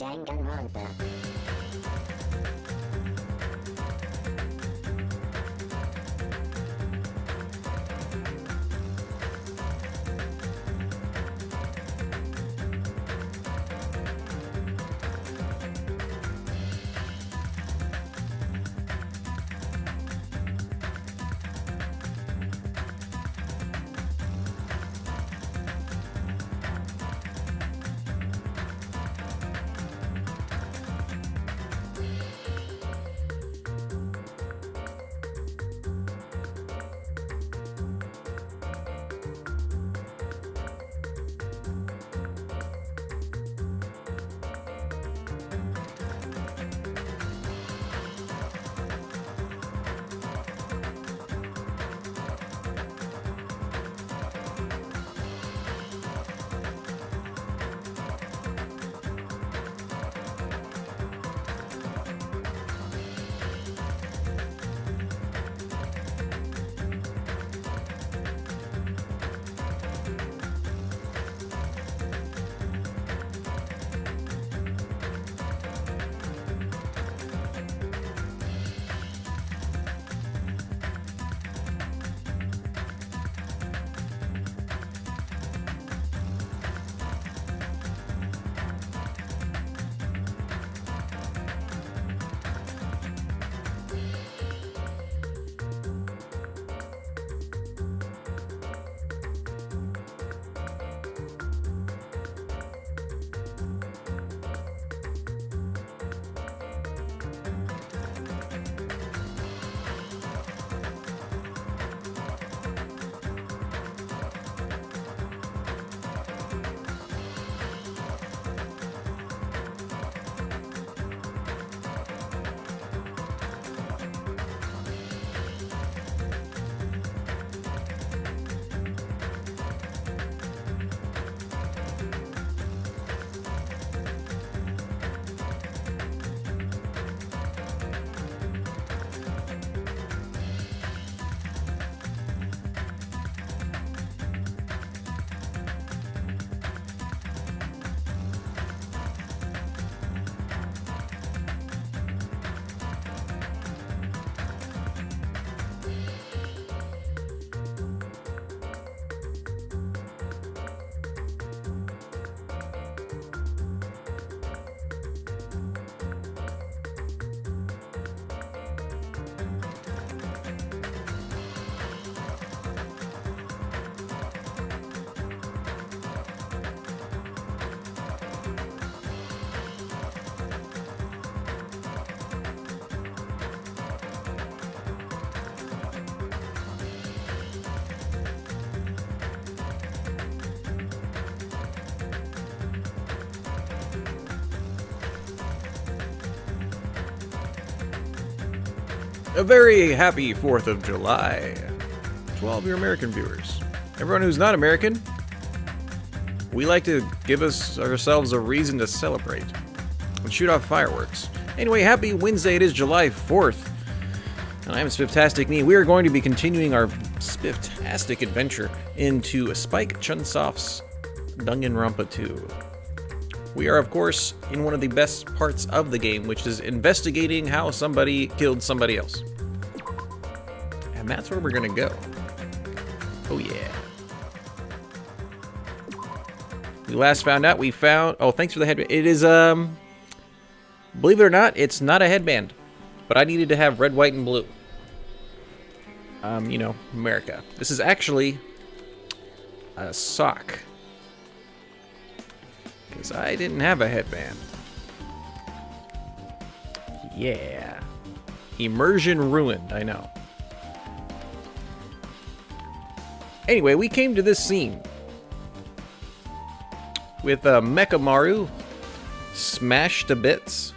Danganronpa. A very happy 4th of July to all of your American viewers. Everyone who's not American, we like to give ourselves a reason to celebrate and shoot off fireworks. Anyway, happy Wednesday. It is July 4th, and I am SpifftasticMe. We are going to be continuing our Spifftastic adventure into Spike Chunsoft's Danganronpa 2. We are, of course, in one of the best parts of the game, which is investigating how somebody killed somebody else. And that's where we're gonna go. Oh yeah. We last found out, oh, thanks for the headband. It is, believe it or not, it's not a headband. But I needed to have red, white, and blue. You know, America. This is actually a sock. Because I didn't have a headband. Yeah. Immersion ruined, I know. Anyway, we came to this scene with Mechamaru smashed to bits.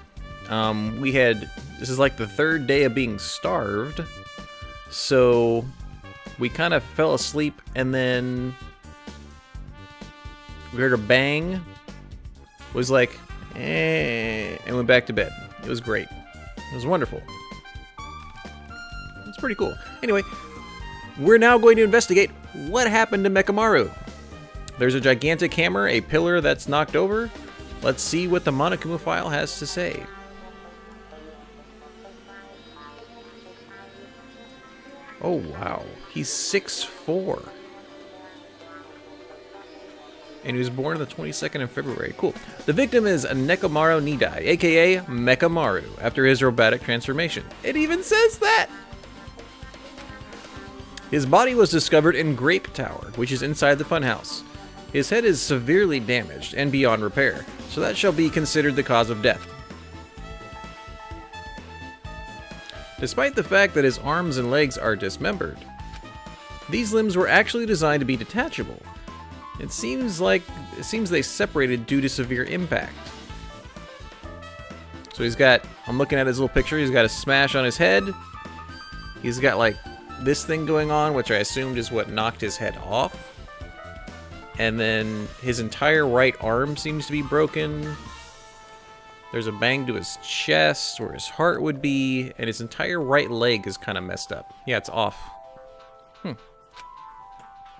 This is like the third day of being starved. So we kind of fell asleep and then we heard a bang. Was like, and went back to bed. It was great. It was wonderful. It's pretty cool. Anyway, we're now going to investigate what happened to Mechamaru. There's a gigantic hammer, a pillar that's knocked over, Let's see what the Monokuma file has to say. Oh, wow. He's 6'4". And he was born on the 22nd of February. Cool. The victim is Nekomaru Nidai, aka Mekamaru, after his robotic transformation. It even says that! His body was discovered in Grape Tower, which is inside the funhouse. His head is severely damaged and beyond repair, so that shall be considered the cause of death. Despite the fact that his arms and legs are dismembered, these limbs were actually designed to be detachable. It seems they separated due to severe impact. So he's got, I'm looking at his little picture, he's got a smash on his head. He's got like this thing going on, which I assumed is what knocked his head off. And then his entire right arm seems to be broken. There's a bang to his chest where his heart would be, and his entire right leg is kind of messed up. Yeah, it's off.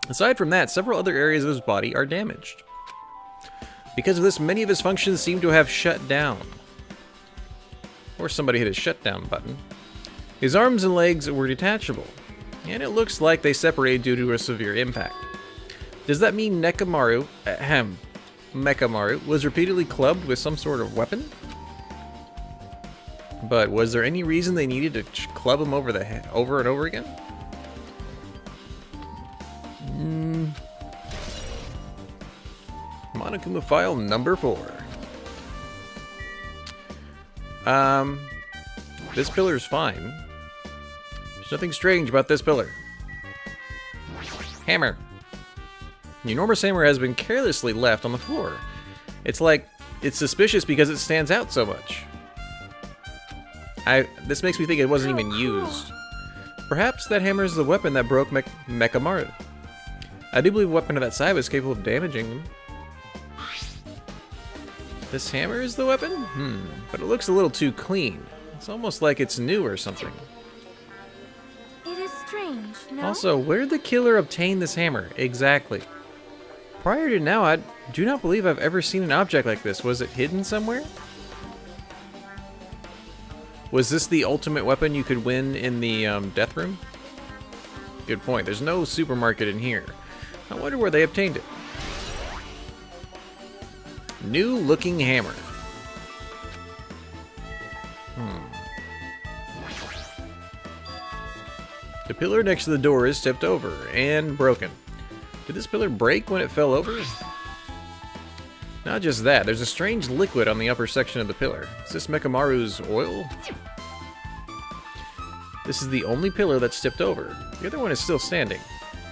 Aside from that, several other areas of his body are damaged. Because of this, many of his functions seem to have shut down. Or somebody hit a shutdown button. His arms and legs were detachable, and it looks like they separated due to a severe impact. Does that mean Mekamaru was repeatedly clubbed with some sort of weapon? But was there any reason they needed to club him over the head over and over again? Monokuma file number 4. This pillar's fine. There's nothing strange about this pillar. Hammer. The enormous hammer has been carelessly left on the floor. It's like, it's suspicious because it stands out so much. This makes me think it wasn't even used. Perhaps that hammer is the weapon that broke Mekamaru. I do believe a weapon of that size was capable of damaging them. This hammer is the weapon? But it looks a little too clean. It's almost like it's new or something. It is strange, no? Also, where did the killer obtain this hammer? Exactly. Prior to now, I do not believe I've ever seen an object like this. Was it hidden somewhere? Was this the ultimate weapon you could win in the death room? Good point. There's no supermarket in here. I wonder where they obtained it. New looking hammer. The pillar next to the door is tipped over and broken. Did this pillar break when it fell over? Not just that, there's a strange liquid on the upper section of the pillar. Is this Mekamaru's oil? This is the only pillar that's tipped over. The other one is still standing.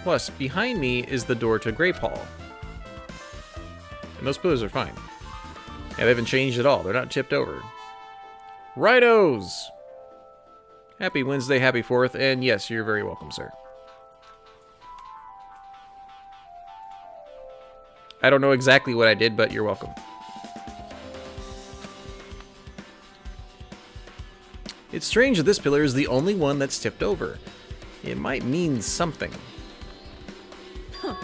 Plus, behind me is the door to Grape Hall. And those pillars are fine. Yeah, they haven't changed at all. They're not tipped over. Rightos! Happy Wednesday, happy 4th, and yes, you're very welcome, sir. I don't know exactly what I did, but you're welcome. It's strange that this pillar is the only one that's tipped over. It might mean something. Huh.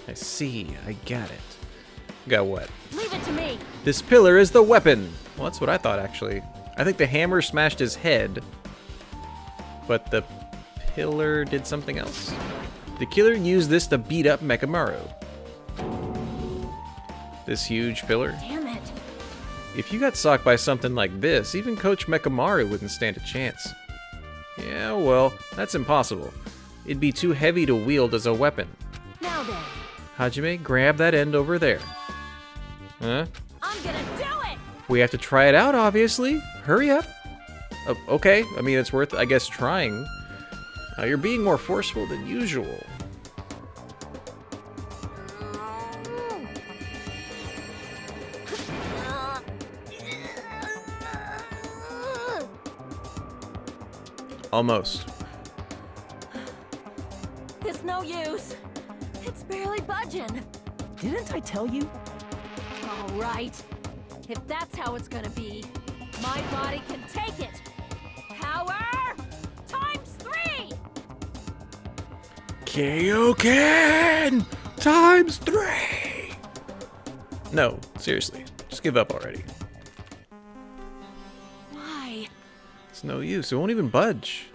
I see, I got it. Got what? Leave it to me. This pillar is the weapon. Well, that's what I thought, actually. I think the hammer smashed his head, but the pillar did something else. The killer used this to beat up Mekamaru. This huge pillar. Damn it. If you got socked by something like this, even Coach Mekamaru wouldn't stand a chance. Yeah, well, that's impossible. It'd be too heavy to wield as a weapon. Now then. Hajime, grab that end over there. Huh? I'm gonna do it! We have to try it out, obviously. Hurry up. Oh, okay, I mean, it's worth, I guess, trying. You're being more forceful than usual. Almost. It's no use. It's barely budging. Didn't I tell you? All right. If that's how it's gonna be, my body can take it. Power times 3! Kaioken times 3! No, seriously. Just give up already. Why? It's no use. It won't even budge.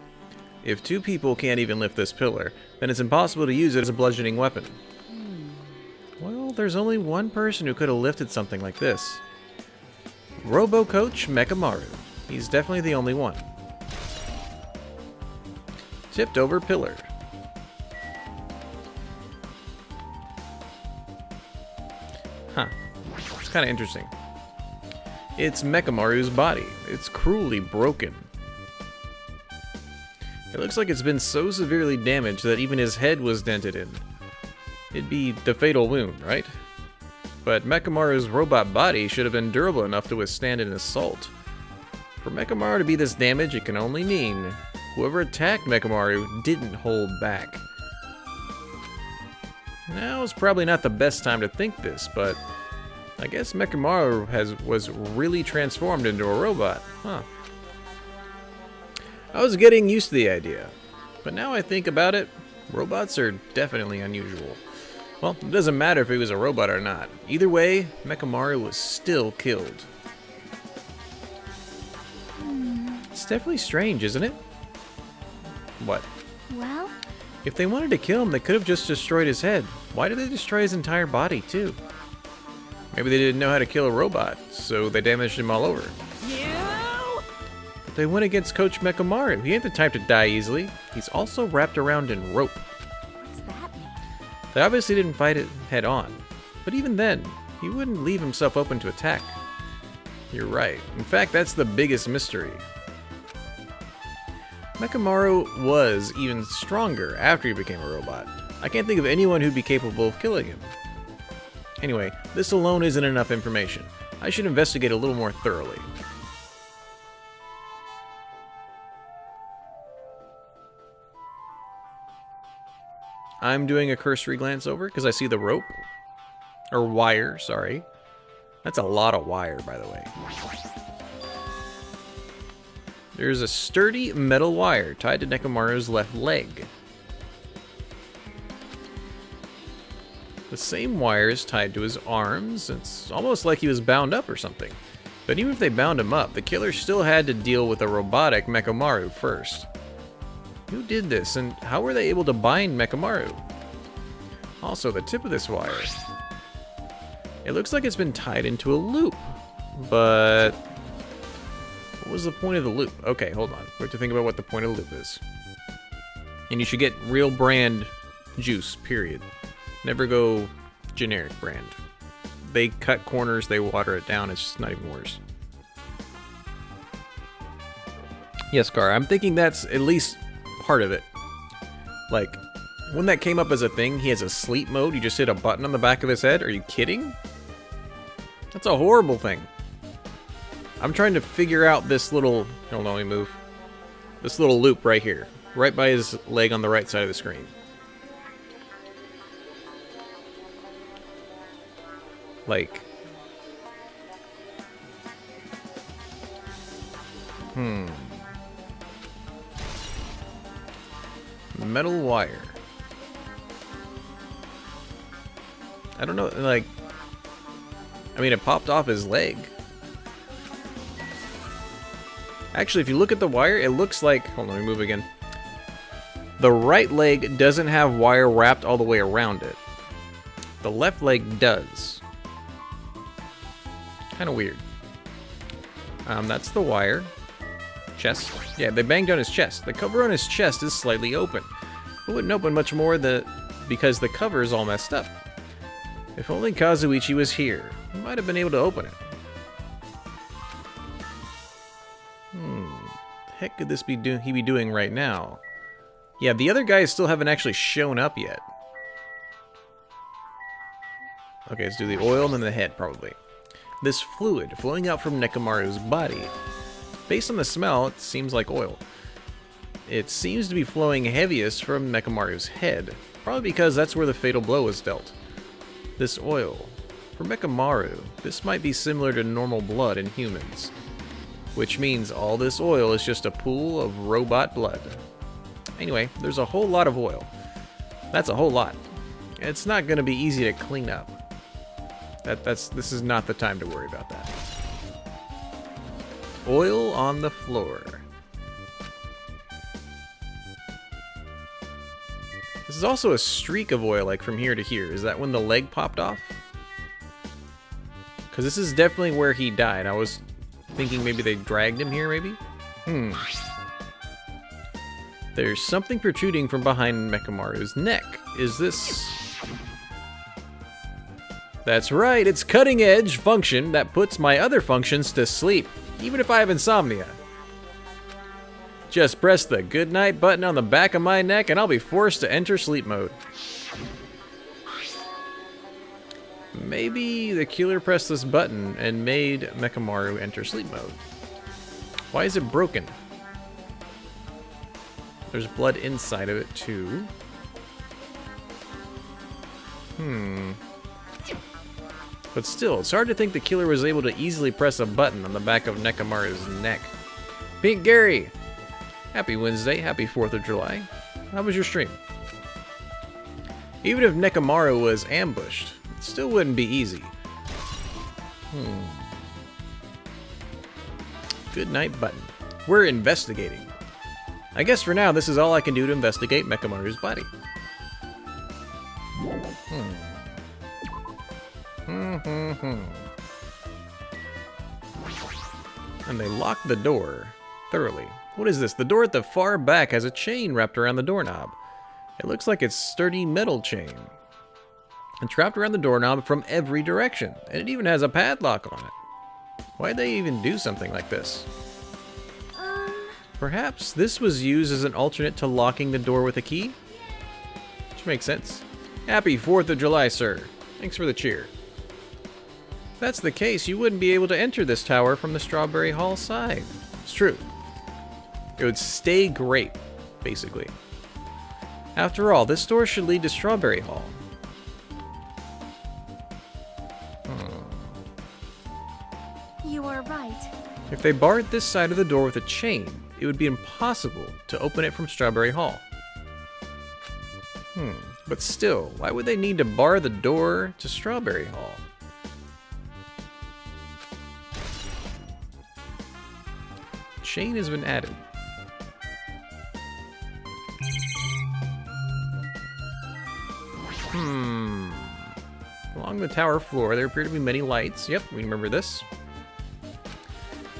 If two people can't even lift this pillar, then it's impossible to use it as a bludgeoning weapon. Well, there's only one person who could have lifted something like this. Robo-Coach Mechamaru. He's definitely the only one. Tipped over pillar. Huh. It's kind of interesting. It's Mechamaru's body. It's cruelly broken. It looks like it's been so severely damaged that even his head was dented in. It'd be the fatal wound, right? But Mechamaru's robot body should have been durable enough to withstand an assault. For Mechamaru to be this damaged, it can only mean whoever attacked Mechamaru didn't hold back. Now is probably not the best time to think this, but I guess Mechamaru was really transformed into a robot, huh? I was getting used to the idea, but now I think about it, robots are definitely unusual. Well, it doesn't matter if he was a robot or not. Either way, Mechamaru was still killed. It's definitely strange, isn't it? What? Well? If they wanted to kill him, they could have just destroyed his head. Why did they destroy his entire body, too? Maybe they didn't know how to kill a robot, so they damaged him all over. You? But they went against Coach Mechamaru. He ain't the type to die easily. He's also wrapped around in rope. What's that mean? They obviously didn't fight it head on. But even then, he wouldn't leave himself open to attack. You're right. In fact, that's the biggest mystery. Mechamaru was even stronger after he became a robot. I can't think of anyone who'd be capable of killing him. Anyway, this alone isn't enough information. I should investigate a little more thoroughly. I'm doing a cursory glance over because I see the rope. Or wire, sorry. That's a lot of wire, by the way. There's a sturdy metal wire tied to Mechamaru's left leg. The same wire is tied to his arms. It's almost like he was bound up or something. But even if they bound him up, the killer still had to deal with a robotic Mechamaru first. Who did this, and how were they able to bind Mechamaru? Also, the tip of this wire. It looks like it's been tied into a loop. But what was the point of the loop? Okay, hold on. We have to think about what the point of the loop is. And you should get real brand juice, period. Never go generic brand. They cut corners, they water it down, it's just not even worse. Yes, Gar, I'm thinking that's at least part of it. Like, when that came up as a thing, he has a sleep mode, you just hit a button on the back of his head? Are you kidding? That's a horrible thing. I'm trying to figure out this little... Hold on, let me move. This little loop right here. Right by his leg on the right side of the screen. Like... Metal wire. I don't know, like... I mean, it popped off his leg. Actually, if you look at the wire, it looks like... Hold on, let me move again. The right leg doesn't have wire wrapped all the way around it. The left leg does. Kind of weird. That's the wire. Chest. Yeah, they banged on his chest. The cover on his chest is slightly open. It wouldn't open much more because the cover is all messed up. If only Kazuichi was here, he might have been able to open it. The heck could this be he be doing right now? Yeah, the other guys still haven't actually shown up yet. Okay, let's do the oil and then the head, probably. This fluid flowing out from Mechamaru's body. Based on the smell, it seems like oil. It seems to be flowing heaviest from Mechamaru's head, probably because that's where the fatal blow was dealt. This oil. For Mechamaru, this might be similar to normal blood in humans. Which means all this oil is just a pool of robot blood. Anyway, there's a whole lot of oil. That's a whole lot. It's not going to be easy to clean up. This is not the time to worry about that. Oil on the floor. This is also a streak of oil, like from here to here. Is that when the leg popped off? Because this is definitely where he died. I was thinking maybe they dragged him here, maybe? There's something protruding from behind Mechamaru's neck. Is this... That's right, it's cutting edge function that puts my other functions to sleep, even if I have insomnia. Just press the good night button on the back of my neck and I'll be forced to enter sleep mode. Maybe the killer pressed this button and made Mechamaru enter sleep mode. Why is it broken? There's blood inside of it too. But still, it's hard to think the killer was able to easily press a button on the back of Mechamaru's neck. Pink Gary! Happy Wednesday, happy 4th of July. How was your stream? Even if Mechamaru was ambushed, it still wouldn't be easy. Good night button. We're investigating. I guess for now, this is all I can do to investigate Mechamaru's body. And they locked the door thoroughly. What is this? The door at the far back has a chain wrapped around the doorknob. It looks like it's sturdy metal chain. It's wrapped around the doorknob from every direction, and it even has a padlock on it. Why'd they even do something like this? Perhaps this was used as an alternate to locking the door with a key? Which makes sense. Happy 4th of July, sir. Thanks for the cheer. If that's the case, you wouldn't be able to enter this tower from the Strawberry Hall side. It's true. It would stay grape, basically. After all, this door should lead to Strawberry Hall. You are right. If they barred this side of the door with a chain, it would be impossible to open it from Strawberry Hall. But still, why would they need to bar the door to Strawberry Hall? Chain has been added. Along the tower floor, there appear to be many lights. Yep, we remember this.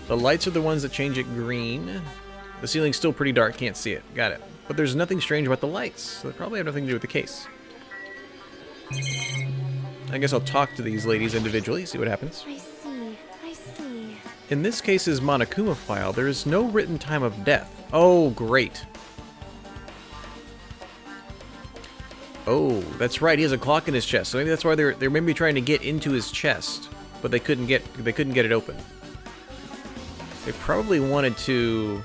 The lights are the ones that change it green. The ceiling's still pretty dark, can't see it. Got it. But there's nothing strange about the lights, so they probably have nothing to do with the case. I guess I'll talk to these ladies individually, see what happens. I see. In this case's Monokuma file, there is no written time of death. Oh, great. Oh, that's right, he has a clock in his chest, so maybe that's why they're maybe trying to get into his chest, but they couldn't get it open. They probably wanted to...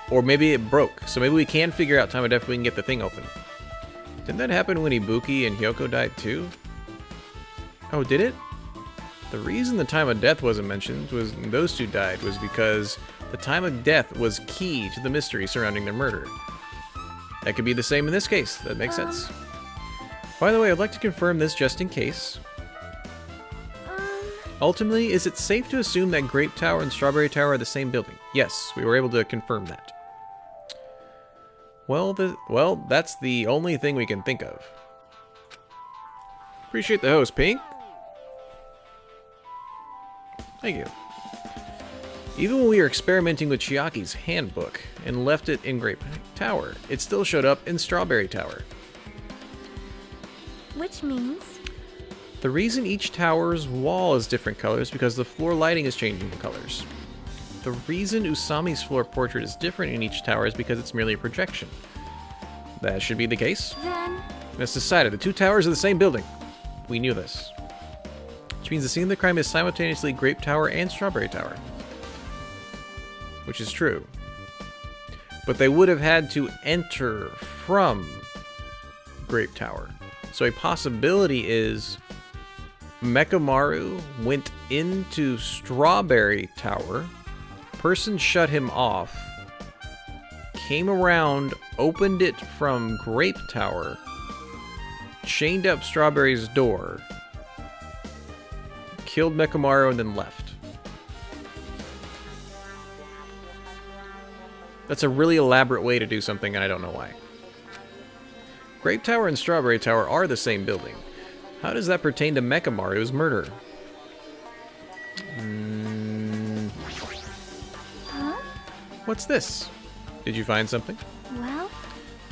Or maybe it broke, so maybe we can figure out time of death if we can get the thing open. Didn't that happen when Ibuki and Hyoko died too? Oh, did it? The reason the time of death wasn't mentioned was when those two died was because the time of death was key to the mystery surrounding their murder. That could be the same in this case. That makes sense. By the way, I'd like to confirm this just in case. Ultimately, is it safe to assume that Grape Tower and Strawberry Tower are the same building? Yes, we were able to confirm that. Well, that's the only thing we can think of. Appreciate the host, Pink. Thank you. Even when we were experimenting with Chiaki's handbook and left it in Grape Tower, it still showed up in Strawberry Tower. Which means? The reason each tower's wall is different colors is because the floor lighting is changing the colors. The reason Usami's floor portrait is different in each tower is because it's merely a projection. That should be the case. Then... It's decided. The two towers are the same building. We knew this. Which means the scene of the crime is simultaneously Grape Tower and Strawberry Tower. Which is true. But they would have had to enter from Grape Tower. So a possibility is Mechamaru went into Strawberry Tower, person shut him off, came around, opened it from Grape Tower, chained up Strawberry's door, killed Mechamaru and then left. That's a really elaborate way to do something, and I don't know why. Grape Tower and Strawberry Tower are the same building. How does that pertain to Mechamaru's murder? Huh? What's this? Did you find something? Well,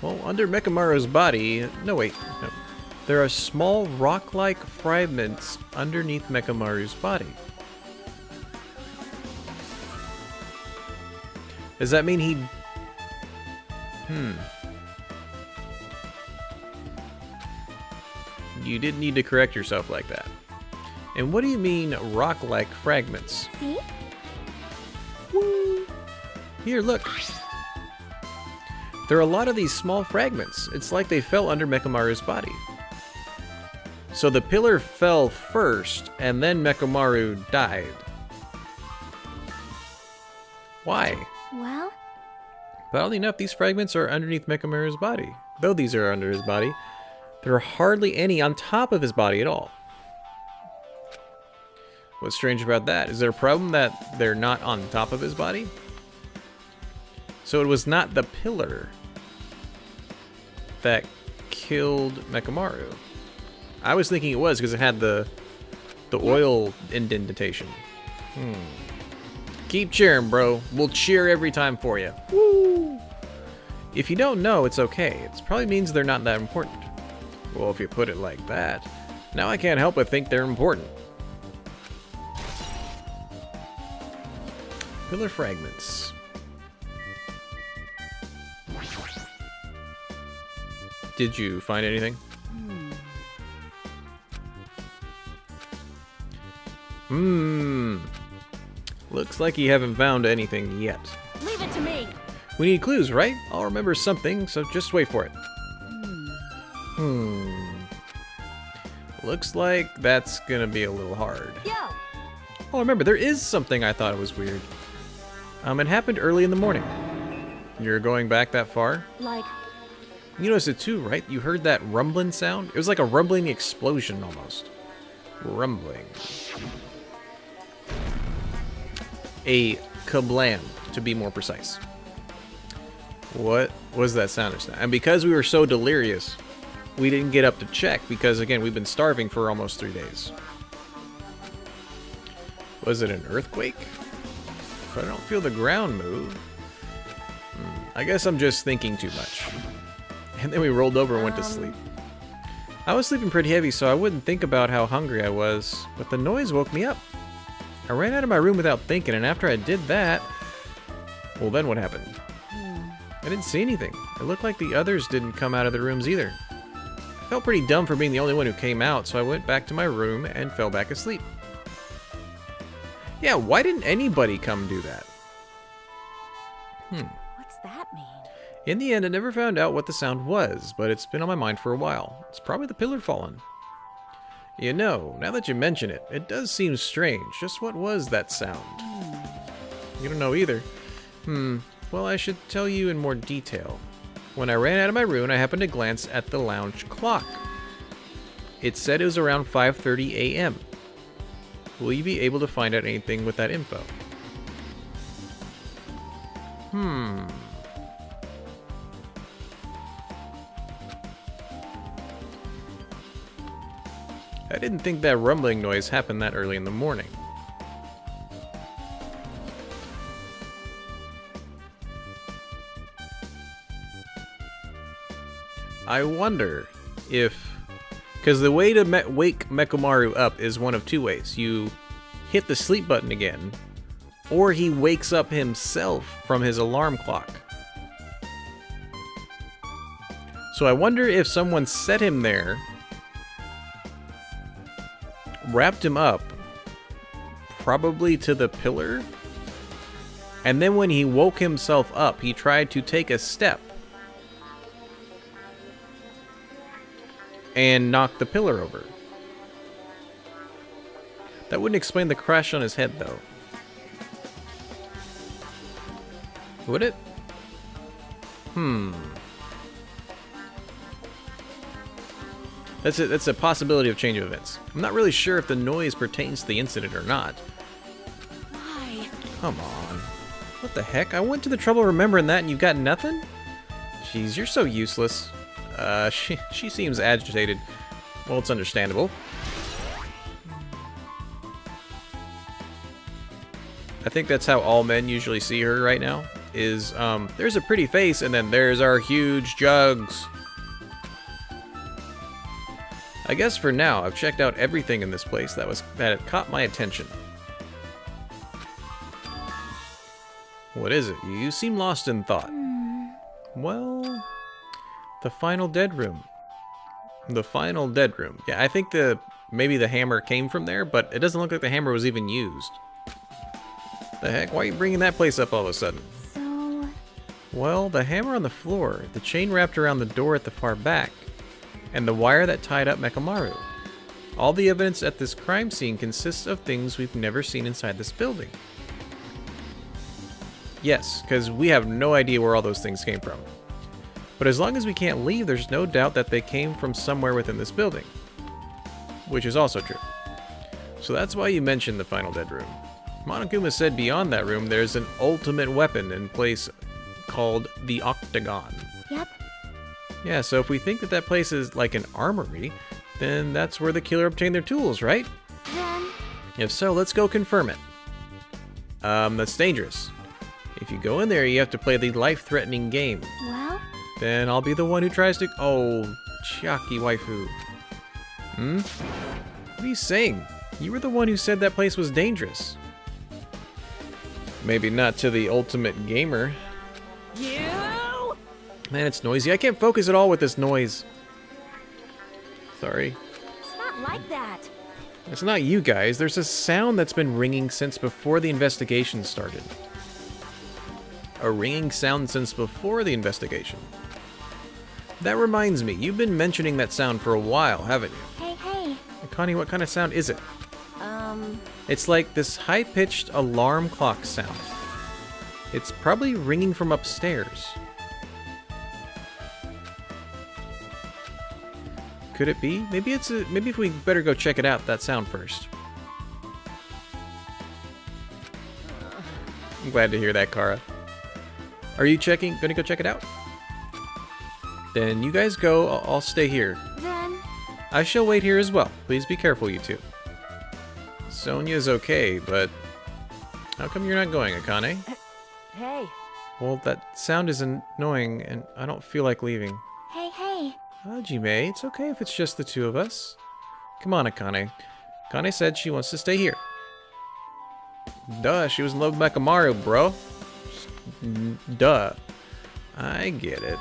Well, under Mechamaru's body... No, wait. No. There are small rock-like fragments underneath Mechamaru's body. Does that mean he... You didn't need to correct yourself like that. And what do you mean, rock-like fragments? see? Here, look. There are a lot of these small fragments. It's like they fell under Mechamaru's body. So the pillar fell first, and then Mechamaru died. Why? Well, But oddly enough, these fragments are underneath Mechamaru's body. Though these are under his body, there are hardly any on top of his body at all. What's strange about that? Is there a problem that they're not on top of his body? So it was not the pillar that killed Mechamaru. I was thinking it was because it had the oil indentation. Keep cheering, bro. We'll cheer every time for you. Woo! If you don't know, it's okay. It probably means they're not that important. Well, if you put it like that, now I can't help but think they're important. Pillar fragments. Did you find anything? Looks like you haven't found anything yet. Leave it to me. We need clues, right? I'll remember something, so just wait for it. Looks like that's gonna be a little hard. Yo. Oh, remember, there is something I thought was weird. It happened early in the morning. You're going back that far? Like, You noticed it too, right? You heard that rumbling sound? It was like a rumbling explosion almost. Rumbling. A kablam, to be more precise. What was that sound just now? And because we were so delirious, we didn't get up to check because, again, we've been starving for almost 3 days. Was it an earthquake? But I don't feel the ground move. I guess I'm just thinking too much. And then we rolled over and went to sleep. I was sleeping pretty heavy, so I wouldn't think about how hungry I was, but the noise woke me up. I ran out of my room without thinking, and after I did that... Well, then what happened? I didn't see anything. It looked like the others didn't come out of their rooms either. I felt pretty dumb for being the only one who came out, so I went back to my room and fell back asleep. Yeah, why didn't anybody come do that? what's that mean? In the end, I never found out what the sound was, but it's been on my mind for a while. It's probably the pillar falling. You know, now that you mention it, it does seem strange. Just what was that sound? You don't know either. Well, I should tell you in more detail. When I ran out of my room, I happened to glance at the lounge clock. It said it was around 5:30 a.m. Will you be able to find out anything with that info? I didn't think that rumbling noise happened that early in the morning. I wonder if... Because the way to wake Mechamaru up is one of two ways. You hit the sleep button again, or he wakes up himself from his alarm clock. So I wonder if someone set him there, wrapped him up, probably to the pillar, and then when he woke himself up, he tried to take a step and knock the pillar over. That wouldn't explain the crash on his head, though. Would it? That's a possibility of change of events. I'm not really sure if the noise pertains to the incident or not. Why? Come on. What the heck? I went to the trouble of remembering that and you got nothing? Jeez, you're so useless. She seems agitated. Well, it's understandable. I think that's how all men usually see her right now. Is, there's a pretty face and then there's our huge jugs. I guess for now, I've checked out everything in this place that had caught my attention. What is it? You seem lost in thought. Well, the final dead room. The final dead room. Yeah, I think maybe the hammer came from there, but it doesn't look like the hammer was even used. The heck? Why are you bringing that place up all of a sudden? So... Well, the hammer on the floor, the chain wrapped around the door at the far back, and the wire that tied up Mekamaru. All the evidence at this crime scene consists of things we've never seen inside this building. Yes, because we have no idea where all those things came from. But as long as we can't leave, there's no doubt that they came from somewhere within this building. Which is also true. So that's why you mentioned the final dead room. Monokuma said beyond that room there's an ultimate weapon in place called the Octagon. Yep. Yeah, so if we think that that place is like an armory, then that's where the killer obtained their tools, right? Then... If so, let's go confirm it. That's dangerous. If you go in there, you have to play the life-threatening game. Well... Then I'll be the one who tries to... Oh, Chiaki waifu. What are you saying? You were the one who said that place was dangerous. Maybe not to the ultimate gamer. You... Man, it's noisy. I can't focus at all with this noise. Sorry. It's not like that. It's not you guys. There's a sound that's been ringing since before the investigation started. A ringing sound since before the investigation. That reminds me, you've been mentioning that sound for a while, haven't you? Hey, hey. Connie, what kind of sound is it? It's like this high-pitched alarm clock sound. It's probably ringing from upstairs. Could it be? Maybe if we better go check it out, that sound first. I'm glad to hear that, Kara. Are you gonna go check it out? Then you guys go, I'll stay here. Then... I shall wait here as well. Please be careful, you two. Sonia's okay, but how come you're not going, Akane? Hey. Well, that sound is annoying, and I don't feel like leaving. Hey, hey. Hajime, it's okay if it's just the two of us. Come on, Akane. Akane said she wants to stay here. Duh, she was in love with Mekamaru, bro. Duh. I get it.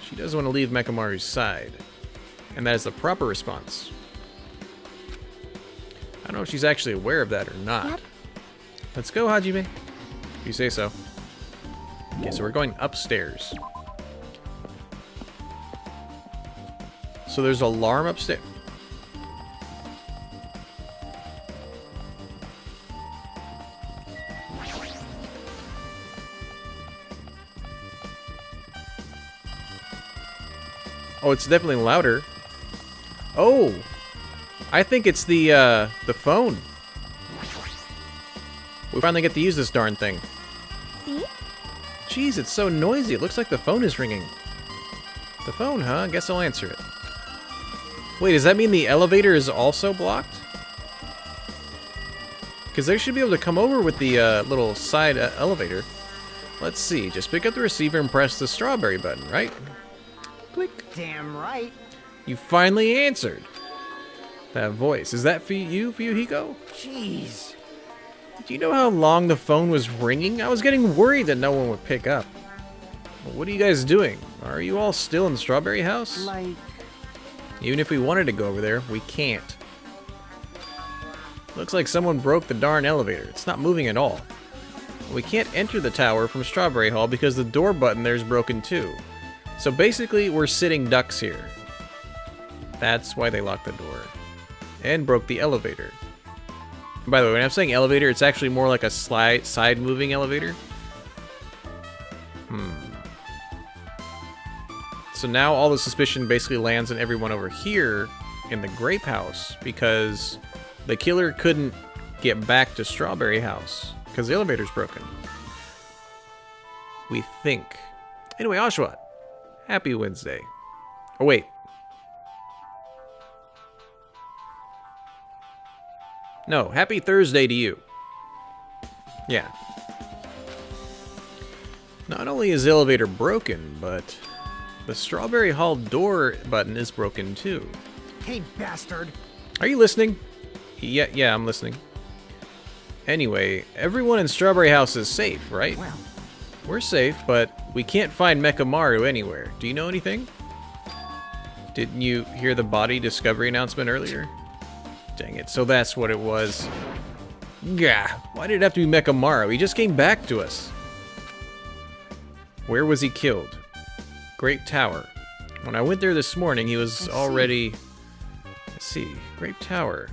She doesn't want to leave Mekamaru's side. And that is the proper response. I don't know if she's actually aware of that or not. Yep. Let's go, Hajime. If you say so. Okay, so we're going upstairs. So there's an alarm upstairs. Oh, it's definitely louder. Oh! I think it's the phone. We finally get to use this darn thing. See? Jeez, it's so noisy. It looks like the phone is ringing. The phone, huh? I guess I'll answer it. Wait, does that mean the elevator is also blocked? Because they should be able to come over with the little side elevator. Let's see. Just pick up the receiver and press the strawberry button, right? Click. Damn right. You finally answered. That voice. Is that for you, Hiko? Jeez. Do you know how long the phone was ringing? I was getting worried that no one would pick up. What are you guys doing? Are you all still in the strawberry house? Like... Even if we wanted to go over there, we can't. Looks like someone broke the darn elevator. It's not moving at all. We can't enter the tower from Strawberry Hall because the door button there is broken too. So basically, we're sitting ducks here. That's why they locked the door. And broke the elevator. And by the way, when I'm saying elevator, it's actually more like a side-moving elevator. So now all the suspicion basically lands on everyone over here, in the Grape House because the killer couldn't get back to Strawberry House because the elevator's broken. We think. Anyway, Oshawott, happy Wednesday. Oh, wait. No, happy Thursday to you. Yeah. Not only is the elevator broken, but the Strawberry Hall door button is broken too. Hey, bastard. Are you listening? Yeah, I'm listening. Anyway, everyone in Strawberry House is safe, right? Well, We're safe, but we can't find Mechamaru anywhere. Do you know anything? Didn't you hear the body discovery announcement earlier? Dang it, so that's what it was. Gah, why did it have to be Mechamaru? He just came back to us. Where was he killed? Grape Tower. When I went there this morning, he was already... Let's see, Grape Tower.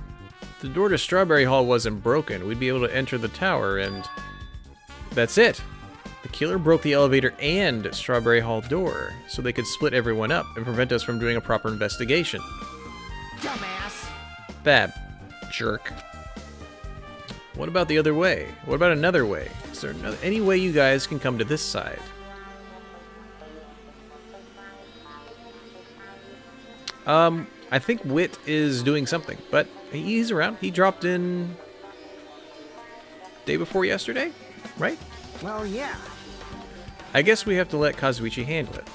The door to Strawberry Hall wasn't broken. We'd be able to enter the tower and... That's it. The killer broke the elevator and Strawberry Hall door so they could split everyone up and prevent us from doing a proper investigation. dumbass. Bad jerk. What about the other way? What about another way? Is there any way you guys can come to this side? I think Wit is doing something, but he's around. He dropped in day before yesterday, right? Well, yeah. I guess we have to let Kazuichi handle it.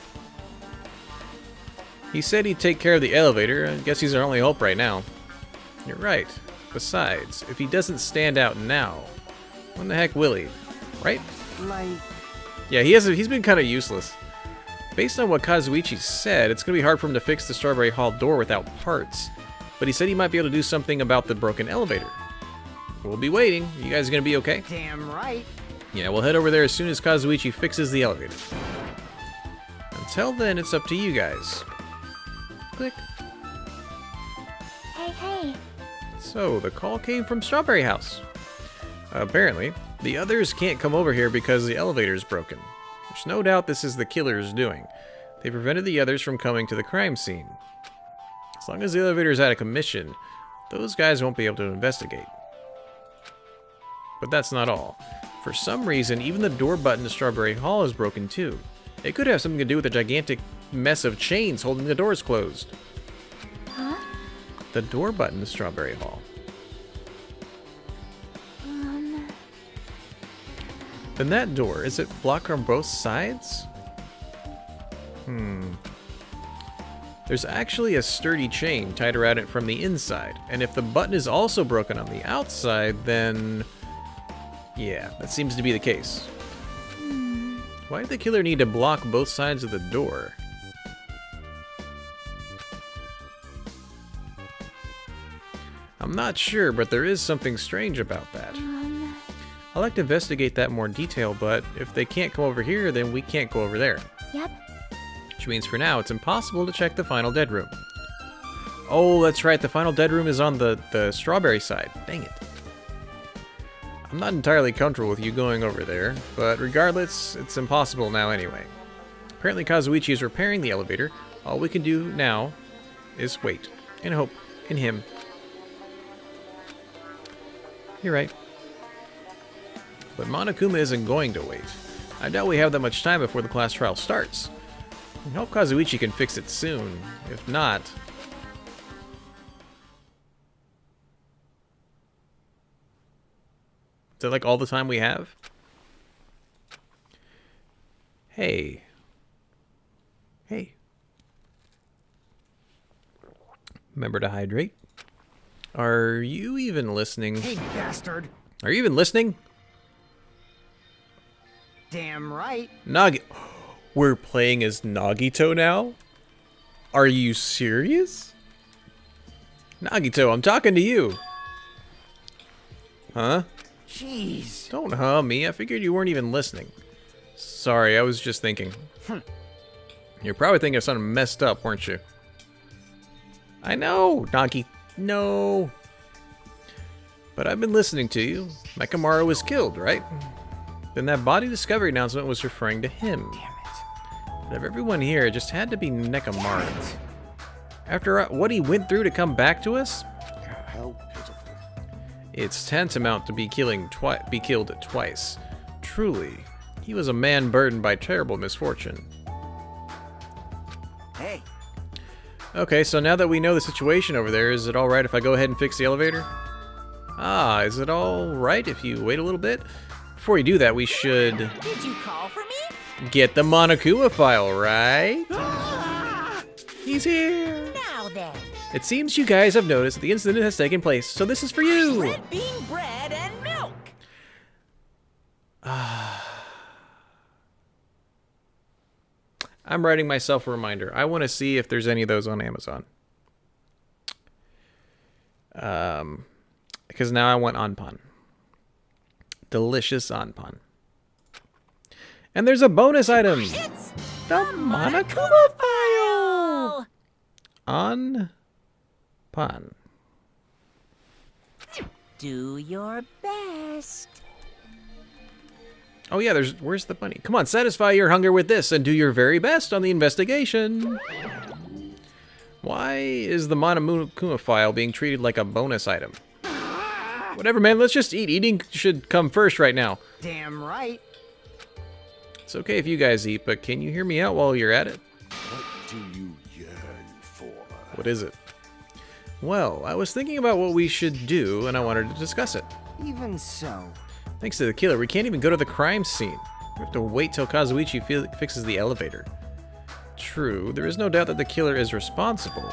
He said he'd take care of the elevator. I guess he's our only hope right now. You're right. Besides, if he doesn't stand out now, when the heck will he? Right? Like, Yeah, he's been kind of useless. Based on what Kazuichi said, it's going to be hard for him to fix the Strawberry Hall door without parts. But he said he might be able to do something about the broken elevator. We'll be waiting. You guys going to be okay? damn right. Yeah, we'll head over there as soon as Kazuichi fixes the elevator. Until then, it's up to you guys. Click. Hey. So, the call came from Strawberry House. Apparently, the others can't come over here because the elevator's broken. There's no doubt this is the killer's doing. They prevented the others from coming to the crime scene. As long as the elevator's out of commission, those guys won't be able to investigate. But that's not all. For some reason, even the door button to Strawberry Hall is broken too. It could have something to do with the gigantic mess of chains holding the doors closed. Huh? The door button to Strawberry Hall. Then that door, is it blocked on both sides? There's actually a sturdy chain tied around it from the inside, and if the button is also broken on the outside, then... yeah, that seems to be the case. Why did the killer need to block both sides of the door? I'm not sure, but there is something strange about that. I'd like to investigate that in more detail, but if they can't come over here, then we can't go over there. Yep. Which means for now, it's impossible to check the final dead room. Oh, that's right, the final dead room is on the strawberry side. Dang it. I'm not entirely comfortable with you going over there, but regardless, it's impossible now anyway. Apparently Kazuichi is repairing the elevator. All we can do now is wait, and hope in him. You're right. But Monokuma isn't going to wait. I doubt we have that much time before the class trial starts. I hope Kazuichi can fix it soon. If not... is that like all the time we have? Hey. Hey. Remember to hydrate. Are you even listening? Hey, bastard. Are you even listening? Damn right. We're playing as Nagito now? Are you serious? Nagito, I'm talking to you. Huh? Jeez. Don't me. I figured you weren't even listening. Sorry, I was just thinking. You're probably thinking of something messed up, weren't you? I know, Nagi. No. But I've been listening to you. Mechamaru was killed, right? Then that body discovery announcement was referring to him. Damn it. But of everyone here, it just had to be Mechamaru. After what he went through to come back to us? How pitiful. It's tantamount to be killed twice. Truly, he was a man burdened by terrible misfortune. Hey, Okay, so now that we know the situation over there, is it alright if I go ahead and fix the elevator? Ah, is it alright if you wait a little bit? Before you do that, we should Did you call for me? get the Monokuma file, right? He's here! Now then. It seems you guys have noticed that the incident has taken place, so this is for you! Red bean bread and milk. I'm writing myself a reminder. I want to see if there's any of those on Amazon. Because now I want Anpan. Delicious Anpan. And there's a bonus item! It's The Monokuma file! Anpan. Do your best. Oh yeah, where's the bunny? Come on, satisfy your hunger with this and do your very best on the investigation. Why is the Monokuma file being treated like a bonus item? Whatever, man, let's just eat. Eating should come first right now. damn right. It's okay if you guys eat, but can you hear me out while you're at it? What do you yearn for? What is it? Well, I was thinking about what we should do, and I wanted to discuss it. Even so. Thanks to the killer, we can't even go to the crime scene. We have to wait till Kazuichi fixes the elevator. True, there is no doubt that the killer is responsible,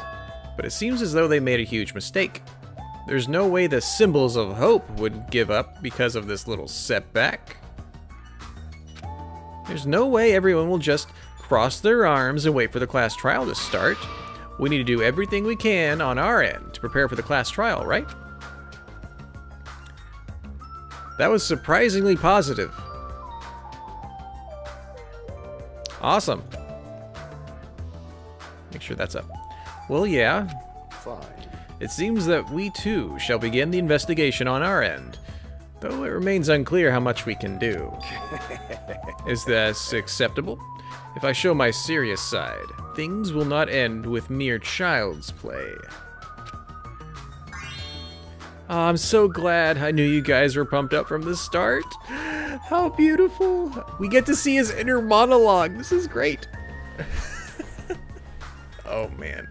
but it seems as though they made a huge mistake. There's no way the symbols of hope would give up because of this little setback. There's no way everyone will just cross their arms and wait for the class trial to start. We need to do everything we can on our end to prepare for the class trial, right? That was surprisingly positive. Awesome. Make sure that's up. Well, yeah. Fine. It seems that we too shall begin the investigation on our end, though it remains unclear how much we can do. Is this acceptable? If I show my serious side, things will not end with mere child's play. Oh, I'm so glad. I knew you guys were pumped up from the start. How beautiful. We get to see his inner monologue. This is great. Oh, man.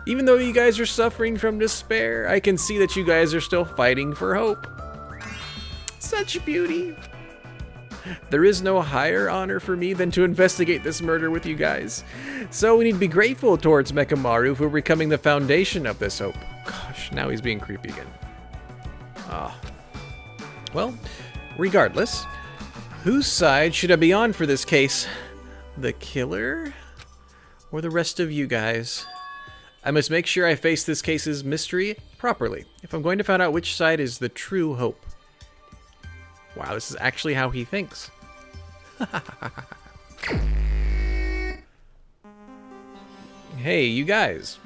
Even though you guys are suffering from despair, I can see that you guys are still fighting for hope. Such beauty. There is no higher honor for me than to investigate this murder with you guys. So we need to be grateful towards Mekamaru for becoming the foundation of this hope. Gosh, now he's being creepy again. Well, regardless, whose side should I be on for this case? The killer? Or the rest of you guys? I must make sure I face this case's mystery properly if I'm going to find out which side is the true hope. Wow, this is actually how he thinks. Hey, you guys.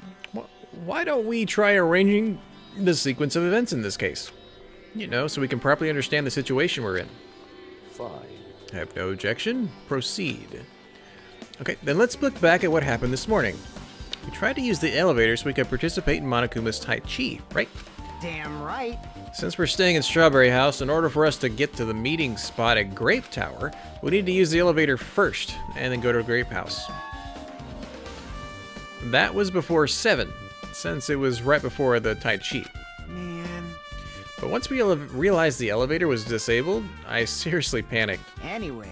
Why don't we try arranging the sequence of events in this case? You know, so we can properly understand the situation we're in. Fine. I have no objection. Proceed. Okay, then let's look back at what happened this morning. We tried to use the elevator so we could participate in Monokuma's Tai Chi, right? Damn right. Since we're staying in Strawberry House, in order for us to get to the meeting spot at Grape Tower, we need to use the elevator first, and then go to Grape House. That was before 7, since it was right before the Tai Chi. Man. But once we realized the elevator was disabled, I seriously panicked. Anyway.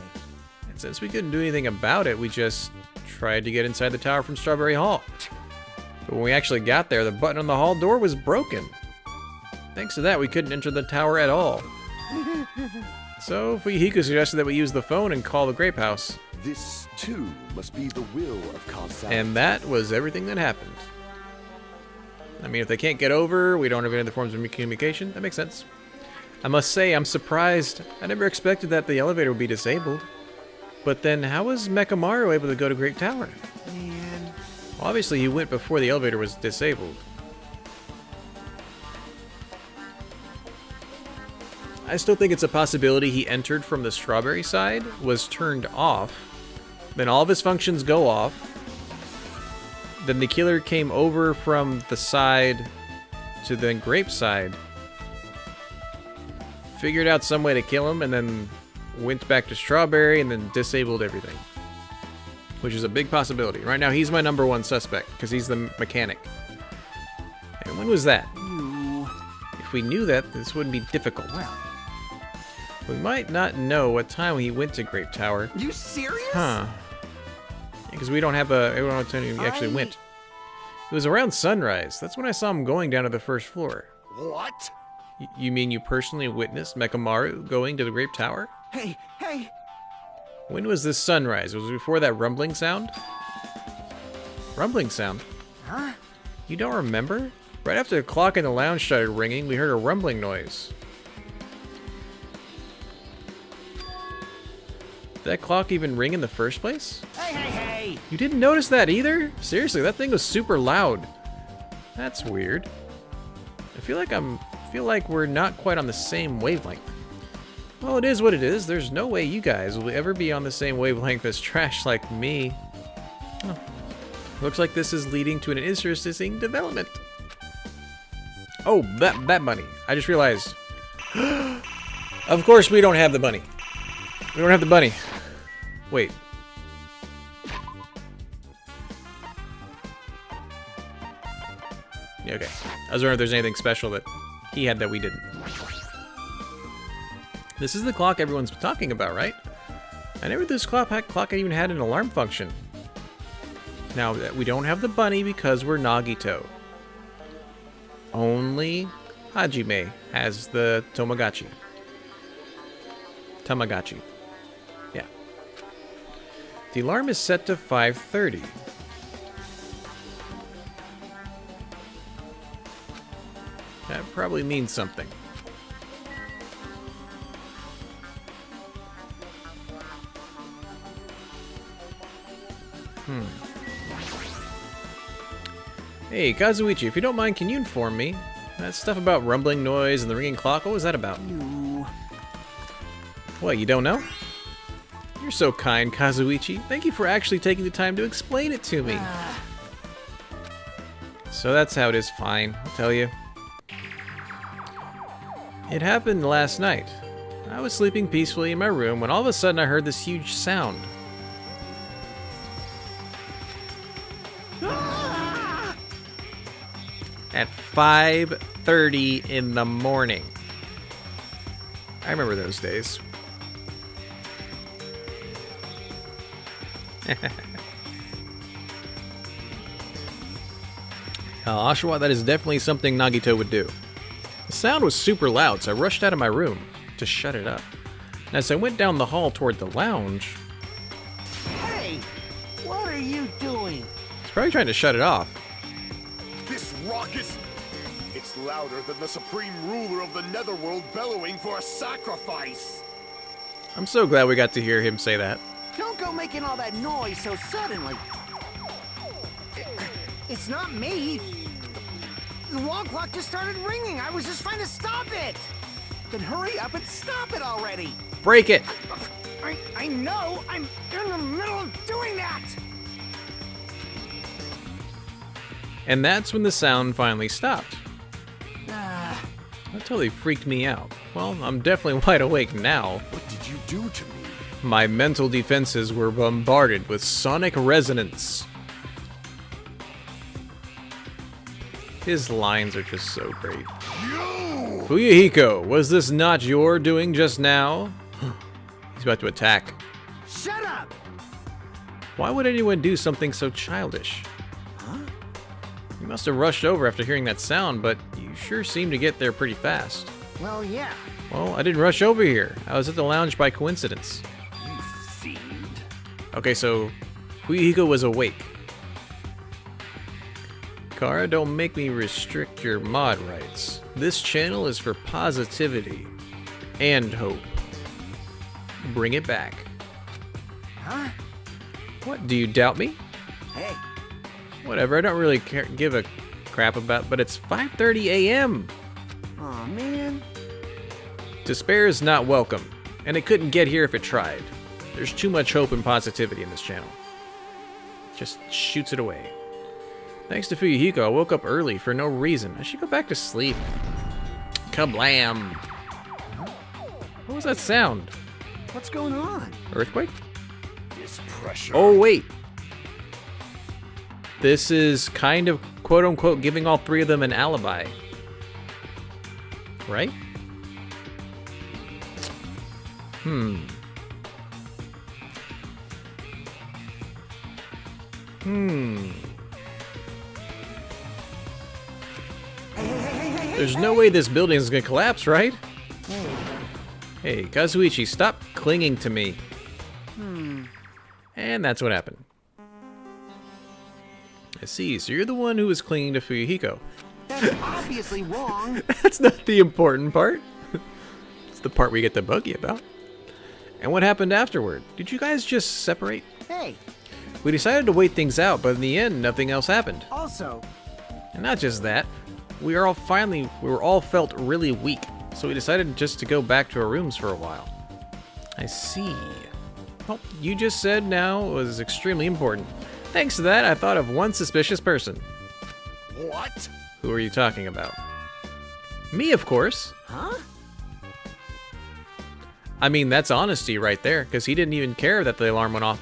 And since we couldn't do anything about it, we just tried to get inside the tower from Strawberry Hall. But when we actually got there, the button on the hall door was broken. Thanks to that, we couldn't enter the tower at all. So Fuyuhiko suggested that we use the phone and call the Grape House. This, too, must be the will of causality. And that was everything that happened. I mean, if they can't get over, we don't have any other forms of communication, that makes sense. I must say, I'm surprised. I never expected that the elevator would be disabled. But then, how was Mekamaru able to go to Great Tower? Man. Well, obviously, he went before the elevator was disabled. I still think it's a possibility he entered from the Strawberry side, was turned off, then all of his functions go off, Then the killer came over from the side to the grape side, figured out some way to kill him, and then went back to Strawberry and then disabled everything. Which is a big possibility. Right now, he's my #1 suspect, because he's the mechanic. And when was that? If we knew that, this wouldn't be difficult. Well, We might not know what time he went to Grape Tower. you serious? Huh. Because we don't have a... we don't know what time he actually went. It was around sunrise. That's when I saw him going down to the first floor. What? You mean you personally witnessed Mekamaru going to the Grape Tower? Hey, hey! When was this sunrise? Was it before that rumbling sound? Rumbling sound? Huh? You don't remember? Right after the clock in the lounge started ringing, we heard a rumbling noise. Did that clock even ring in the first place? Hey, hey, hey! You didn't notice that either? Seriously, that thing was super loud. That's weird. I feel like we're not quite on the same wavelength. Well, it is what it is. There's no way you guys will ever be on the same wavelength as trash like me. Huh. Looks like this is leading to an interesting development. Oh, that money. I just realized. Of course we don't have the money. We don't have the bunny. Wait. Yeah, okay. I was wondering if there's anything special that he had that we didn't. This is the clock everyone's talking about, right? I never knew this clock even had an alarm function. Now, we don't have the bunny because we're Nagito. Only Hajime has the Tamagotchi. Yeah. The alarm is set to 5:30. That probably means something. Hey, Kazuichi, if you don't mind, can you inform me? That stuff about rumbling noise and the ringing clock, what was that about? No. What, you don't know? You're so kind, Kazuichi. Thank you for actually taking the time to explain it to me. So that's how it is. Fine, I'll tell you. It happened last night. I was sleeping peacefully in my room when all of a sudden I heard this huge sound. At 5:30 in the morning. I remember those days. Oshawa, that is definitely something Nagito would do. The sound was super loud, so I rushed out of my room to shut it up. And as I went down the hall toward the lounge... Hey! What are you doing? He's probably trying to shut it off. This raucous... It's louder than the supreme ruler of the netherworld bellowing for a sacrifice. I'm so glad we got to hear him say that. Don't go making all that noise so suddenly. It's not me. The wall clock just started ringing. I was just trying to stop it. Then hurry up and stop it already. Break it! I know. I'm in the middle of doing that. And that's when the sound finally stopped. That totally freaked me out. Well, I'm definitely wide awake now. What did you do to me? My mental defenses were bombarded with sonic resonance. His lines are just so great. You! Fuyuhiko, was this not your doing just now? He's about to attack. Shut up. Why would anyone do something so childish? You must have rushed over after hearing that sound, but you sure seem to get there pretty fast. Well, yeah. Well, I didn't rush over here. I was at the lounge by coincidence. You fiend. Okay, so Fuyuhiko was awake. Kara, don't make me restrict your mod rights. This channel is for positivity and hope. Bring it back. Huh? What, do you doubt me? Hey. Whatever, I don't really give a crap about, but it's 5:30 a.m. Aw, man. Despair is not welcome, and it couldn't get here if it tried. There's too much hope and positivity in this channel. Just shoots it away. Thanks to Fuyuhiko, I woke up early for no reason. I should go back to sleep. Kablam! What was that sound? What's going on? Earthquake? This pressure. Oh, wait. This is kind of quote-unquote giving all three of them an alibi. Right? There's no way this building is gonna collapse, right? Hey, Kazuichi, stop clinging to me. And that's what happened. I see, so you're the one who was clinging to Fuyuhiko. That's obviously wrong. That's not the important part. It's the part we get to bug you about. And what happened afterward? Did you guys just separate? Hey, We decided to wait things out, but in the end, nothing else happened. also, And not just that, we were all felt really weak, so we decided just to go back to our rooms for a while. I see. Well, you just said now was extremely important. Thanks to that, I thought of one suspicious person. What? Who are you talking about? Me, of course. huh? I mean, that's honesty right there, because he didn't even care that the alarm went off.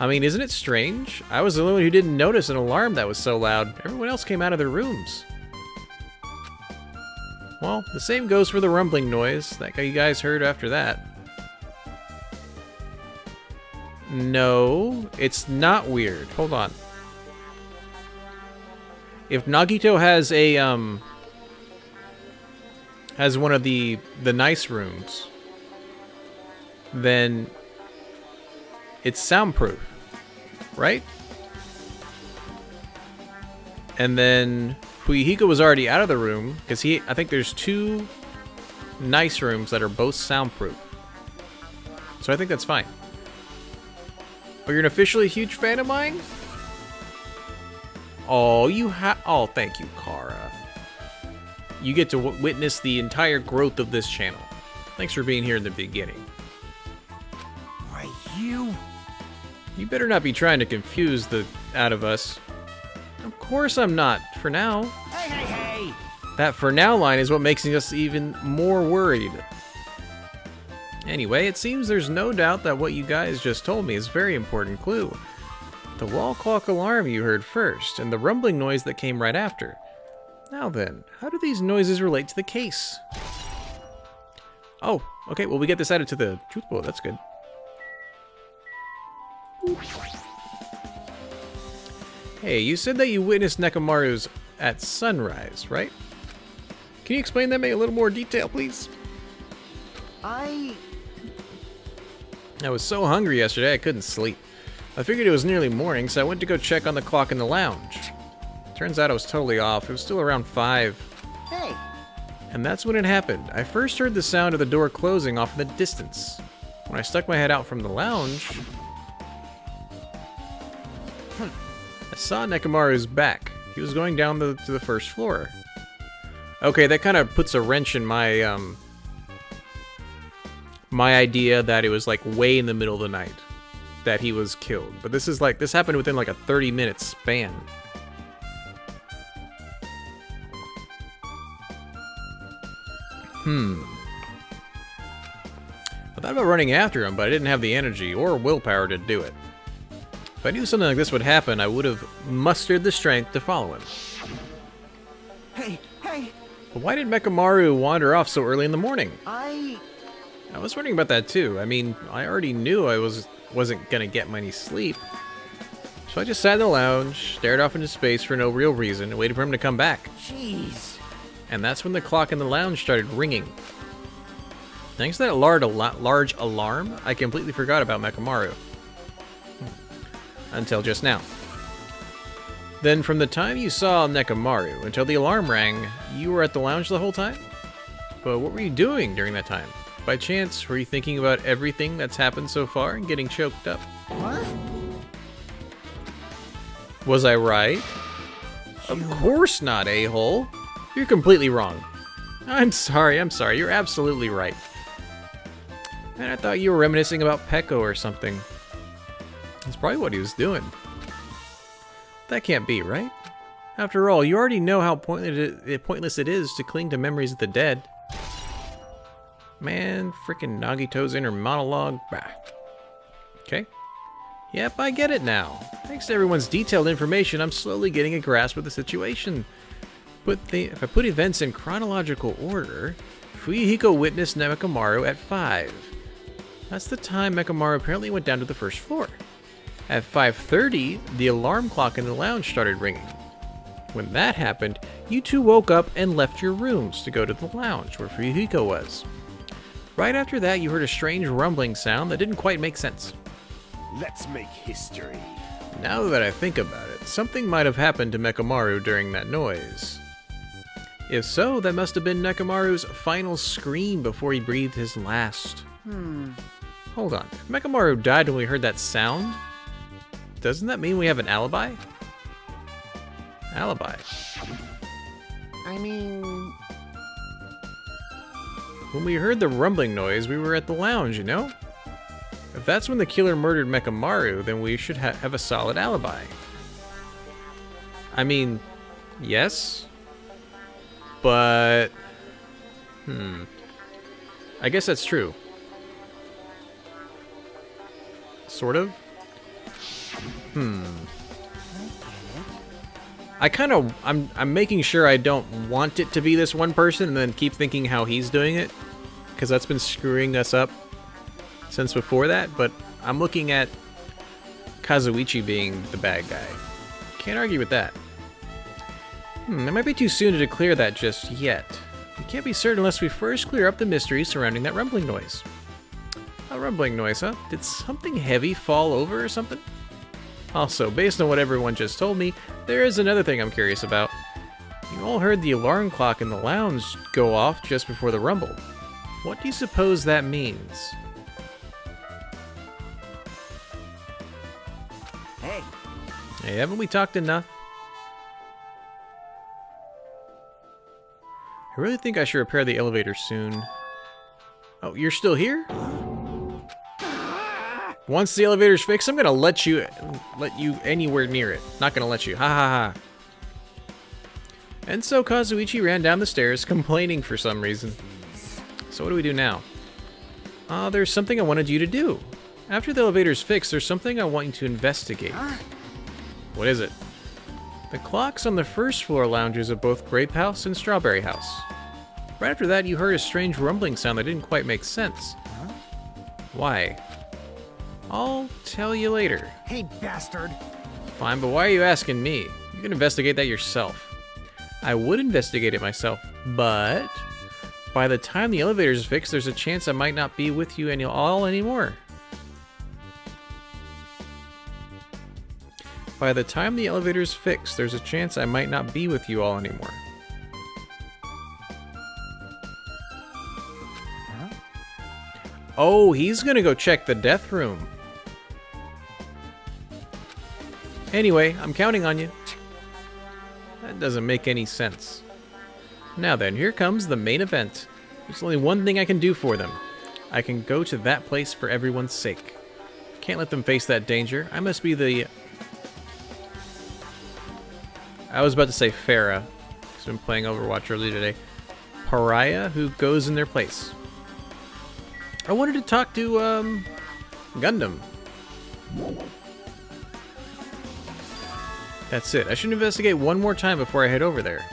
I mean, isn't it strange? I was the only one who didn't notice an alarm that was so loud. Everyone else came out of their rooms. Well, the same goes for the rumbling noise that you guys heard after that. No, it's not weird. Hold on. If Nagito has a has one of the nice rooms, then it's soundproof, right? And then Fuyuhiko was already out of the room because I think there's two nice rooms that are both soundproof. So I think that's fine. But you're an officially huge fan of mine? Oh, oh, thank you, Kara. You get to witness the entire growth of this channel. Thanks for being here in the beginning. Why, you... You better not be trying to confuse the out of us. Of course I'm not, for now. Hey, hey, hey! That for now line is what makes us even more worried. Anyway, it seems there's no doubt that what you guys just told me is a very important clue. The wall clock alarm you heard first, and the rumbling noise that came right after. Now then, how do these noises relate to the case? Oh, okay, well we get this added to the truth bullet, that's good. Hey, you said that you witnessed Nekomaru's at sunrise, right? Can you explain that in a little more detail, please? I was so hungry yesterday I couldn't sleep. I figured it was nearly morning, so I went to go check on the clock in the lounge. Turns out I was totally off. It was still around 5. Hey! And that's when it happened. I first heard the sound of the door closing off in the distance. When I stuck my head out from the lounge, I saw Nekomaru's back. He was going down to the first floor. Okay, that kind of puts a wrench in my my idea that it was like way in the middle of the night that he was killed. But this happened within like a 30-minute span. I thought about running after him, but I didn't have the energy or willpower to do it. If I knew something like this would happen, I would have mustered the strength to follow him. Hey, hey! But why did Nekomaru wander off so early in the morning? I was wondering about that too. I mean, I already knew I wasn't gonna get any sleep. So I just sat in the lounge, stared off into space for no real reason, and waited for him to come back. Jeez. And that's when the clock in the lounge started ringing. Thanks to that large alarm, I completely forgot about Nekomaru. Until just now. Then from the time you saw Nekomaru until the alarm rang, you were at the lounge the whole time? But what were you doing during that time? By chance, were you thinking about everything that's happened so far and getting choked up? What? Was I right? Of course not, a-hole. You're completely wrong. I'm sorry, you're absolutely right. Man, I thought you were reminiscing about Peko or something. That's probably what he was doing. That can't be, right? After all, you already know how pointless it is to cling to memories of the dead. Man, frickin' Nagito's inner monologue. Bah. Okay. Yep, I get it now. Thanks to everyone's detailed information, I'm slowly getting a grasp of the situation. If I put events in chronological order, Fuyuhiko witnessed Mekamaru at 5. That's the time Mekamaru apparently went down to the first floor. At 5:30, the alarm clock in the lounge started ringing. When that happened, you two woke up and left your rooms to go to the lounge where Fuyuhiko was. Right after that, you heard a strange rumbling sound that didn't quite make sense. Let's make history. Now that I think about it, something might have happened to Mekamaru during that noise. If so, that must have been Mekamaru's final scream before he breathed his last. Hold on. If Mekamaru died when we heard that sound, doesn't that mean we have an alibi? Alibi. I mean... When we heard the rumbling noise, we were at the lounge, you know? If that's when the killer murdered Mekamaru, then we should have a solid alibi. I mean, yes, but... I guess that's true. Sort of? I'm making sure I don't want it to be this one person and then keep thinking how he's doing it, because that's been screwing us up since before that, but I'm looking at Kazuichi being the bad guy. Can't argue with that. It might be too soon to declare that just yet. We can't be certain unless we first clear up the mystery surrounding that rumbling noise. A rumbling noise, huh? Did something heavy fall over or something? Also, based on what everyone just told me, there is another thing I'm curious about. You all heard the alarm clock in the lounge go off just before the rumble. What do you suppose that means? Hey, haven't we talked enough? I really think I should repair the elevator soon. Oh, you're still here? Once the elevator's fixed, I'm gonna let you anywhere near it. Not gonna let you. Ha ha ha. And so Kazuichi ran down the stairs, complaining for some reason. So what do we do now? There's something I wanted you to do. After the elevator's fixed, there's something I want you to investigate. What is it? The clocks on the first floor lounges of both Grape House and Strawberry House. Right after that, you heard a strange rumbling sound that didn't quite make sense. Why? I'll tell you later. Hey, bastard. Fine, but why are you asking me? You can investigate that yourself. I would investigate it myself, but by the time the elevator's fixed, there's a chance I might not be with you anymore. By the time the elevator's fixed, there's a chance I might not be with you all anymore. Oh, he's gonna go check the death room. Anyway, I'm counting on you. That doesn't make any sense. Now then, here comes the main event. There's only one thing I can do for them. I can go to that place for everyone's sake. Can't let them face that danger. I must be the... I was about to say Farah, because I've been playing Overwatch earlier today. Pariah who goes in their place. I wanted to talk to, Gundam. That's it. I should investigate one more time before I head over there.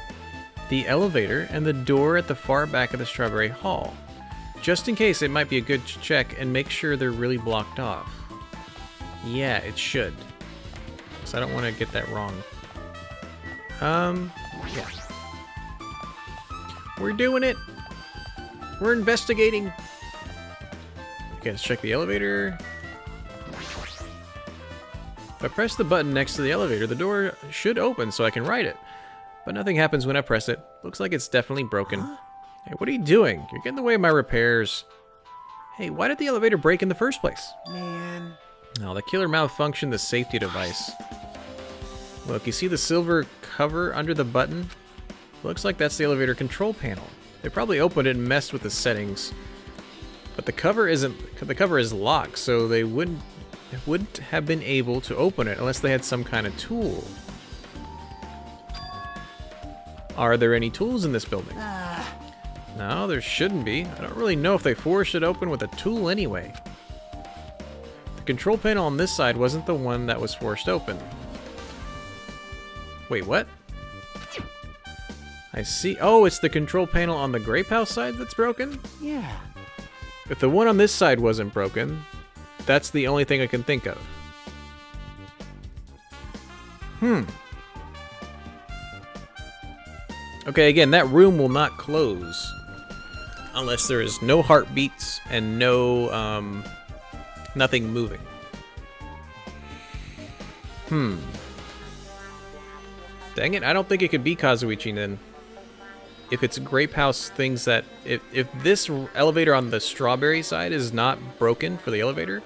The elevator and the door at the far back of the Strawberry Hall. Just in case, it might be a good check and make sure they're really blocked off. Yeah, it should. So I don't want to get that wrong. Yeah. We're doing it. We're investigating. Okay, let's check the elevator. If I press the button next to the elevator, the door should open so I can ride it. But nothing happens when I press it. Looks like it's definitely broken. Hey, what are you doing? You're getting in the way of my repairs. Hey, why did the elevator break in the first place? Man. Oh, the killer malfunctioned the safety device. Look, you see the silver cover under the button? Looks like that's the elevator control panel. They probably opened it and messed with the settings. But the cover is locked, so they wouldn't have been able to open it unless they had some kind of tool. Are there any tools in this building? No, there shouldn't be. I don't really know if they forced it open with a tool anyway. The control panel on this side wasn't the one that was forced open. Wait, what? I see. Oh, it's the control panel on the grape house side that's broken? Yeah. If the one on this side wasn't broken, that's the only thing I can think of. Okay, again, that room will not close unless there is no heartbeats and no, nothing moving. Dang it, I don't think it could be Kazuichi then. If it's Grape House things that... If this elevator on the strawberry side is not broken for the elevator,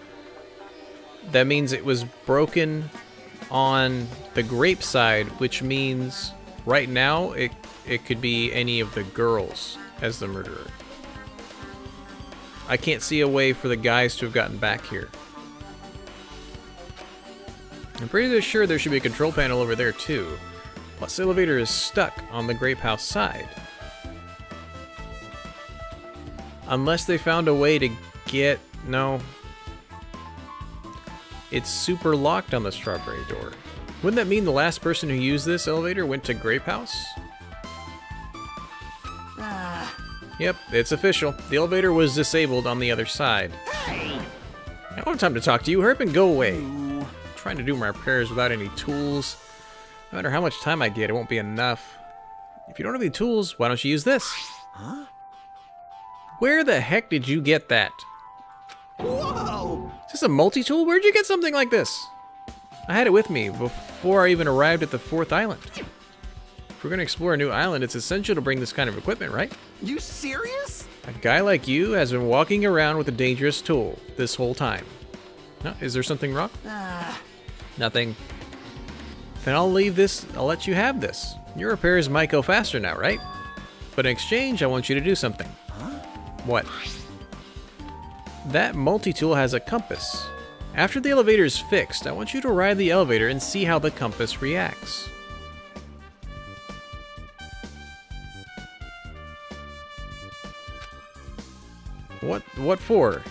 that means it was broken on the grape side, which means right now it could be any of the girls as the murderer. I can't see a way for the guys to have gotten back here. I'm pretty sure there should be a control panel over there too. Plus, the elevator is stuck on the grape house side. Unless they found a way to get... No. It's super locked on the strawberry door. Wouldn't that mean the last person who used this elevator went to Grape House? Yep, it's official. The elevator was disabled on the other side. Hey! I don't have time to talk to you. Hurry up and go away. I'm trying to do my repairs without any tools. No matter how much time I get, it won't be enough. If you don't have any tools, why don't you use this? Huh? Where the heck did you get that? Whoa! Is this a multi-tool? Where'd you get something like this? I had it with me before I even arrived at the 4th island. If we're going to explore a new island, it's essential to bring this kind of equipment, right? You serious? A guy like you has been walking around with a dangerous tool this whole time. No, is there something wrong? Nothing. Then I'll leave this. I'll let you have this. Your repairs might go faster now, right? But in exchange, I want you to do something. Huh? What? That multi-tool has a compass. After the elevator is fixed, I want you to ride the elevator and see how the compass reacts. What for?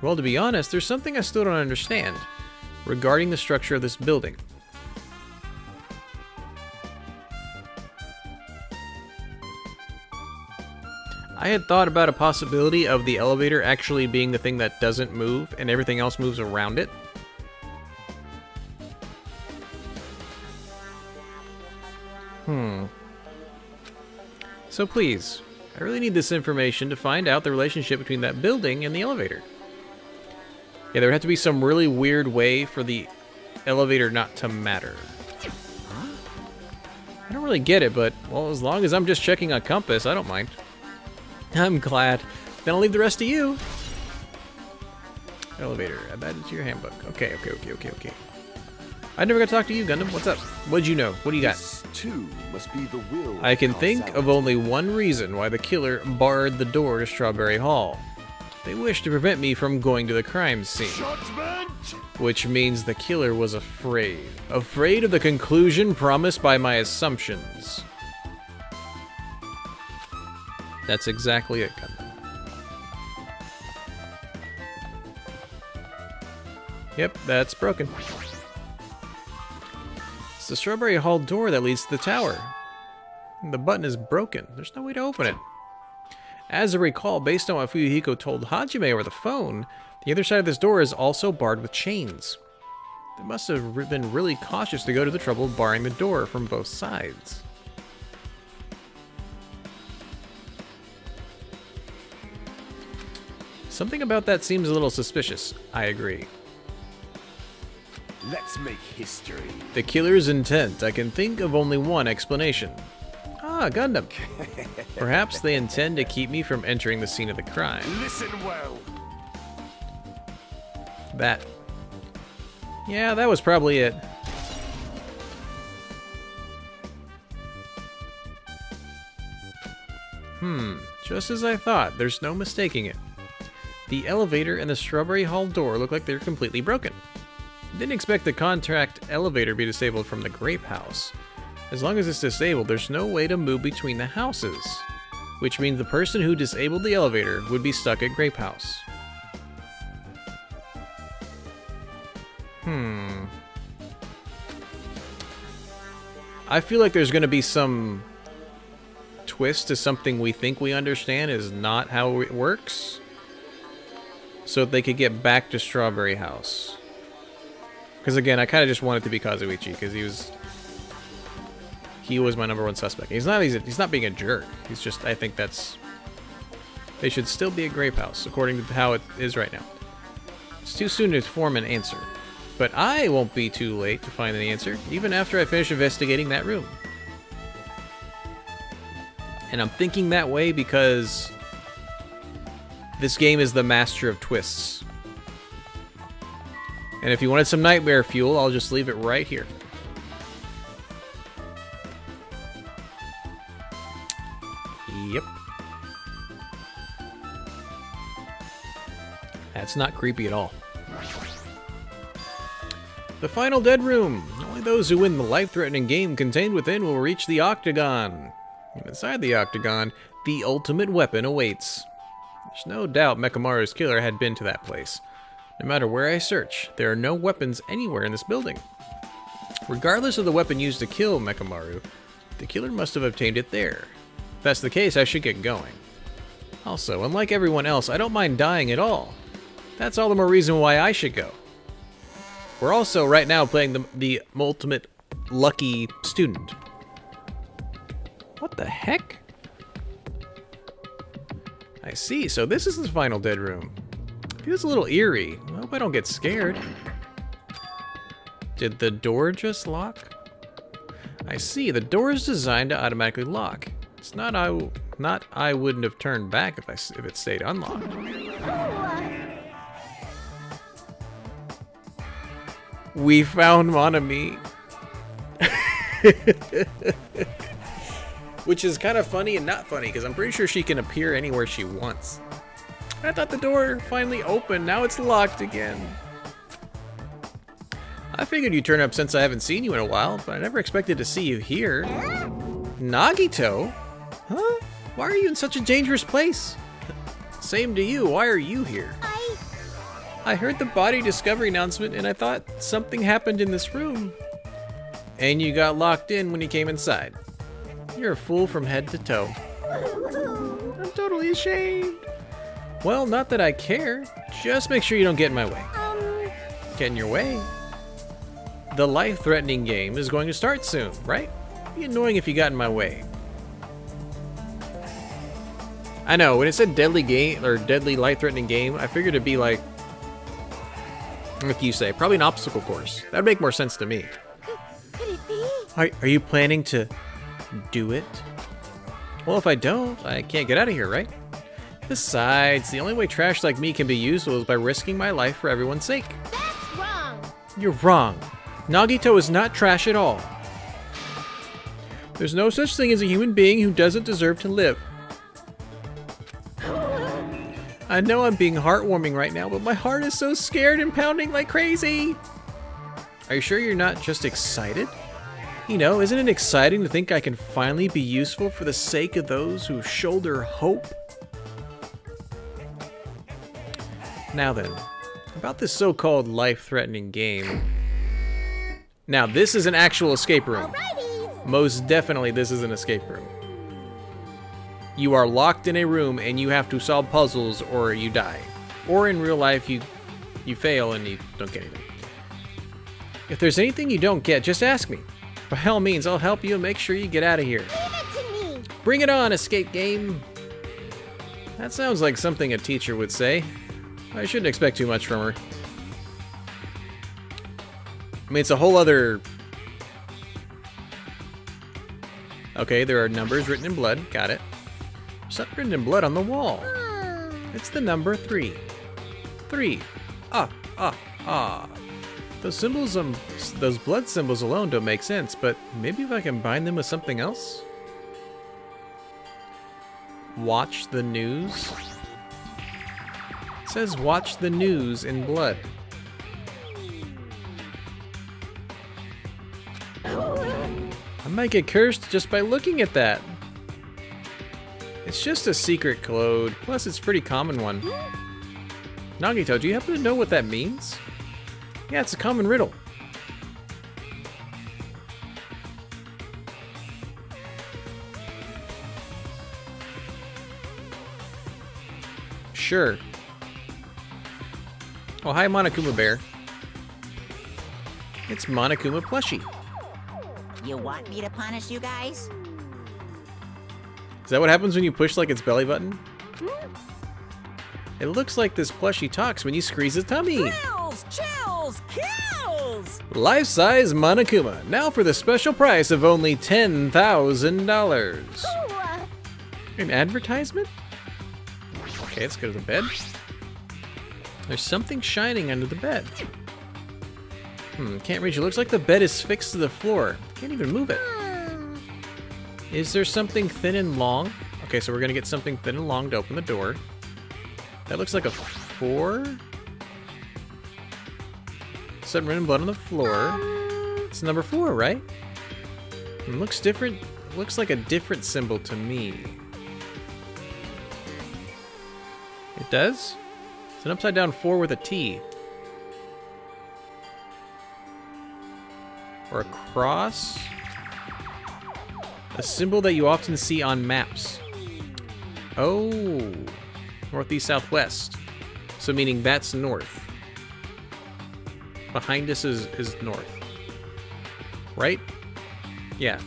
Well, to be honest, there's something I still don't understand regarding the structure of this building. I had thought about a possibility of the elevator actually being the thing that doesn't move and everything else moves around it. So please, I really need this information to find out the relationship between that building and the elevator. Yeah, there would have to be some really weird way for the elevator not to matter. I don't really get it, but, well, as long as I'm just checking a compass, I don't mind. I'm glad. Then I'll leave the rest to you. Elevator. Add that into your handbook. Okay. I never got to talk to you, Gundam. What's up? What'd you know? What do you got? This, too, must be the will. I can think of only one reason why the killer barred the door to Strawberry Hall. They wished to prevent me from going to the crime scene. Judgment! Which means the killer was afraid. Afraid of the conclusion promised by my assumptions. That's exactly it, Gundam. Yep, that's broken. It's the Strawberry Hall door that leads to the tower. The button is broken. There's no way to open it. As I recall, based on what Fuyuhiko told Hajime over the phone, the other side of this door is also barred with chains. They must have been really cautious to go to the trouble of barring the door from both sides. Something about that seems a little suspicious. I agree. Let's make history. The killer's intent. I can think of only one explanation. Ah, Gundam. Perhaps they intend to keep me from entering the scene of the crime. Listen well. That. Yeah, that was probably it. Just as I thought. There's no mistaking it. The elevator and the Strawberry Hall door look like they're completely broken. Didn't expect the contract elevator to be disabled from the Grape House. As long as it's disabled, there's no way to move between the houses. Which means the person who disabled the elevator would be stuck at Grape House. I feel like there's going to be some twist to something we think we understand is not how it works. So they could get back to Strawberry House. Because again, I kind of just want it to be Kazuichi, because he was my #1 suspect. He's not being a jerk. He's just, I think they should still be at Grape House, according to how it is right now. It's too soon to form an answer. But I won't be too late to find an answer, even after I finish investigating that room. And I'm thinking that way because this game is the master of twists. And if you wanted some nightmare fuel, I'll just leave it right here. Yep. That's not creepy at all. The final dead room. Only those who win the life-threatening game contained within will reach the Octagon. And inside the Octagon, the ultimate weapon awaits. There's no doubt Mekamaru's killer had been to that place. No matter where I search, there are no weapons anywhere in this building. Regardless of the weapon used to kill Mekamaru, the killer must have obtained it there. If that's the case, I should get going. Also, unlike everyone else, I don't mind dying at all. That's all the more reason why I should go. We're also right now playing the ultimate lucky student. What the heck? I see, so this is the final dead room. Feels a little eerie. I hope I don't get scared. Did the door just lock? I see, the door is designed to automatically lock. It's not I wouldn't have turned back if it stayed unlocked. We found Monami. Which is kind of funny and not funny, because I'm pretty sure she can appear anywhere she wants. I thought the door finally opened, now it's locked again. I figured you'd turn up since I haven't seen you in a while, but I never expected to see you here. Nagito? Huh? Why are you in such a dangerous place? Same to you, why are you here? I heard the body discovery announcement and I thought something happened in this room. And you got locked in when you came inside. You're a fool from head to toe. I'm totally ashamed. Well, not that I care. Just make sure you don't get in my way. Get in your way? The life-threatening game is going to start soon, right? It'd be annoying if you got in my way. I know, when it said deadly game or deadly life-threatening game, I figured it'd be like you say, probably an obstacle course. That'd make more sense to me. Could it be? Are you planning to do it? Well, if I don't, I can't get out of here, right? Besides, the only way trash like me can be useful is by risking my life for everyone's sake. That's wrong. You're wrong. Nagito is not trash at all. There's no such thing as a human being who doesn't deserve to live. I know I'm being heartwarming right now, but my heart is so scared and pounding like crazy. Are you sure you're not just excited? You know, isn't it exciting to think I can finally be useful for the sake of those who shoulder hope? Now then, about this so-called life-threatening game. Now, this is an actual escape room. Alrighty. Most definitely this is an escape room. You are locked in a room and you have to solve puzzles or you die. Or in real life, you fail and you don't get anything. If there's anything you don't get, just ask me. By all means, I'll help you and make sure you get out of here. Leave it to me. Bring it on, escape game. That sounds like something a teacher would say. I shouldn't expect too much from her. I mean, it's a whole other... Okay, there are numbers written in blood. Got it. Something written in blood on the wall. It's the number 3. 3. Those symbols, those blood symbols alone don't make sense, but maybe if I combine them with something else? Watch the news? It says watch the news in blood. I'm might get cursed just by looking at that. It's just a secret code, plus it's a pretty common one. Nagito, do you happen to know what that means? Yeah, it's a common riddle. Sure. Oh, hi, Monokuma Bear. It's Monokuma Plushie. You want me to punish you guys? Is that what happens when you push like its belly button? It looks like this plushie talks when you squeeze its tummy. Thrills, chills, kills! Life-size Monokuma, now for the special price of only $10,000. An advertisement? Okay, let's go to the bed. There's something shining under the bed. Can't reach it. Looks like the bed is fixed to the floor. Can't even move it. Is there something thin and long? Okay, so we're gonna get something thin and long to open the door. That looks like a 4. Some red and blood on the floor. It's number 4, right? It looks different. It looks like a different symbol to me. It does? It's an upside down 4 with a T. Or a cross. A symbol that you often see on maps. Oh. Northeast, southwest. So meaning that's north. Behind us is north. Right? Yeah.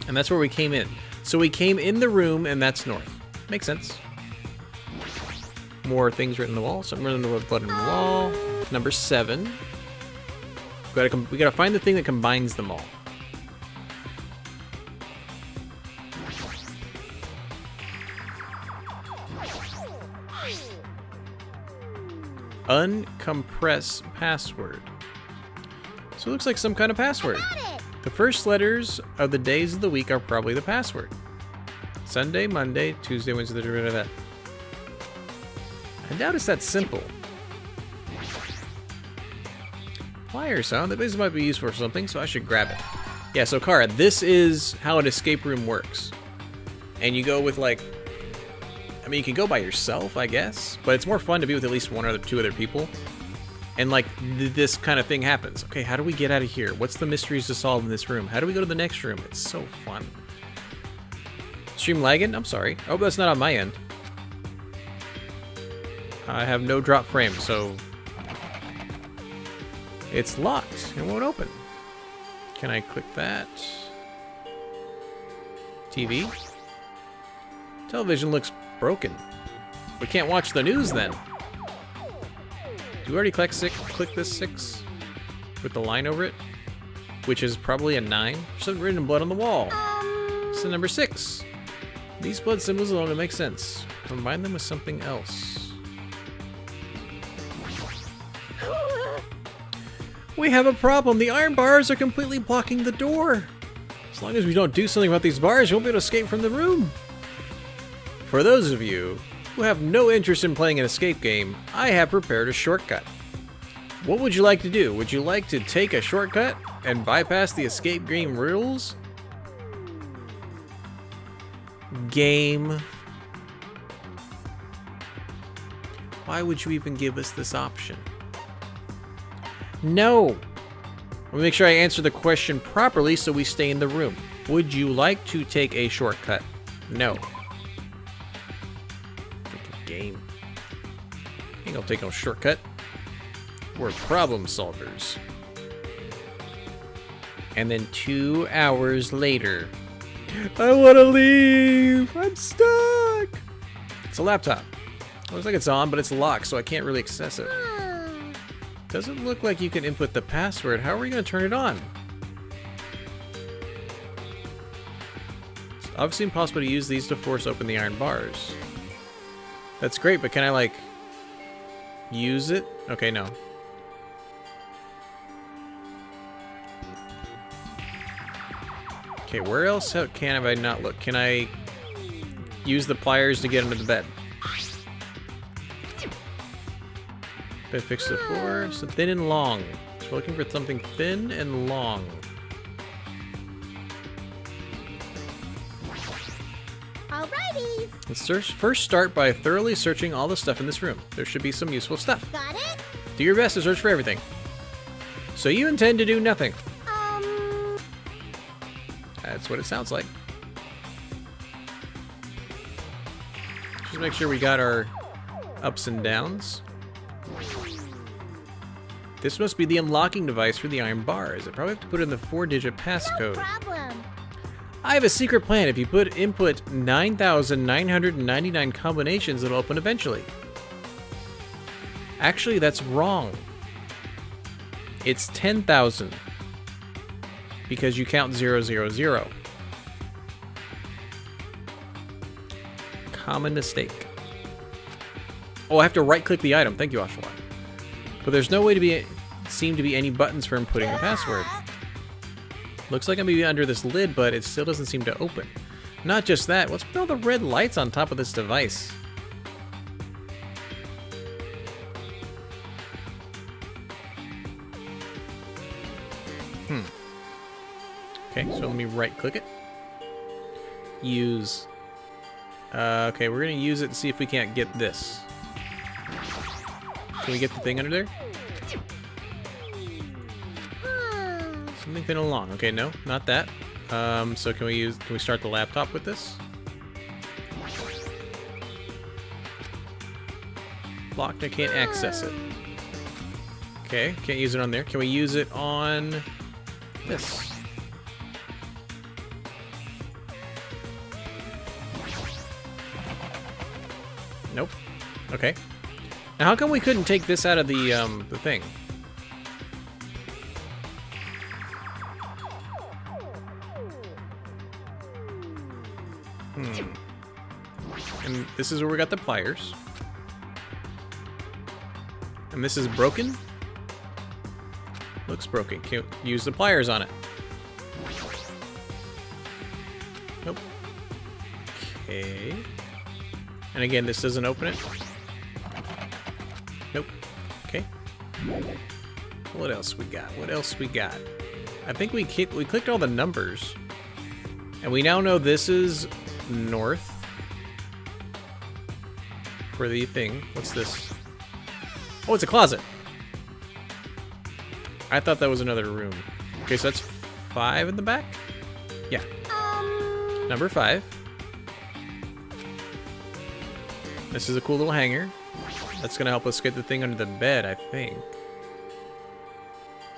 And that's where we came in. So we came in the room and that's north. Makes sense. More things written on the wall. Something written on the blood on the wall. Number 7. We gotta find the thing that combines them all. Uncompress password. So it looks like some kind of password. The first letters of the days of the week are probably the password. Sunday, Monday, Tuesday, Wednesday, that. I doubt it's that simple. Pliers, huh? That basically might be used for something, so I should grab it. Yeah, so Kara, this is how an escape room works. And you go with like... I mean, you can go by yourself, I guess. But it's more fun to be with at least 1 or 2 other people. And like, this kind of thing happens. Okay, how do we get out of here? What's the mysteries to solve in this room? How do we go to the next room? It's so fun. Stream lagging? I'm sorry. Oh, that's not on my end. I have no drop frame, so... It's locked. It won't open. Can I click that? TV? Television looks broken. We can't watch the news then. Do we already click this 6? With the line over it? Which is probably a 9. There's something written in blood on the wall. It's the number 6. These blood symbols alone don't make sense. Combine them with something else. We have a problem. The iron bars are completely blocking the door. As long as we don't do something about these bars, you won't be able to escape from the room. For those of you who have no interest in playing an escape game, I have prepared a shortcut. What would you like to do? Would you like to take a shortcut and bypass the escape game rules? Game. Why would you even give us this option? No! Let me make sure I answer the question properly so we stay in the room. Would you like to take a shortcut? No. Freaking game. Ain't gonna take no shortcut. We're problem solvers. And then 2 hours later, I wanna leave! I'm stuck! It's a laptop. Looks like it's on, but it's locked, so I can't really access it. Doesn't look like you can input the password. How are we going to turn it on? It's obviously impossible to use these to force open the iron bars. That's great, but can I, like, use it? Okay, no. Okay, where else can I not look? Can I use the pliers to get under the bed? Bed fixed to the floor. So thin and long. So we're looking for something thin and long. Alrighty. Let's first start by thoroughly searching all the stuff in this room. There should be some useful stuff. Got it? Do your best to search for everything. So you intend to do nothing. That's what it sounds like. Just make sure we got our ups and downs. This must be the unlocking device for the iron bars. I probably have to put in the 4-digit passcode. No problem. I have a secret plan. If you input 9,999 combinations, it'll open eventually. Actually, that's wrong. It's 10,000. Because you count 000. Common mistake. Oh, I have to right-click the item. Thank you, Oshawott. But there's no way to seem to be any buttons for inputting a password. Looks like I'm maybe under this lid, but it still doesn't seem to open. Not just that, what's with all the red lights on top of this device? Okay, so let me right-click it. Use. Okay, we're gonna use it to see if we can't get this. Can we get the thing under there? Something thin along. Okay, no, not that. So can we start the laptop with this? Locked, I can't access it. Okay, can't use it on there. Can we use it on this? Nope. Okay. Now, how come we couldn't take this out of the thing? And this is where we got the pliers. And this is broken? Looks broken. Can't use the pliers on it. Nope. Okay. And again, this doesn't open it. Nope. Okay. What else we got? What else we got? I think we clicked all the numbers. And we now know this is north. For the thing. What's this? Oh, it's a closet. I thought that was another room. Okay, so that's 5 in the back? Yeah. Number 5. This is a cool little hanger. That's gonna help us get the thing under the bed, I think.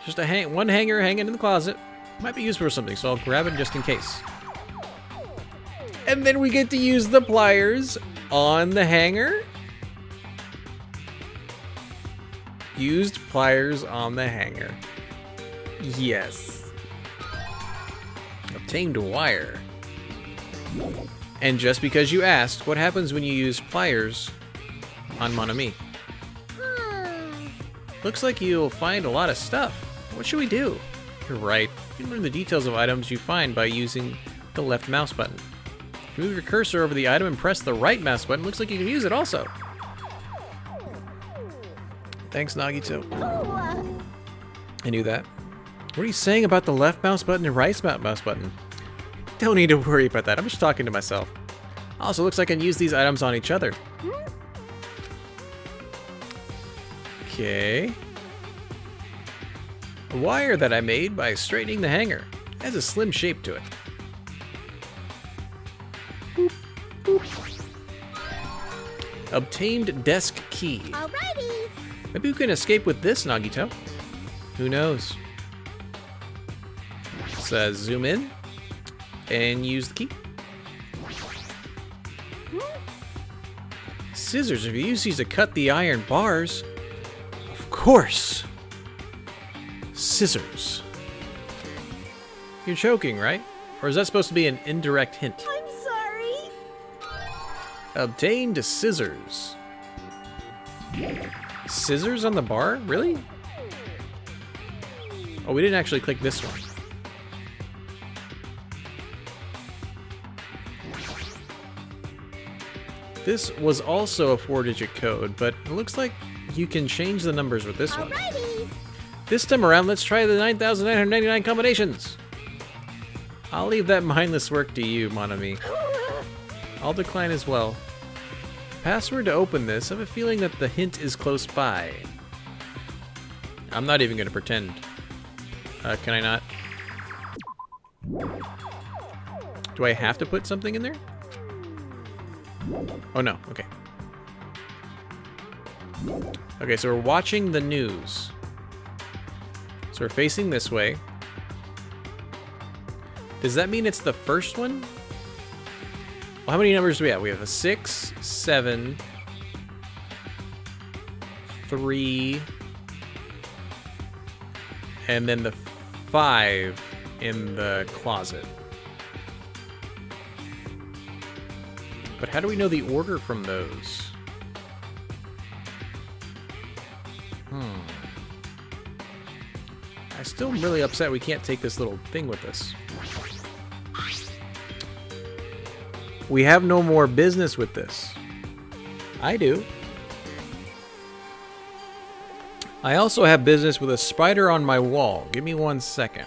Just one hanger hanging in the closet. Might be used for something, so I'll grab it just in case. And then we get to use the pliers on the hanger. Used pliers on the hanger. Yes. Obtained wire. And just because you asked, what happens when you use pliers on Mon Ami? Looks like you'll find a lot of stuff. What should we do? You're right. You can learn the details of items you find by using the left mouse button. If you move your cursor over the item and press the right mouse button, looks like you can use it also. Thanks, Nagito. I knew that. What are you saying about the left mouse button and right mouse button? Don't need to worry about that. I'm just talking to myself. Also, looks like I can use these items on each other. Okay. A wire that I made by straightening the hanger. It has a slim shape to it. Boop, boop. Obtained desk key. Alrighty. Maybe we can escape with this, Nagito. Who knows? Let's zoom in and use the key. Scissors. If you use these to cut the iron bars, of course. Scissors. You're choking, right? Or is that supposed to be an indirect hint? I'm sorry. Obtained scissors. Scissors on the bar? Really? Oh, we didn't actually click this one. This was also a 4-digit code, but it looks like you can change the numbers with this one. Alrighty. This time around, let's try the 9,999 combinations. I'll leave that mindless work to you, Mon Ami. I'll decline as well. Password to open this. I have a feeling that the hint is close by. I'm not even going to pretend. Can I not? Do I have to put something in there? Oh no, okay. Okay, so we're watching the news. So we're facing this way. Does that mean it's the first one? Well, how many numbers do we have? We have a 6, 7, 3, and then the 5 in the closet. But how do we know the order from those? I'm still really upset we can't take this little thing with us. We have no more business with this. I do. I also have business with a spider on my wall. Give me 1 second.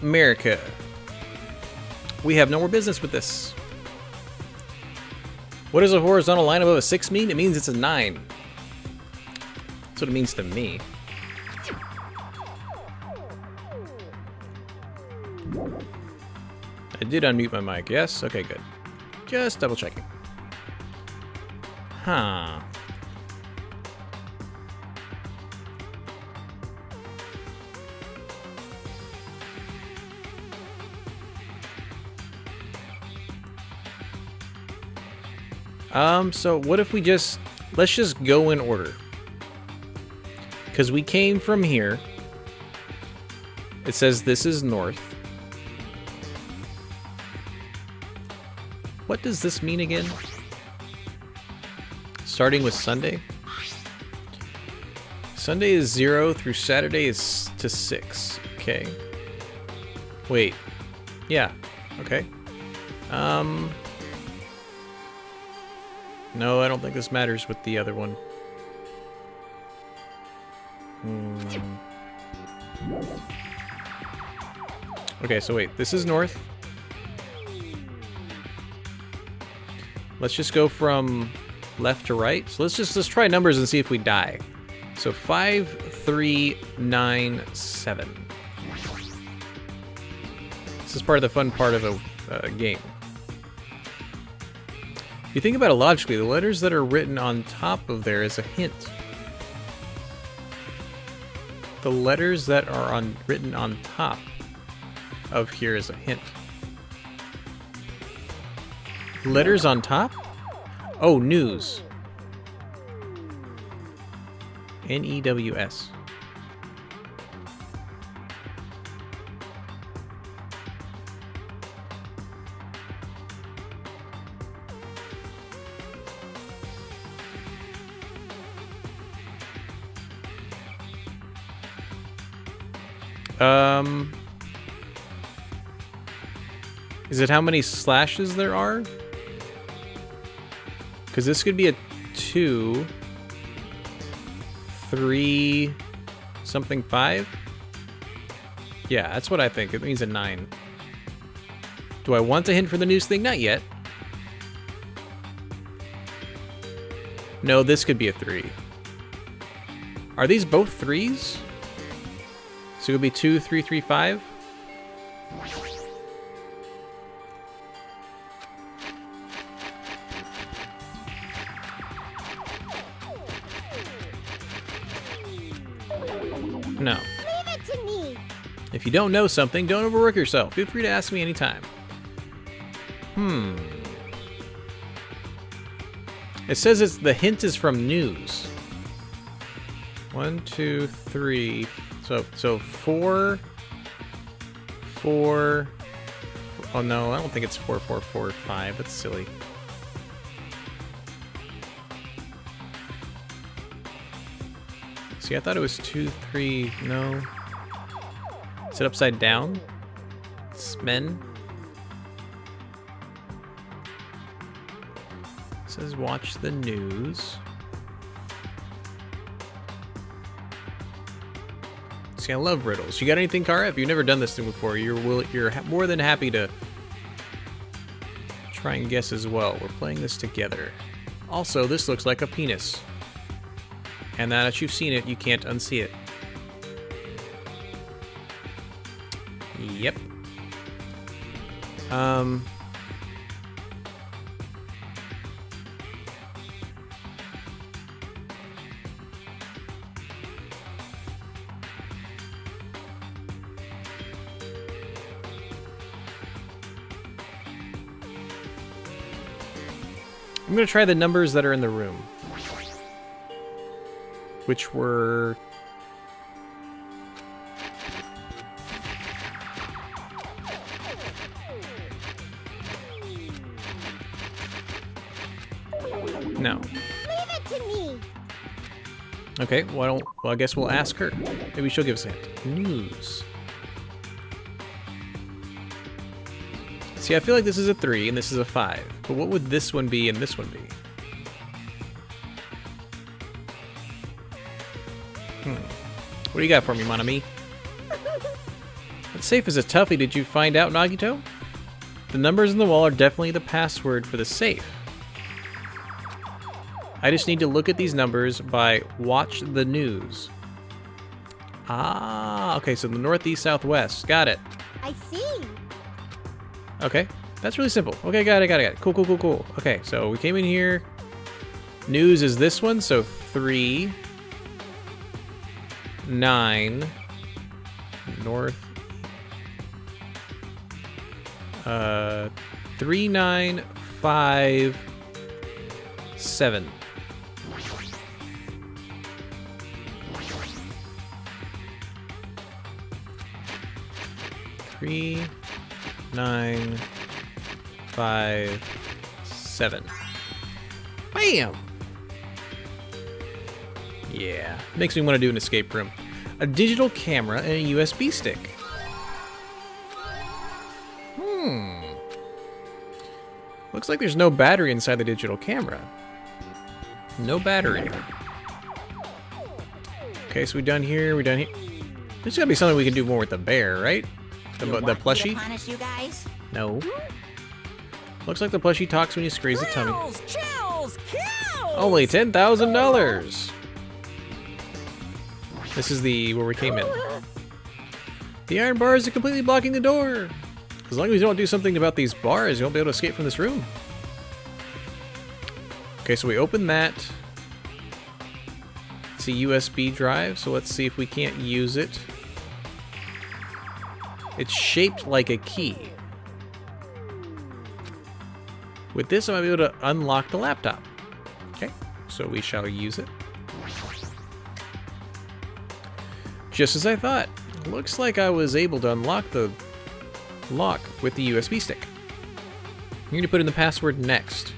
America. We have no more business with this. What does a horizontal line above a 6 mean? It means it's a 9. That's what it means to me. I did unmute my mic, yes? Okay, good. Just double checking. Huh. So what if we let's just go in order. Because we came from here. It says this is north. What does this mean again? Starting with Sunday? Sunday is 0 through Saturday is to 6. Okay. Wait. Yeah. Okay. No, I don't think this matters with the other one. Okay, so wait, this is north. Let's just go from left to right. So let's try numbers and see if we die. So 5, 3, 9, 7. This is part of the fun part of a game. If you think about it logically, the letters that are written on top of there is a hint. The letters that are written on top of here is a hint. Letters on top? Oh, news. N-E-W-S. Is it how many slashes there are? Because this could be a 2, 3, something 5? Yeah, that's what I think. It means a 9. Do I want a hint for the news thing? Not yet. No, this could be a 3. Are these both 3s? So it would be 2, 3, 3, 5? No. Leave it to me. If you don't know something, don't overwork yourself. Feel free to ask me anytime. It says the hint is from news. 1, 2, 3. So 4. Oh no, I don't think it's 4, 4, 4, 5. That's silly. See, I thought it was 2, 3. No. Is it upside down? Smen. It says watch the news. See, I love riddles. You got anything, Kara? If you've never done this thing before, you're more than happy to try and guess as well. We're playing this together. Also, this looks like a penis. And now that you've seen it, you can't unsee it. Yep. I'm gonna try the numbers that are in the room. Which were... No. Leave it to me. Okay, well, I guess we'll ask her. Maybe she'll give us a hint. News. See, I feel like this is a 3 and this is a 5. But what would this one be and this one be? What do you got for me, mon ami? That safe is a toughie. Did you find out, Nagito? The numbers on the wall are definitely the password for the safe. I just need to look at these numbers by watch the news. Ah, okay, so the northeast, southwest. Got it. I see. Okay, that's really simple. Okay, got it. Cool. Okay, so we came in here. News is this one, so 3, 9, north, 3, 9, 5, 7. Three, 9, 5, 7. Bam! Yeah, makes me want to do an escape room. A digital camera and a USB stick. Looks like there's no battery inside the digital camera. No battery. Okay, so we're done here. There's gotta be something we can do more with the bear, right? The plushie? Punish you guys? No. Looks like the plushie talks when you squeeze the tummy. Chills, kills! Only $10,000. This is where we came in. The iron bars are completely blocking the door. As long as we don't do something about these bars, you won't be able to escape from this room. Okay, so we open that. It's a USB drive, so let's see if we can't use it. It's shaped like a key. With this, I might be able to unlock the laptop. Okay, so we shall use it. Just as I thought. Looks like I was able to unlock the lock with the USB stick. I'm going to put in the password next.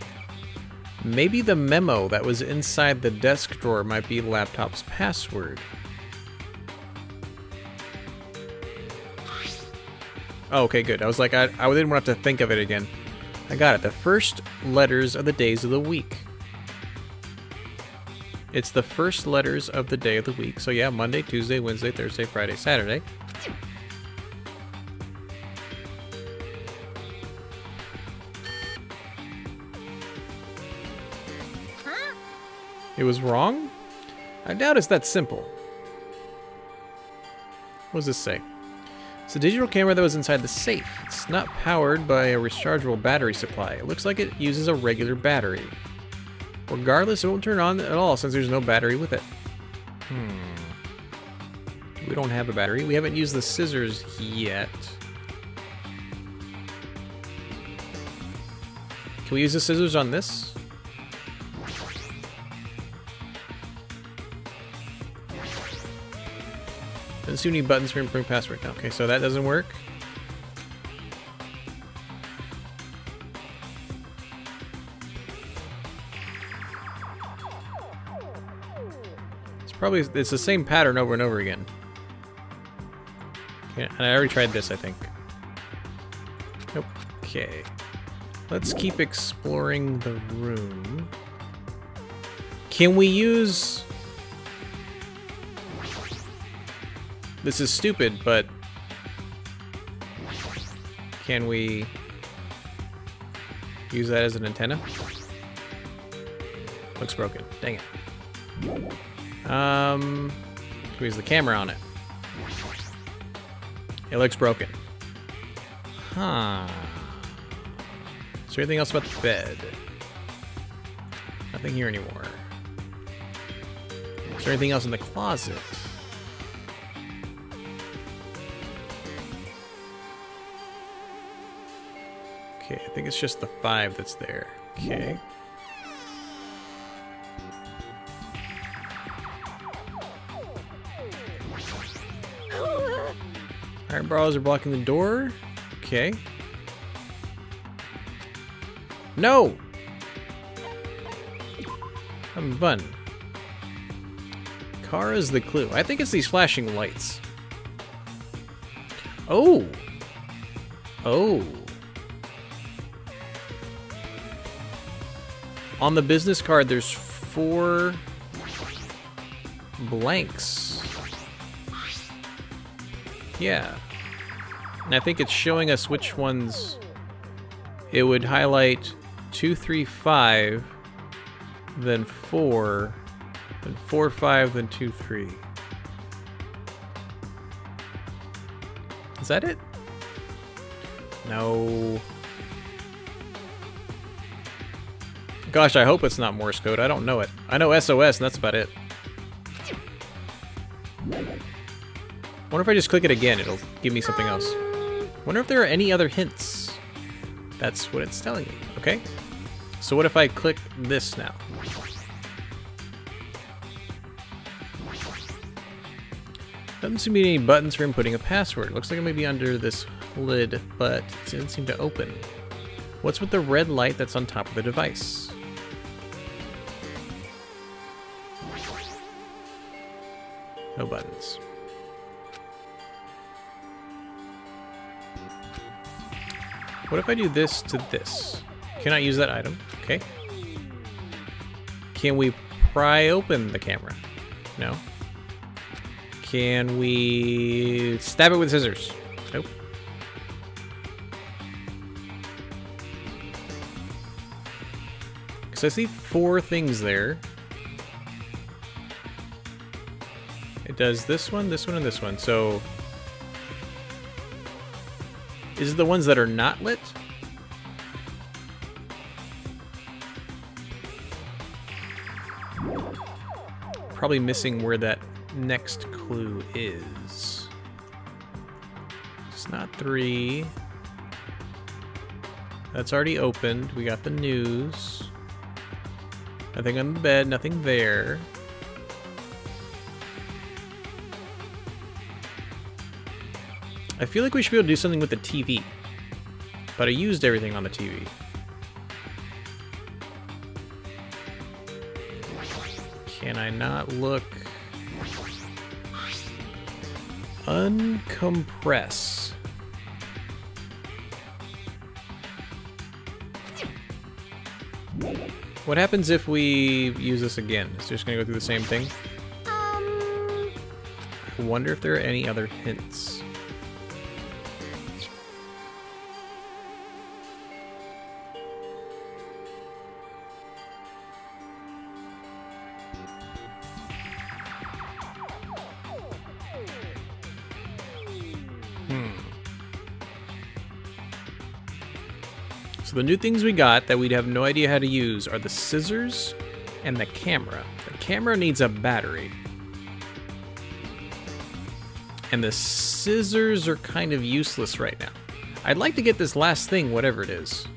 Maybe the memo that was inside the desk drawer might be the laptop's password. Oh, okay, good. I was like, I didn't want to have to think of it again. I got it. The first letters of the days of the week. It's the first letters of the day of the week. So yeah, Monday, Tuesday, Wednesday, Thursday, Friday, Saturday. Huh? It was wrong? I doubt it's that simple. What does this say? It's a digital camera that was inside the safe. It's not powered by a rechargeable battery supply. It looks like it uses a regular battery. Regardless, it won't turn on at all since there's no battery with it. We don't have a battery. We haven't used the scissors yet. Can we use the scissors on this? Doesn't see any buttons for inputting password. Okay, so that doesn't work. It's the same pattern over and over again. Okay, and I already tried this, I think. Nope. Okay. Let's keep exploring the room. Can we use... This is stupid, but... Can we use that as an antenna? Looks broken. Dang it. Can we use the camera on it? It looks broken. Huh. Is there anything else about the bed? Nothing here anymore. Is there anything else in the closet? Okay, I think it's just the 5 that's there. Okay. Iron bars are blocking the door. Okay. No! Having fun. Car is the clue. I think it's these flashing lights. Oh! Oh. On the business card, there's 4 blanks. Yeah. And I think it's showing us which ones it would highlight 2, 3, 5, then 4, then 4, 5, then 2, 3. Is that it? No. Gosh, I hope it's not Morse code. I don't know it. I know SOS, and that's about it. Wonder if I just click it again, it'll give me something else. Wonder if there are any other hints. That's what it's telling me. Okay. So what if I click this now? Doesn't seem to be any buttons for inputting a password. Looks like it may be under this lid, but it doesn't seem to open. What's with the red light that's on top of the device? No buttons. What if I do this to this? Cannot use that item. Okay. Can we pry open the camera? No. Can we stab it with scissors? Nope. Because I see 4 things there. It does this one, and this one. So, is it the ones that are not lit? Probably missing where that next clue is. It's not 3. That's already opened. We got the news. Nothing on the bed, nothing there. I feel like we should be able to do something with the TV. But I used everything on the TV. Can I not look? Uncompress. What happens if we use this again? It's just gonna go through the same thing? I wonder if there are any other hints. So the new things we got that we'd have no idea how to use are the scissors and the camera. The camera needs a battery. And the scissors are kind of useless right now. I'd like to get this last thing, whatever it is.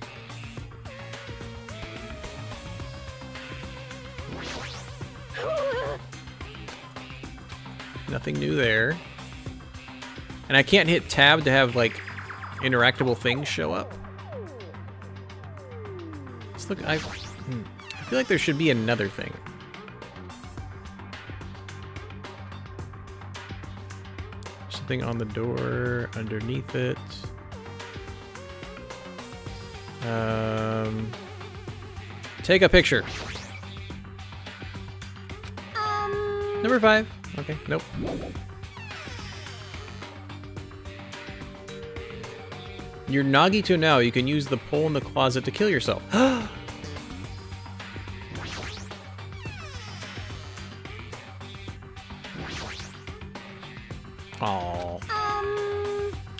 Nothing new there. And I can't hit tab to have, like, interactable things show up. Let's look, I feel like there should be another thing. something on the door underneath it. Take a picture. Number 5. Okay, nope. You're Nagito now. You can use the pole in the closet to kill yourself. Aww.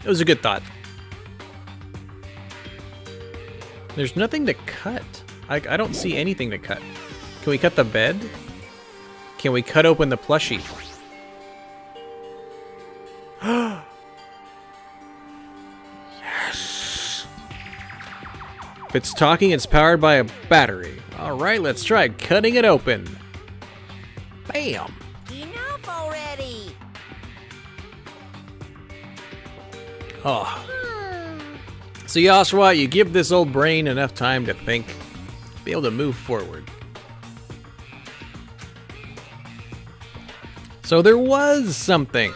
It was a good thought. There's nothing to cut. I don't see anything to cut. Can we cut the bed? Can we cut open the plushie? Yes! If it's talking, it's powered by a battery. Alright, let's try cutting it open. Bam! Enough already. Oh. So Yashua, you give this old brain enough time to think, be able to move forward. So there was something.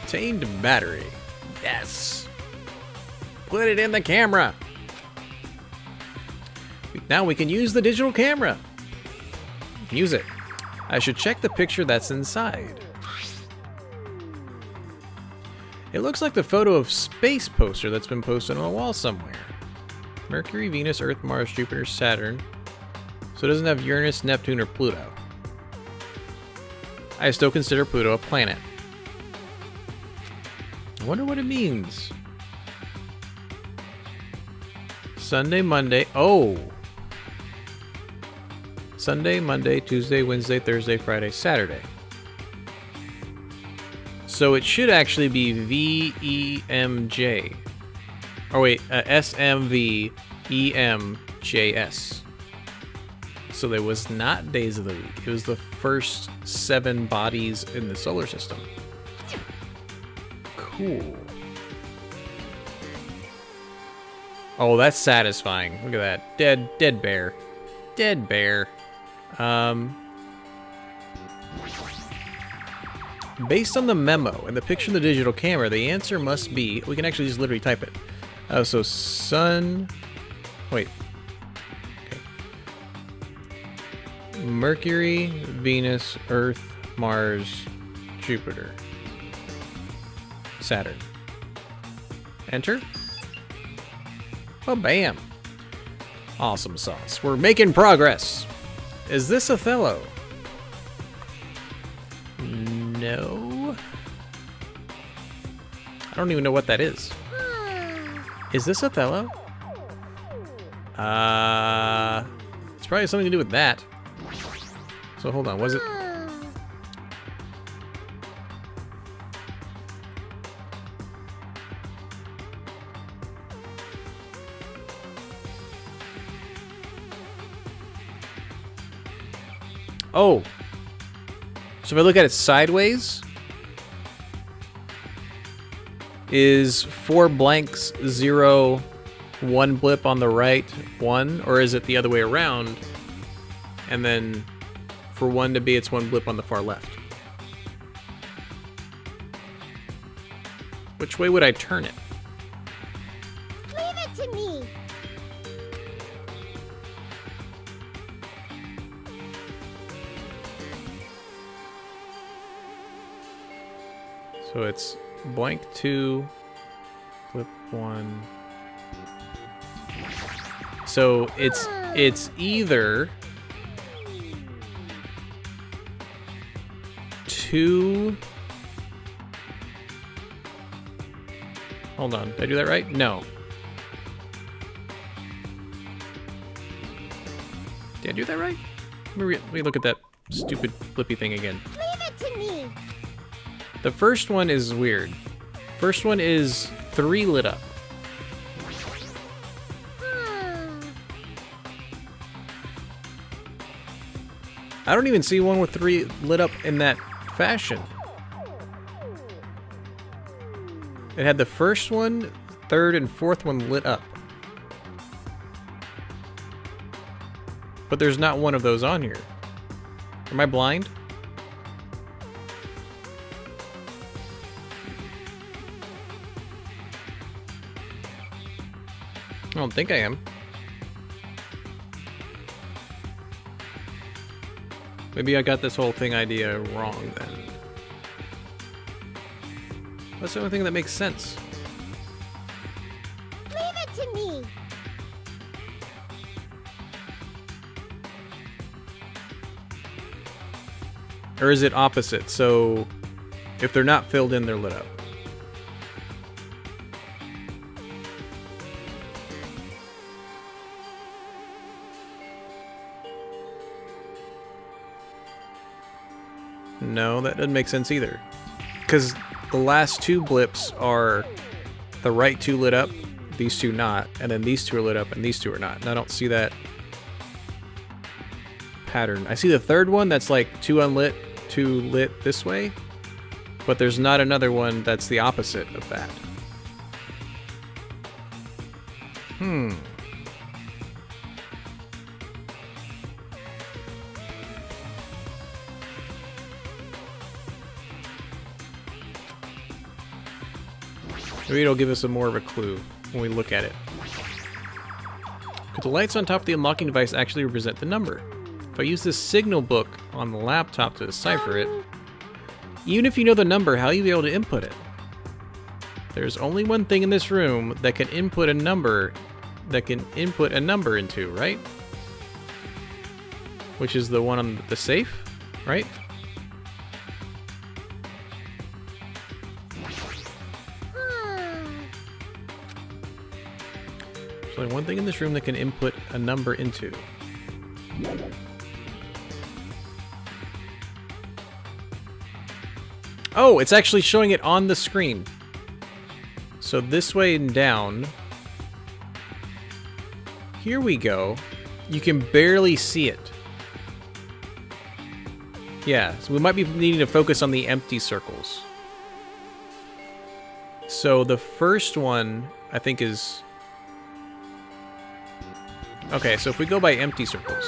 Tamed battery. Yes. Put it in the camera. Now we can use the digital camera. Use it. I should check the picture that's inside. It looks like the photo of space poster that's been posted on a wall somewhere. Mercury, Venus, Earth, Mars, Jupiter, Saturn. So it doesn't have Uranus, Neptune, or Pluto. I still consider Pluto a planet. I wonder what it means. Sunday, Monday. Oh! Sunday, Monday, Tuesday, Wednesday, Thursday, Friday, Saturday. So it should actually be VEMJ. Oh wait, SMVEMJS. So there was not days of the week. It was the first 7 bodies in the solar system. Cool. Oh, that's satisfying. Look at that. Dead bear. Dead bear. Based on the memo and the picture in the digital camera, the answer must be... We can actually just literally type it. So sun... Wait. Okay. Mercury, Venus, Earth, Mars, Jupiter, Saturn. Enter. Oh, bam. Awesome sauce. We're making progress. Is this Othello? No. I don't even know what that is. Is this Othello? It's probably something to do with that. So hold on, was it? Oh. So if I look at it sideways, is 4 blanks 0, 1 blip on the right 1, or is it the other way around? And then for 1 to be, it's 1 blip on the far left. Which way would I turn it? Leave it to me. So it's blank 2, flip 1. So it's either 2. Hold on, did I do that right? No. Did I do that right? Let me look at that stupid flippy thing again. Leave it to me. The first one is weird. First one is 3 lit up. I don't even see one with 3 lit up in that fashion. It had the first one, 3rd, and 4th one lit up. But there's not one of those on here. Am I blind? don't think I am. Maybe I got this whole thing idea wrong then. That's the only thing that makes sense. Leave it to me. Or is it opposite? So if they're not filled in, they're lit up. No, that doesn't make sense either. Because the last two blips are the right two lit up, these two not, and then these two are lit up and these two are not. And I don't see that pattern. I see the third one that's like two unlit, two lit this way, but there's not another one that's the opposite of that. Maybe it'll give us more of a clue when we look at it. Could the lights on top of the unlocking device actually represent the number? If I use this signal book on the laptop to decipher it, even if you know the number, how will you be able to input it? There's only one thing in this room that can input a number into, right? Which is the one on the safe, right? There's only one thing in this room that can input a number into. Oh, it's actually showing it on the screen. So this way and down. Here we go. You can barely see it. Yeah, so we might be needing to focus on the empty circles. So the first one, I think, is... Okay, so if we go by empty circles...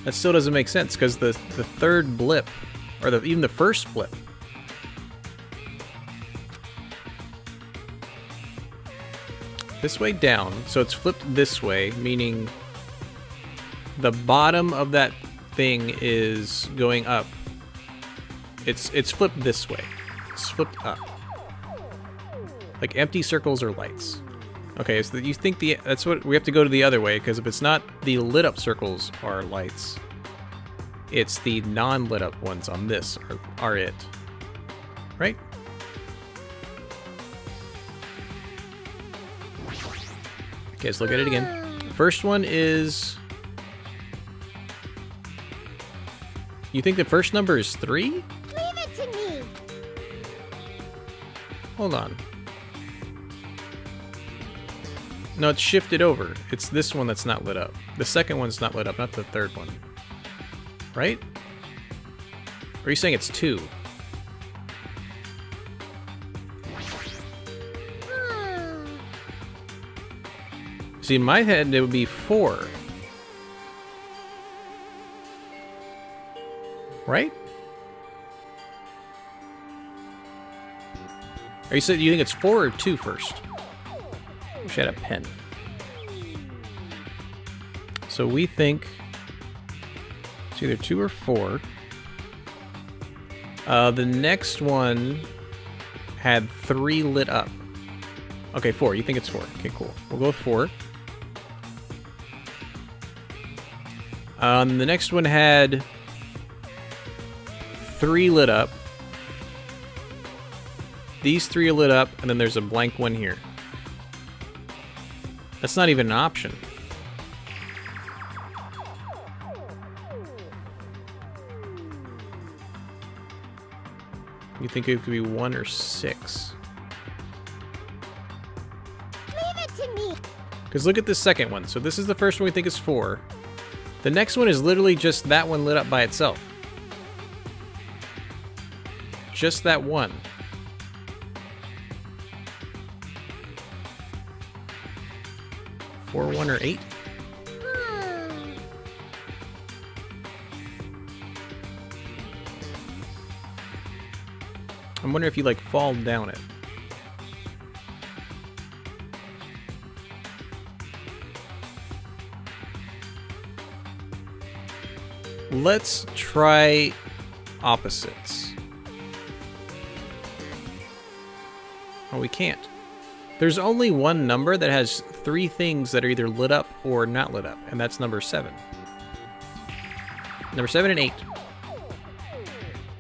That still doesn't make sense, because the third blip, or even the first blip, this way down, so it's flipped this way, meaning the bottom of that thing is going up. It's flipped this way. It's flipped up. Like empty circles or lights. Okay, so you think that's what we have to go to the other way, because if it's not the lit up circles are lights, it's the non-lit up ones on this are it. Right? Okay, let's look at it again. The first one is... You think the first number is 3? Leave it to me. Hold on. No, it's shifted over. It's this one that's not lit up. The second one's not lit up, not the third one. Right? Or are you saying it's 2? See, in my head, it would be 4. Right? Or you said you think it's 4 or 2 first? Wish I had a pen. So we think it's either 2 or 4. The next one had 3 lit up. Okay, 4. You think it's 4. Okay, cool. We'll go with 4. The next one had 3 lit up. These 3 are lit up, and then there's a blank one here. That's not even an option. You think it could be 1 or 6? Leave it to me. Because look at this second one. So this is the first one we think is 4. The next one is literally just that one lit up by itself. Just that one. Four, 1, or 8? I'm wondering if you like fall down it. Let's try opposites. Oh, we can't. There's only one number that has 3 things that are either lit up or not lit up, and that's number 7. Number 7 and 8.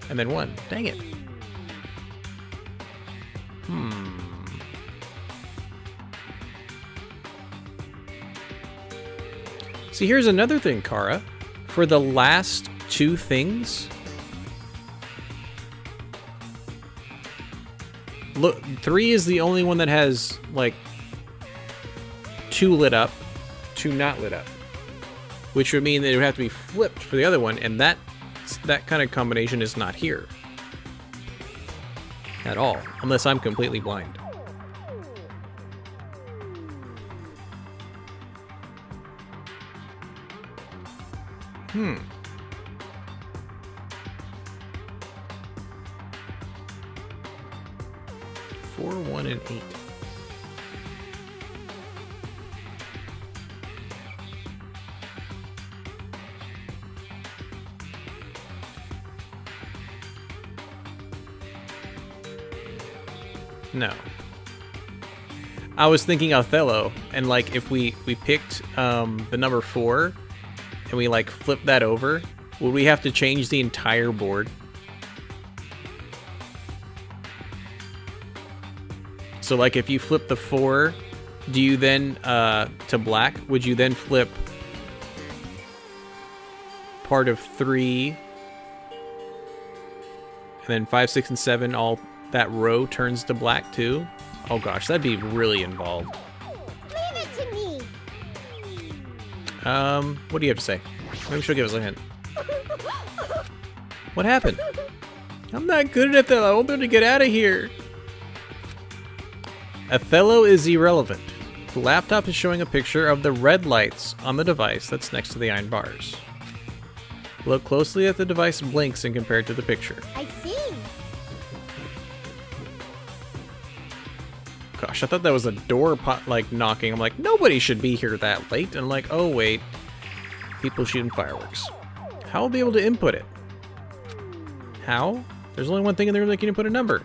And then 1. Dang it. See, here's another thing, Kara. For the last 2 things, look, 3 is the only one that has, like, 2 lit up, 2 not lit up. Which would mean that it would have to be flipped for the other one, and that kind of combination is not here. At all. Unless I'm completely blind. Four, 1, and 8. No. I was thinking Othello, and like if we picked the number 4 and we like flip that over, would we have to change the entire board? So like if you flip the 4, do you then to black, would you then flip part of 3 and then 5, 6, and 7, all that row turns to black too? Oh gosh, that'd be really involved. Leave it to me. What do you have to say? Maybe she'll give us a hint. What happened? I'm not good at that. I won't be able to get out of here. Othello is irrelevant. The laptop is showing a picture of the red lights on the device that's next to the iron bars. Look closely at the device blinks and compare it to the picture. I see. Gosh, I thought that was a door like knocking. I'm like, nobody should be here that late. And I'm like, oh wait, people shooting fireworks. How will I be able to input it? How? There's only one thing in the room that can input a number.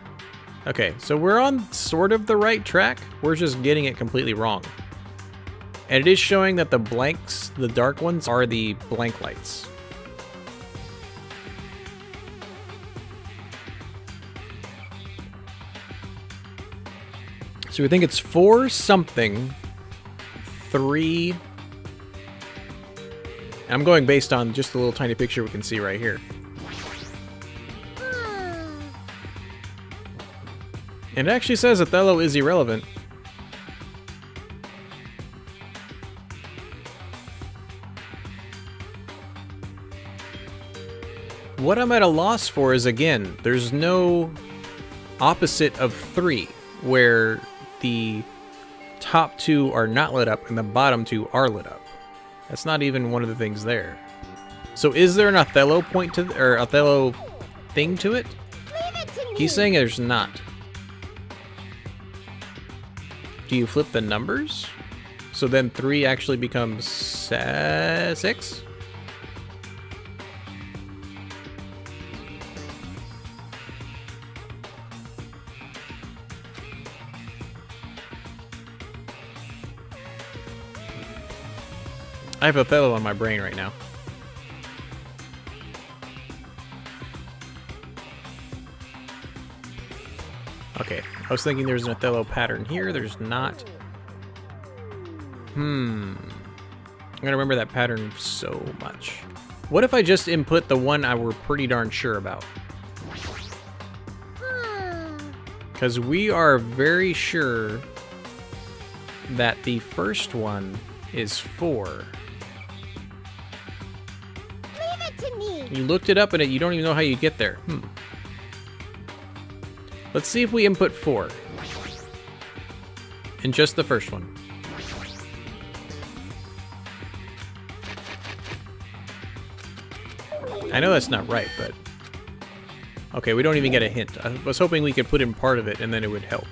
Okay, so we're on sort of the right track. We're just getting it completely wrong. And it is showing that the blanks, the dark ones, are the blank lights. So we think it's 4 something, 3. I'm going based on just the little tiny picture we can see right here. And it actually says Othello is irrelevant. What I'm at a loss for is, again, there's no opposite of 3, where the top 2 are not lit up and the bottom 2 are lit up. That's not even one of the things there. So is there an Othello point to or Othello thing to it? Leave it to me. He's saying there's not. Do you flip the numbers? So then 3 actually becomes 6? I have Othello on my brain right now. Okay, I was thinking there's an Othello pattern here. There's not. I'm gonna remember that pattern so much. What if I just input the one I were pretty darn sure about? Because we are very sure that the first one is 4. Leave it to me. You looked it up and you don't even know how you get there. Let's see if we input 4. In just the first one. I know that's not right, but Okay, we don't even get a hint. I was hoping we could put in part of it and then it would help.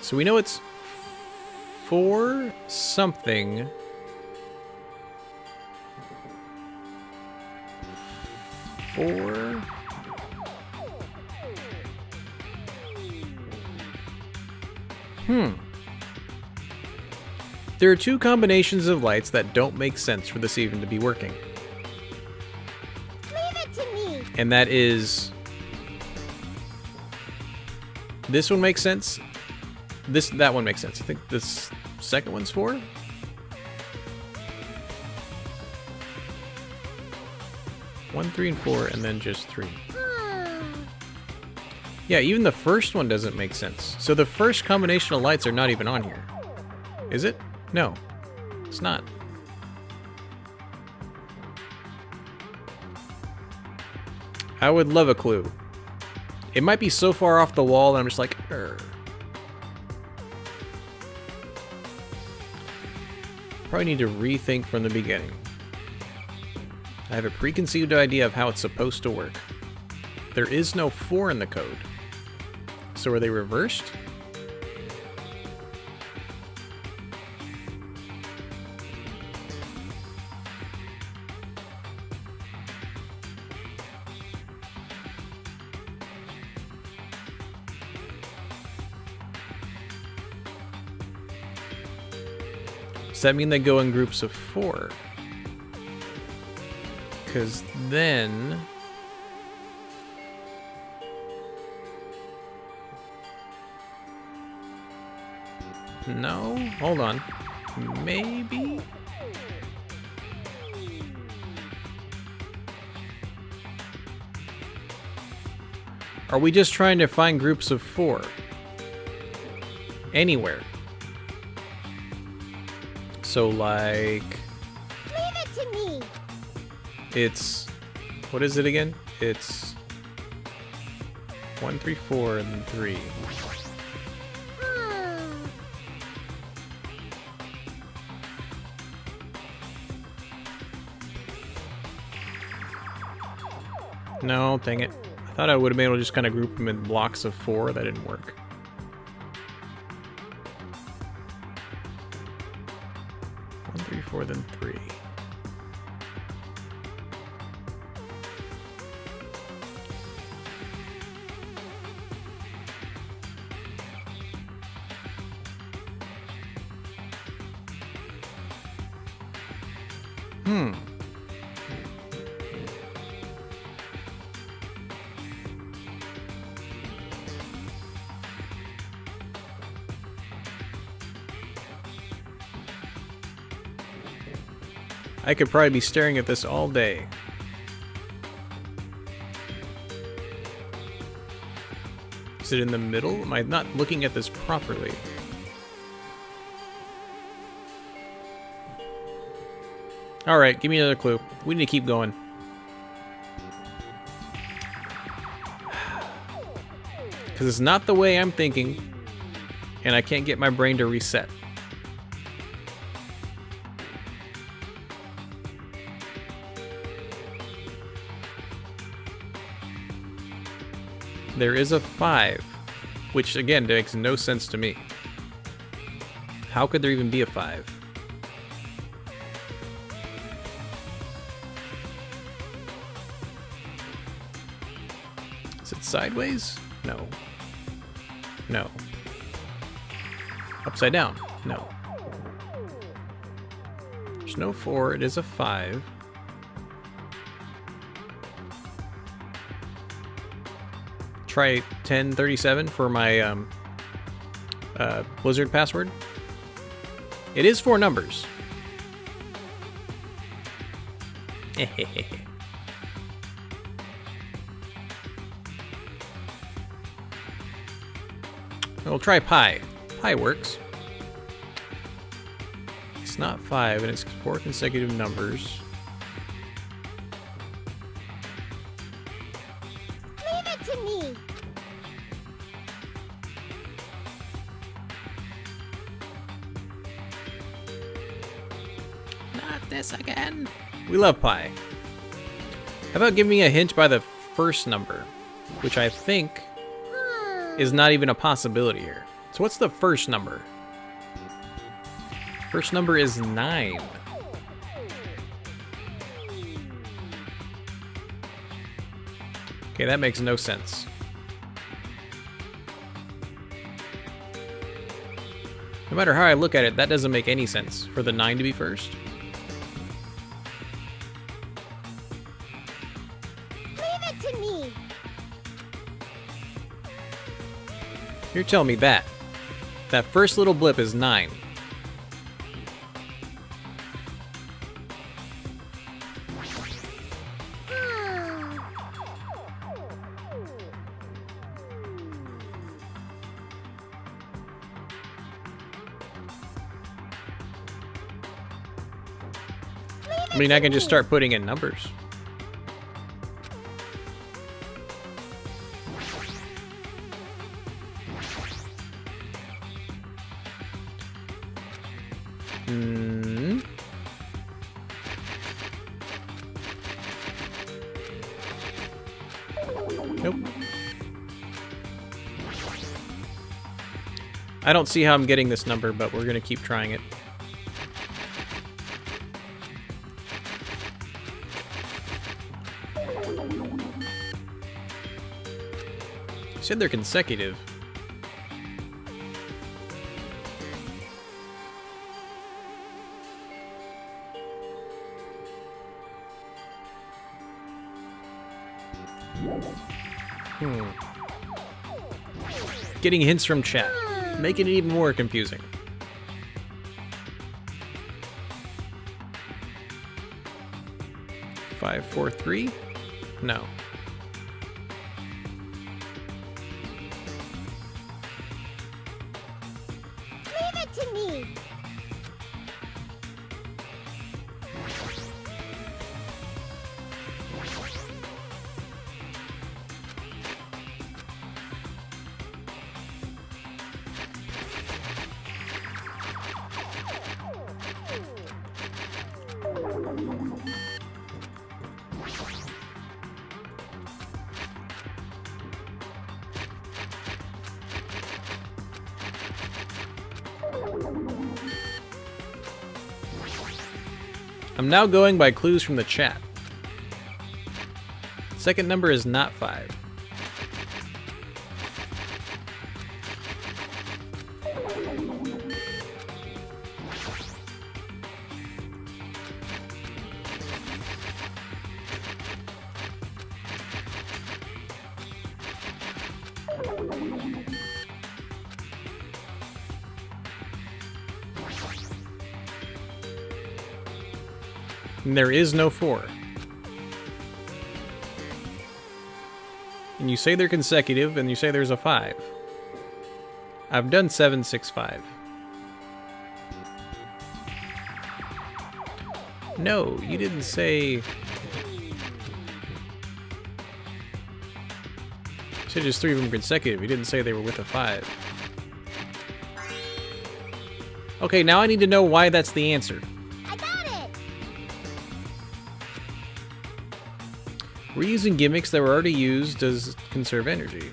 So we know it's 4 something. 4. There are 2 combinations of lights that don't make sense for this even to be working. Leave it to me. And that is... This one makes sense. That one makes sense. I think this second one's 4? One, 3, and 4, and then just 3. Yeah, even the first one doesn't make sense. So the first combination of lights are not even on here. Is it? No. It's not. I would love a clue. It might be so far off the wall that I'm just like, Urgh. Probably need to rethink from the beginning. I have a preconceived idea of how it's supposed to work. There is no 4 in the code. So are they reversed? Does that mean they go in groups of 4? Because then... No? Hold on. Maybe? Are we just trying to find groups of 4? Anywhere. So, like... Leave it to me. It's... What is it again? It's... 1, 3, 4, and 3. No, dang it. I thought I would have been able to just kind of group them in blocks of 4. That didn't work. One, 3, 4, then 3. I could probably be staring at this all day. Is it in the middle? Am I not looking at this properly? Alright, give me another clue. We need to keep going. Because it's not the way I'm thinking, and I can't get my brain to reset. There is a 5, which again makes no sense to me. How could there even be a 5? Is it sideways? No. No. Upside down? No. There's no 4, it is a 5. Try 1037 for my Blizzard password. It is 4 numbers. We'll try pi. Pi works. It's not 5, and it's 4 consecutive numbers. Leave it to me. Not this again. We love pie. How about giving me a hint by the first number, which I think is not even a possibility here. So what's the first number? First number is 9. Okay, that makes no sense. No matter how I look at it, that doesn't make any sense for the 9 to be first. Leave it to me. You're telling me that. That first little blip is 9. I mean, I can just start putting in numbers. Nope. I don't see how I'm getting this number, but we're gonna keep trying it. You said they're consecutive. Getting hints from chat, making it even more confusing. Five, 4, 3? No. Leave it to me. I'm now going by clues from the chat. Second number is not 5. And there is no 4. And you say they're consecutive, and you say there's a 5. I've done 7, 6, 5. No, you didn't say... You said just 3 of them consecutive. You didn't say they were with a 5. Okay, now I need to know why that's the answer. I got it. We're using gimmicks that were already used to conserve energy.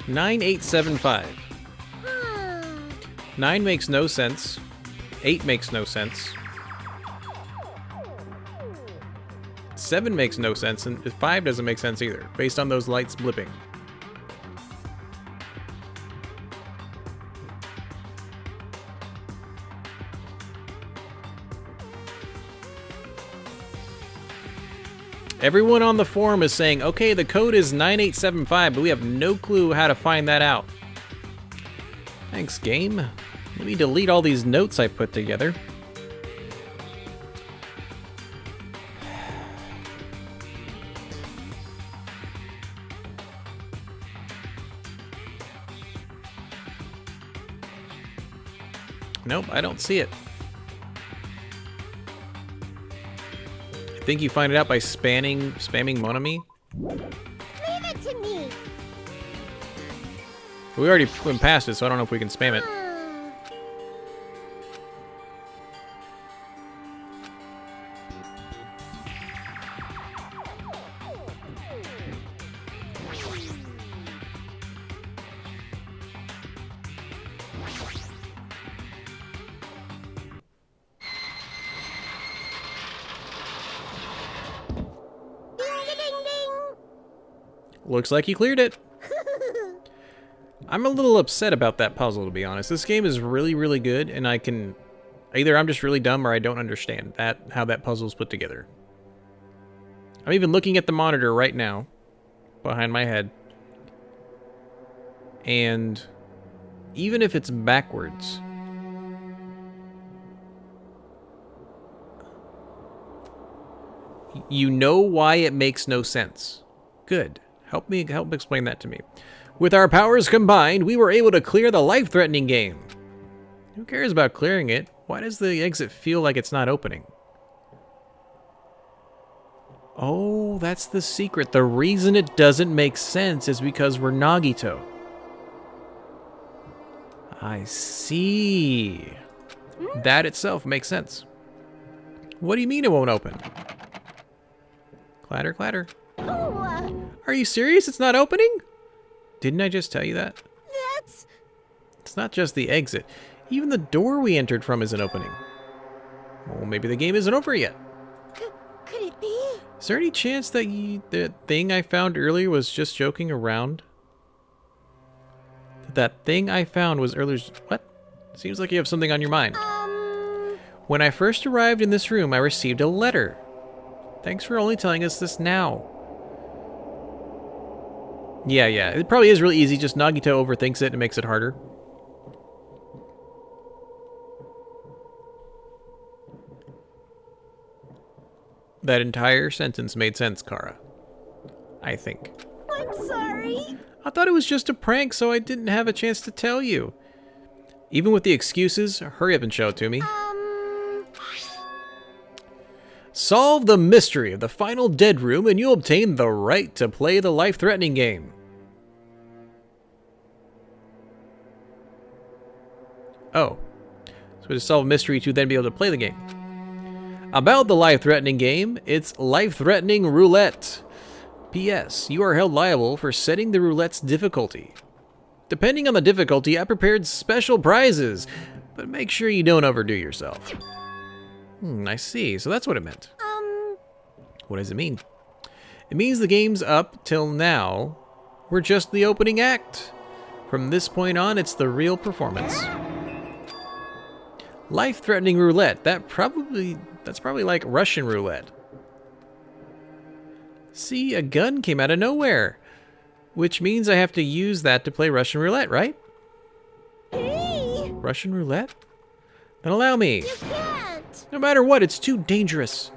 Nine, 8, 7, 5. 9 makes no sense. 8 makes no sense. 7 makes no sense, and 5 doesn't make sense either, based on those lights blipping. Everyone on the forum is saying, okay, the code is 9875, but we have no clue how to find that out. Thanks, game. Let me delete all these notes I put together. Nope, I don't see it. I think you find it out by spamming Mon Ami. Leave it to me. We already went past it, so I don't know if we can spam it. Looks like you cleared it. I'm a little upset about that puzzle, to be honest. This game is really, really good, and I can... Either I'm just really dumb or I don't understand how that puzzle is put together. I'm even looking at the monitor right now, behind my head. And even if it's backwards... You know why it makes no sense. Good. Help explain that to me. With our powers combined, we were able to clear the life-threatening game. Who cares about clearing it? Why does the exit feel like it's not opening? Oh, that's the secret. The reason it doesn't make sense is because we're Nagito. I see. That itself makes sense. What do you mean it won't open? Clatter, clatter. Are you serious? It's not opening? Didn't I just tell you that? It's not just the exit. Even the door we entered from isn't opening. Well, maybe the game isn't over yet. Could it be? Is there any chance that the thing I found earlier was just joking around? That thing I found was earlier... What? Seems like you have something on your mind. When I first arrived in this room, I received a letter. Thanks for only telling us this now. Yeah, it probably is really easy, just Nagito overthinks it and makes it harder. That entire sentence made sense, Kara. I think. I'm sorry. I thought it was just a prank, so I didn't have a chance to tell you. Even with the excuses, hurry up and show it to me. Solve the mystery of the final dead room and you'll obtain the right to play the life-threatening game. Oh. So to solve a mystery to then be able to play the game. About the life-threatening game, it's life-threatening roulette. P.S. You are held liable for setting the roulette's difficulty. Depending on the difficulty, I prepared special prizes, but make sure you don't overdo yourself. I see. So that's what it meant. What does it mean? It means the game's up till now. We're just the opening act. From this point on, it's the real performance. Life-threatening roulette. That's probably like Russian roulette. See, a gun came out of nowhere. Which means I have to use that to play Russian roulette, right? Hey! Russian roulette? Then allow me. You can't! No matter what, it's too dangerous.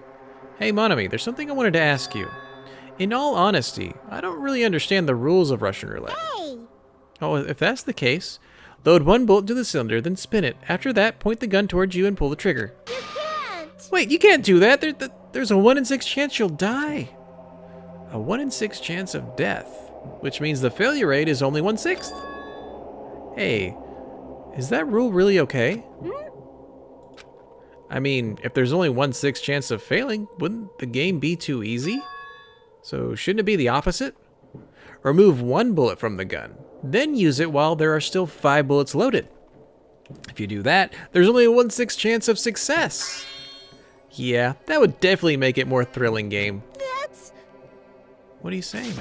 Hey, Monami, there's something I wanted to ask you. In all honesty, I don't really understand the rules of Russian roulette. Hey! Oh, if that's the case, load one bullet into the cylinder, then spin it. After that, point the gun towards you and pull the trigger. You can't! Wait, you can't do that. There's a 1 in 6 chance you'll die. A 1 in 6 chance of death, which means the failure rate is only 1/6. Hey, is that rule really okay? I mean, if there's only 1/6 chance of failing, wouldn't the game be too easy? So shouldn't it be the opposite? Remove 1 bullet from the gun, then use it while there are still 5 bullets loaded. If you do that, there's only a 1/6 chance of success. Yeah, that would definitely make it more thrilling game. That's... What are you saying?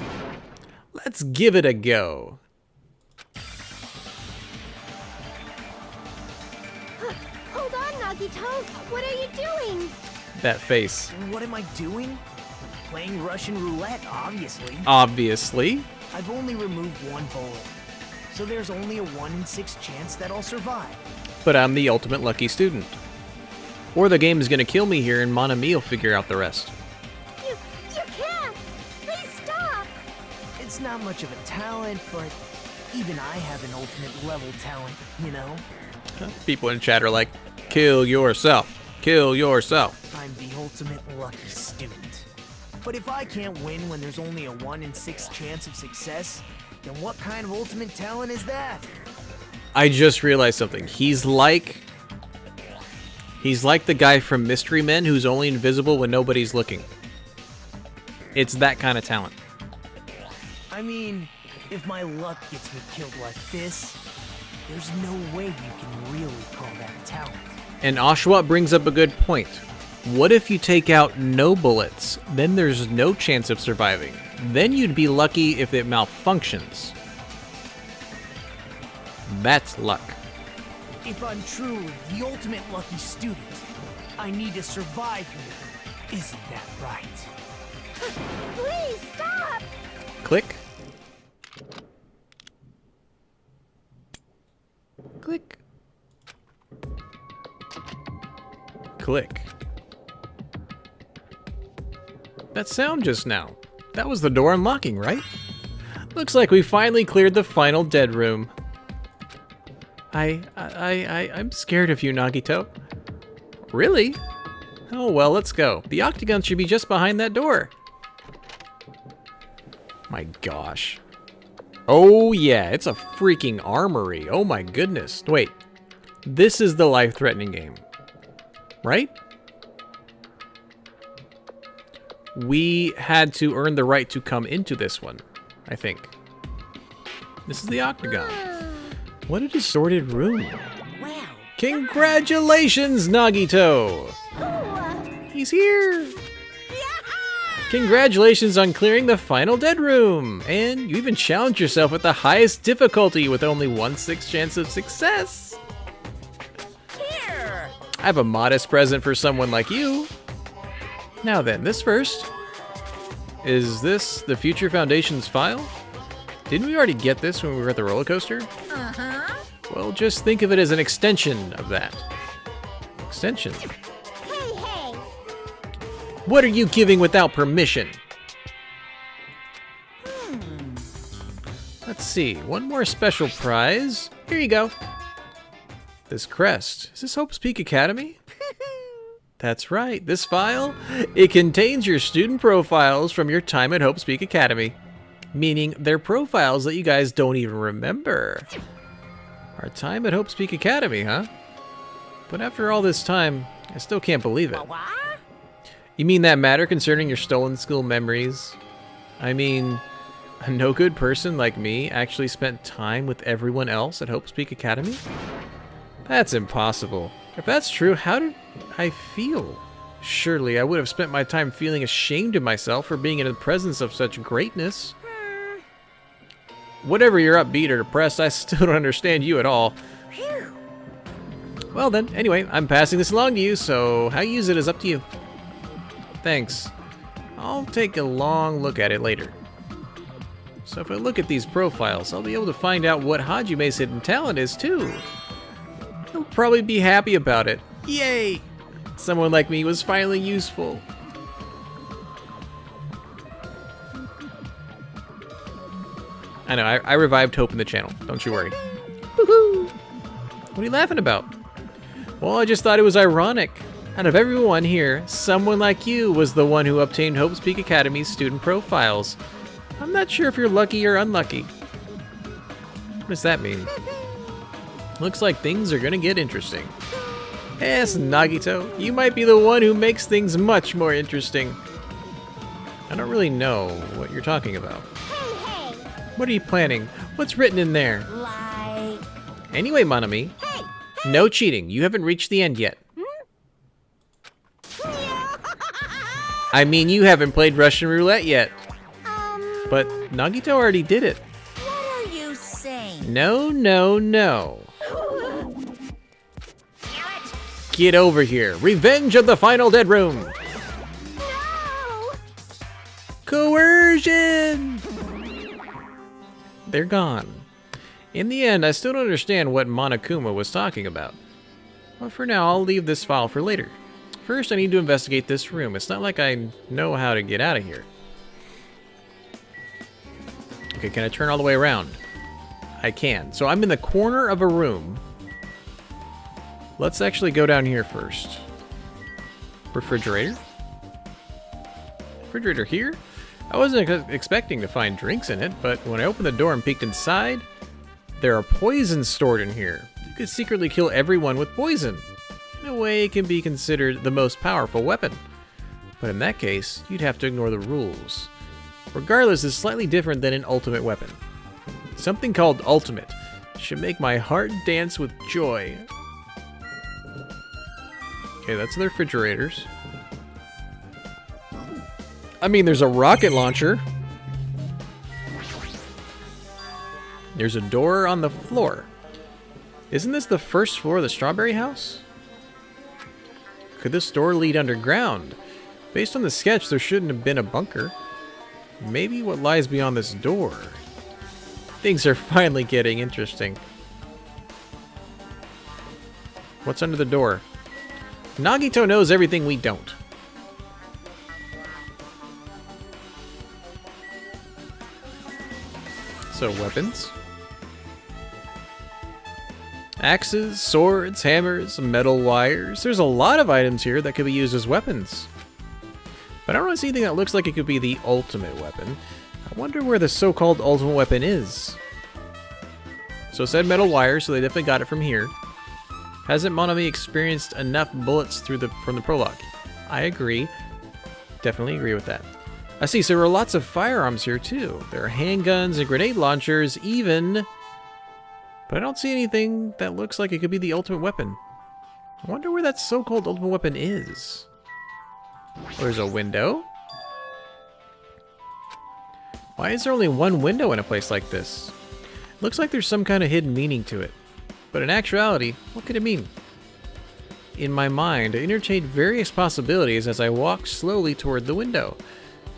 Let's give it a go. Hold on, Nagito. What are you doing? That face. What am I doing? Playing Russian roulette, obviously. Obviously. I've only removed 1 bullet, so there's only a 1 in 6 chance that I'll survive. But I'm the ultimate lucky student. Or the game is gonna kill me here and Monami will figure out the rest. You can't! Please stop! It's not much of a talent, but even I have an ultimate level talent, you know? People in chat are like, kill yourself. Kill yourself. I'm the ultimate lucky student. But if I can't win when there's only a 1 in 6 chance of success, And what kind of ultimate talent is that? I just realized something. He's like the guy from Mystery Men who's only invisible when nobody's looking. It's that kind of talent. I mean, if my luck gets me killed like this, there's no way you can really call that talent. And Oshawott brings up a good point. What if you take out no bullets? Then there's no chance of surviving. Then you'd be lucky if it malfunctions. That's luck. If I'm truly the ultimate lucky student, I need to survive here. Isn't that right? Please stop! Click. Click. Click. That sound just now. That was the door unlocking, right? Looks like we finally cleared the final dead room. I'm scared of you, Nagito. Really? Oh, well, let's go. The octagon should be just behind that door. My gosh. Oh, yeah, it's a freaking armory. Oh, my goodness. Wait, this is the life-threatening game, right? We had to earn the right to come into this one, I think. This is the octagon. What a distorted room. Wow. Congratulations, Nagito! He's here! Congratulations on clearing the final dead room! And you even challenged yourself at the highest difficulty with only 1/6 chance of success! Here. I have a modest present for someone like you. Now then, this first. Is this the Future Foundation's file? Didn't we already get this when we were at the roller coaster? Uh-huh. Well, just think of it as an extension of that. Extension. Hey, hey! What are you giving without permission? Let's see. One more special prize. Here you go. This crest. Is this Hope's Peak Academy? That's right. This file, it contains your student profiles from your time at Hope's Peak Academy. Meaning they're profiles that you guys don't even remember. Our time at Hope's Peak Academy, huh? But after all this time, I still can't believe it. What? You mean that matter concerning your stolen school memories? I mean, a no good person like me actually spent time with everyone else at Hope's Peak Academy? That's impossible. If that's true, how did I feel? Surely I would have spent my time feeling ashamed of myself for being in the presence of such greatness. Whatever you're upbeat or depressed, I still don't understand you at all. Phew. Well then, anyway, I'm passing this along to you, so how you use it is up to you. Thanks. I'll take a long look at it later. So if I look at these profiles, I'll be able to find out what Hajime's hidden talent is too. He'll probably be happy about it. Yay! Someone like me was finally useful. I know, I revived Hope in the channel. Don't you worry. Woohoo! What are you laughing about? Well, I just thought it was ironic. Out of everyone here, someone like you was the one who obtained Hope's Peak Academy's student profiles. I'm not sure if you're lucky or unlucky. What does that mean? Looks like things are gonna get interesting. Yes, Nagito, you might be the one who makes things much more interesting. I don't really know what you're talking about. Hey, hey! What are you planning? What's written in there? Like. Anyway, Monami, Hey! no cheating. You haven't reached the end yet. I mean, you haven't played Russian roulette yet. But Nagito already did it. What are you saying? No, no, no. Get over here. Revenge of the Final Dead Room. No! Coercion! They're gone. In the end, I still don't understand what Monokuma was talking about. But for now, I'll leave this file for later. First, I need to investigate this room. It's not like I know how to get out of here. Okay, can I turn all the way around? I can. So I'm in the corner of a room. Let's actually go down here first. Refrigerator? Refrigerator here? I wasn't expecting to find drinks in it, but when I opened the door and peeked inside, there are poisons stored in here. You could secretly kill everyone with poison. In a way, it can be considered the most powerful weapon. But in that case, you'd have to ignore the rules. Regardless, it's slightly different than an ultimate weapon. Something called ultimate should make my heart dance with joy. Okay, that's the refrigerators. I mean, there's a rocket launcher. There's a door on the floor. Isn't this the first floor of the strawberry house? Could this door lead underground? Based on the sketch, there shouldn't have been a bunker. Maybe what lies beyond this door? Things are finally getting interesting. What's under the door? Nagito knows everything we don't. So, weapons. Axes, swords, hammers, metal wires. There's a lot of items here that could be used as weapons. But I don't really see anything that looks like it could be the ultimate weapon. I wonder where the so-called ultimate weapon is. So it said metal wire, so they definitely got it from here. Hasn't Monami experienced enough bullets from the prologue? I agree. Definitely agree with that. I see, so there are lots of firearms here too. There are handguns and grenade launchers even. But I don't see anything that looks like it could be the ultimate weapon. I wonder where that so-called ultimate weapon is. Oh, there's a window. Why is there only one window in a place like this? Looks like there's some kind of hidden meaning to it. But in actuality, what could it mean? In my mind, I entertained various possibilities as I walked slowly toward the window.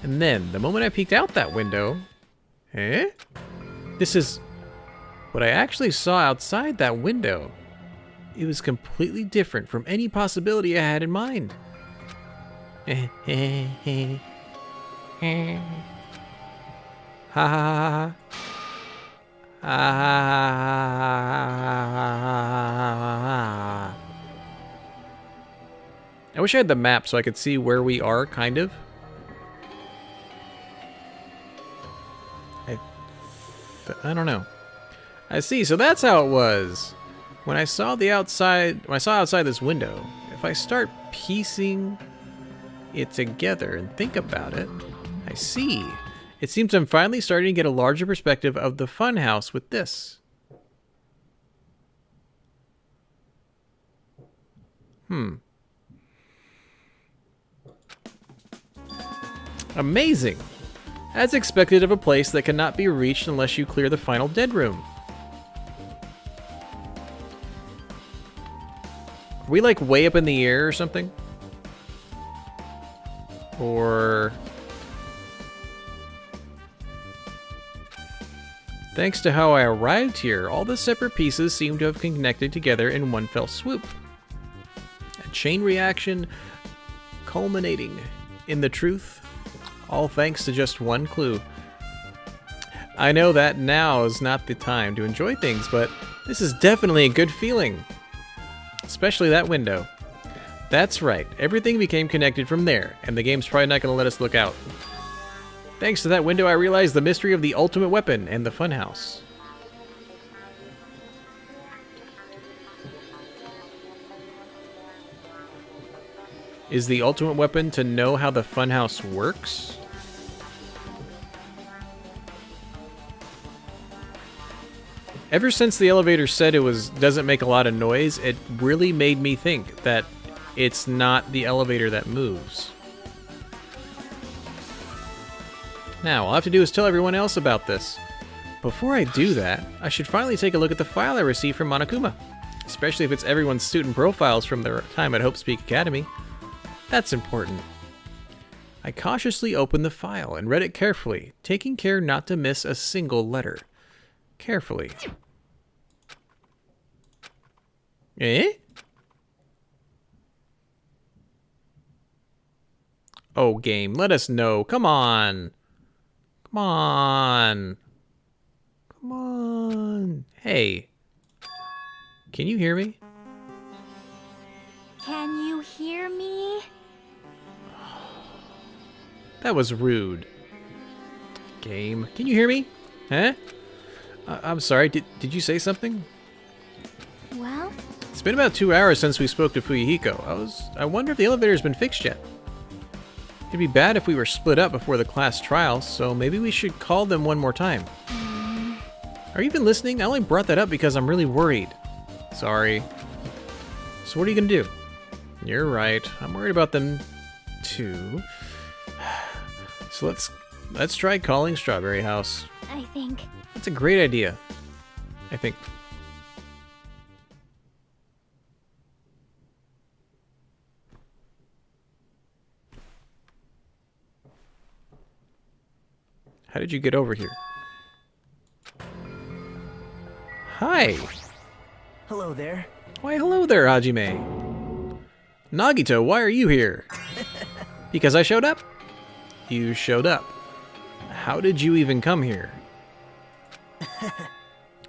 And then, the moment I peeked out that window... Eh? This is... What I actually saw outside that window. It was completely different from any possibility I had in mind. Ha ha ha. I wish I had the map so I could see where we are, kind of. I don't know. I see, so that's how it was. When I saw outside this window, if I start piecing it together and think about it, I see. It seems I'm finally starting to get a larger perspective of the funhouse with this. Amazing! As expected of a place that cannot be reached unless you clear the final dead room. Are we like way up in the air or something? Or... Thanks to how I arrived here, all the separate pieces seem to have connected together in one fell swoop. A chain reaction culminating in the truth, all thanks to just one clue. I know that now is not the time to enjoy things, but this is definitely a good feeling. Especially that window. That's right, everything became connected from there, and the game's probably not going to let us look out. Thanks to that window, I realized the mystery of the ultimate weapon and the funhouse. Is the ultimate weapon to know how the funhouse works? Ever since the elevator said it doesn't make a lot of noise, it really made me think that it's not the elevator that moves. Now, all I have to do is tell everyone else about this. Before I do that, I should finally take a look at the file I received from Monokuma. Especially if it's everyone's student profiles from their time at Hope Speak Academy. That's important. I cautiously opened the file and read it carefully, taking care not to miss a single letter. Carefully. Eh? Oh, game, let us know. Come on. Come on. Come on. Hey. Can you hear me? Can you hear me? That was rude. Game. Can you hear me? Huh? I'm sorry, did you say something? Well, It's been about 2 hours since we spoke to Fuyuhiko. I wonder if the elevator's been fixed yet. It'd be bad if we were split up before the class trial, so maybe we should call them one more time. Are you even listening? I only brought that up because I'm really worried. Sorry. So what are you gonna do? You're right. I'm worried about them too. So let's try calling Strawberry House. I think. That's a great idea. I think. How did you get over here? Hi. Hello there. Why, hello there, Hajime. Nagito, why are you here? Because I showed up? You showed up. How did you even come here?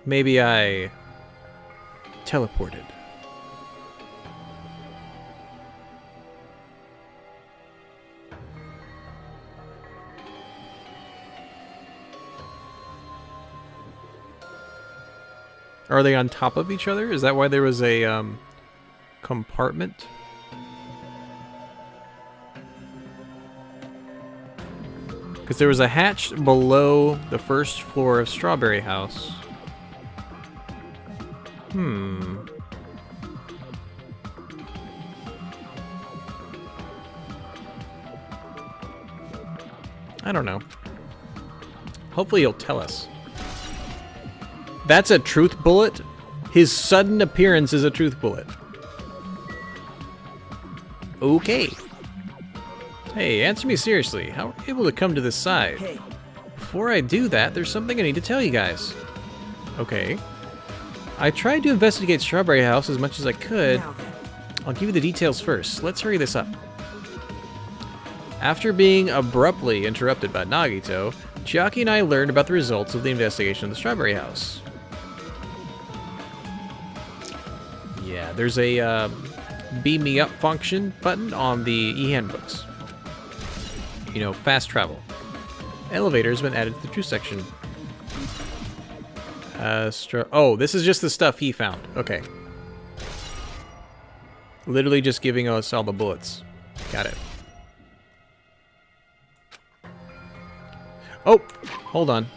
Maybe I teleported. Are they on top of each other? Is that why there was a compartment? Because there was a hatch below the first floor of Strawberry House. I don't know. Hopefully he'll tell us. That's a truth bullet? His sudden appearance is a truth bullet. Okay. Hey, answer me seriously. How are you able to come to this side? Hey. Before I do that, there's something I need to tell you guys. Okay. I tried to investigate Strawberry House as much as I could. Now then. I'll give you the details first. Let's hurry this up. After being abruptly interrupted by Nagito, Chiaki and I learned about the results of the investigation of the Strawberry House. Yeah, there's a beam me up function button on the e-handbooks. You know, fast travel. Elevator's been added to the truth section. Oh, this is just the stuff he found. Okay. Literally just giving us all the bullets. Got it. Oh, hold on.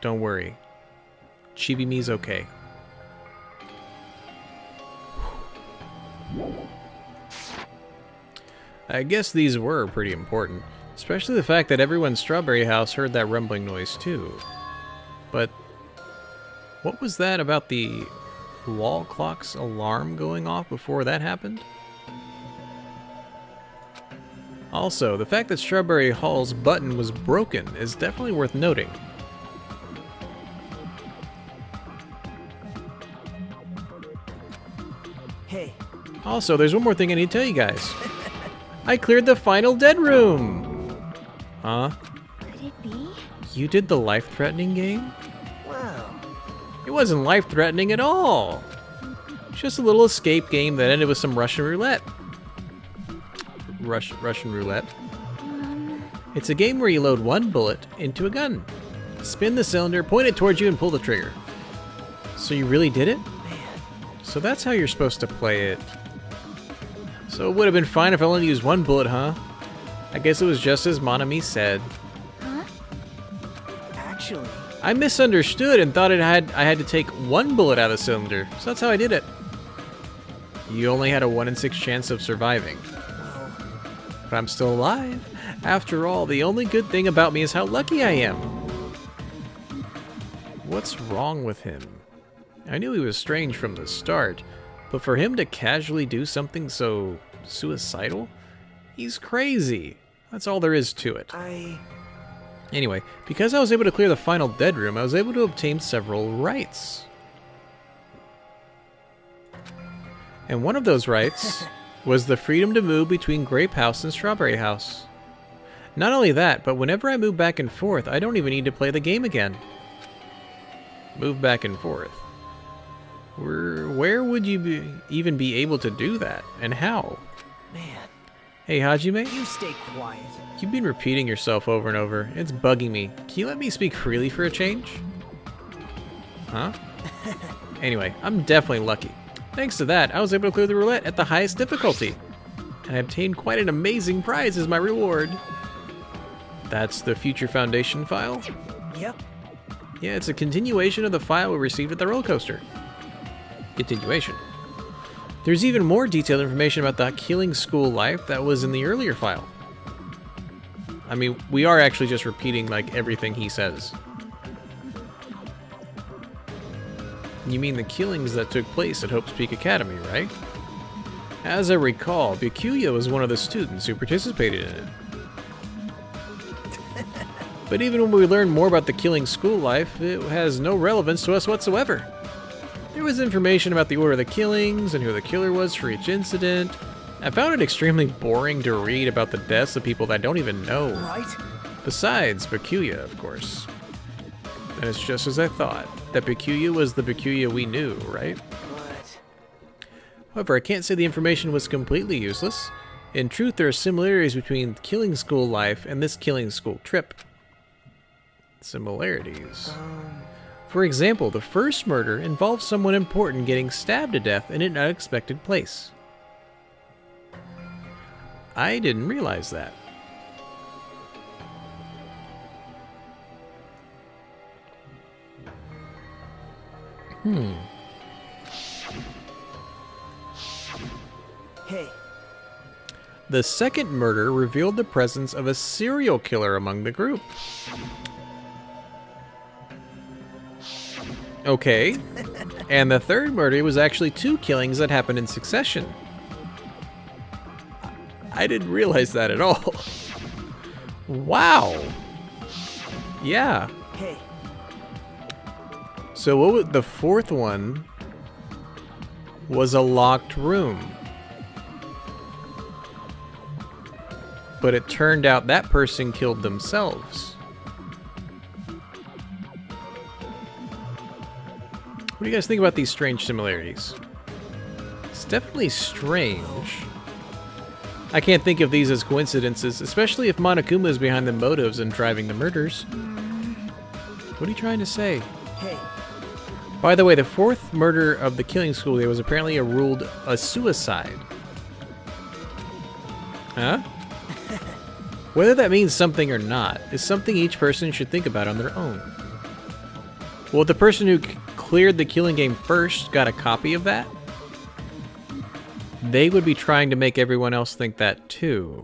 Don't worry. Chibi-me's okay. I guess these were pretty important, especially the fact that everyone in Strawberry House heard that rumbling noise too. But what was that about the wall clock's alarm going off before that happened? Also, the fact that Strawberry Hall's button was broken is definitely worth noting. Hey. Also, there's one more thing I need to tell you guys. I cleared the final dead room! Huh? Could it be? You did the life-threatening game? Wow. It wasn't life-threatening at all. It's just a little escape game that ended with some Russian roulette. Russian roulette. It's a game where you load one bullet into a gun. Spin the cylinder, point it towards you, and pull the trigger. So you really did it? So that's how you're supposed to play it. So it would have been fine if I only used one bullet, huh? I guess it was just as Monami said. Huh? Actually. I misunderstood and thought I had to take one bullet out of the cylinder, so that's how I did it. You only had a 1 in 6 chance of surviving. But I'm still alive. After all, the only good thing about me is how lucky I am. What's wrong with him? I knew he was strange from the start, but for him to casually do something so suicidal? He's crazy. That's all there is to it. Anyway, because I was able to clear the final dead room, I was able to obtain several rights. And one of those rights was the freedom to move between Grape House and Strawberry House. Not only that, but whenever I move back and forth, I don't even need to play the game again. Move back and forth. Where would you even be able to do that, and how? Man. Hey, Hajime? You stay quiet. You've been repeating yourself over and over. It's bugging me. Can you let me speak freely for a change? Huh? Anyway, I'm definitely lucky. Thanks to that, I was able to clear the roulette at the highest difficulty. And I obtained quite an amazing prize as my reward. That's the Future Foundation file? Yep. Yeah, it's a continuation of the file we received at the roller coaster. Continuation. There's even more detailed information about the Killing School life that was in the earlier file. I mean, we are actually just repeating, like, everything he says. You mean the killings that took place at Hope's Peak Academy, right? As I recall, Byakuya was one of the students who participated in it. But even when we learn more about the Killing School life, it has no relevance to us whatsoever. There was information about the order of the killings and who the killer was for each incident. I found it extremely boring to read about the deaths of people that I don't even know. Right? Besides Byakuya, of course. And it's just as I thought, that Byakuya was the Byakuya we knew, right? But... However, I can't say the information was completely useless. In truth, there are similarities between Killing School life and this Killing School trip. Similarities. For example, the first murder involves someone important getting stabbed to death in an unexpected place. I didn't realize that. Hey. The second murder revealed the presence of a serial killer among the group. Okay. And the third murder was actually 2 killings that happened in succession. I didn't realize that at all. Wow. Yeah. Hey. So what was, the fourth one was a locked room. But it turned out that person killed themselves. What do you guys think about these strange similarities? It's definitely strange. I can't think of these as coincidences, especially if Monokuma is behind the motives and driving the murders. What are you trying to say? Hey. By the way, the fourth murder of the Killing School day was apparently ruled a suicide. Huh? Whether that means something or not is something each person should think about on their own. Well, if the person who cleared the killing game first got a copy of that, they would be trying to make everyone else think that too.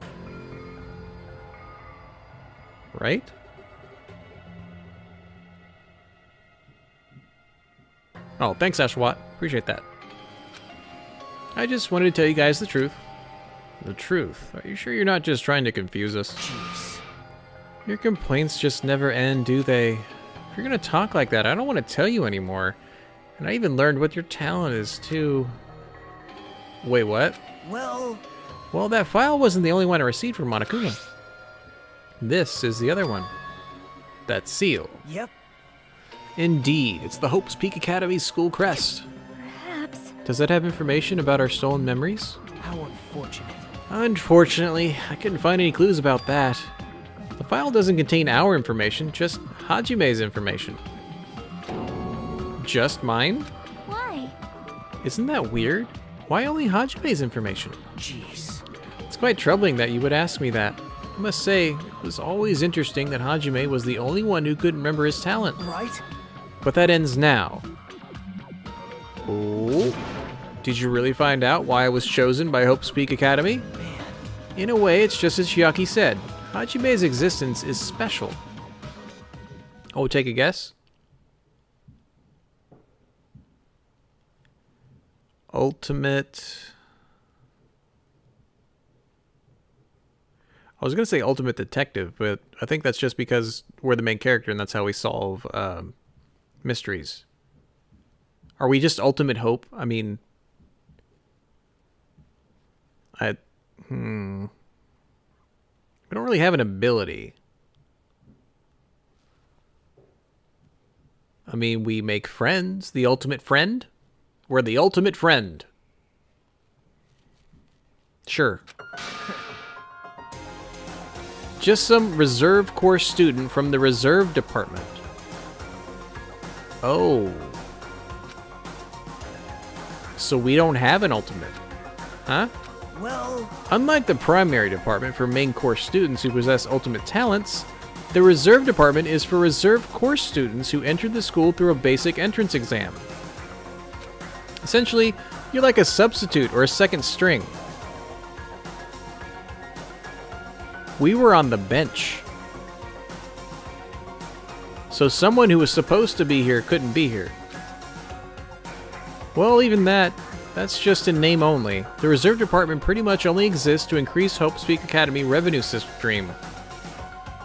Right? Oh, thanks, Ashwat. Appreciate that. I just wanted to tell you guys the truth. The truth? Are you sure you're not just trying to confuse us? Jeez. Your complaints just never end, do they? If you're gonna talk like that, I don't want to tell you anymore. And I even learned what your talent is, too. Wait, what? Well, that file wasn't the only one I received from Monokuma. This is the other one. That seal. Yep. Indeed, it's the Hope's Peak Academy school crest. Perhaps. Does that have information about our stolen memories? How unfortunate. Unfortunately, I couldn't find any clues about that. The file doesn't contain our information, just Hajime's information. Just mine? Why? Isn't that weird? Why only Hajime's information? Jeez. It's quite troubling that you would ask me that. I must say, it was always interesting that Hajime was the only one who couldn't remember his talent. Right? But that ends now. Oh. Did you really find out why I was chosen by Hope's Peak Academy? Man. In a way, it's just as Chiaki said. Hajime's existence is special. Oh, take a guess? Ultimate... I was going to say ultimate detective, but I think that's just because we're the main character and that's how we solve mysteries. Are we just ultimate hope? I mean... We don't really have an ability. I mean, we make friends. The ultimate friend? We're the ultimate friend. Sure. Just some reserve corps student from the reserve department. Oh. So we don't have an ultimate. Huh? Well, Unlike the primary department for main course students who possess ultimate talents, the reserve department is for reserve course students who entered the school through a basic entrance exam. Essentially, you're like a substitute or a second string. We were on the bench. So someone who was supposed to be here couldn't be here. Well, even that's just in name only. The reserve department pretty much only exists to increase Hope Speak Academy revenue stream.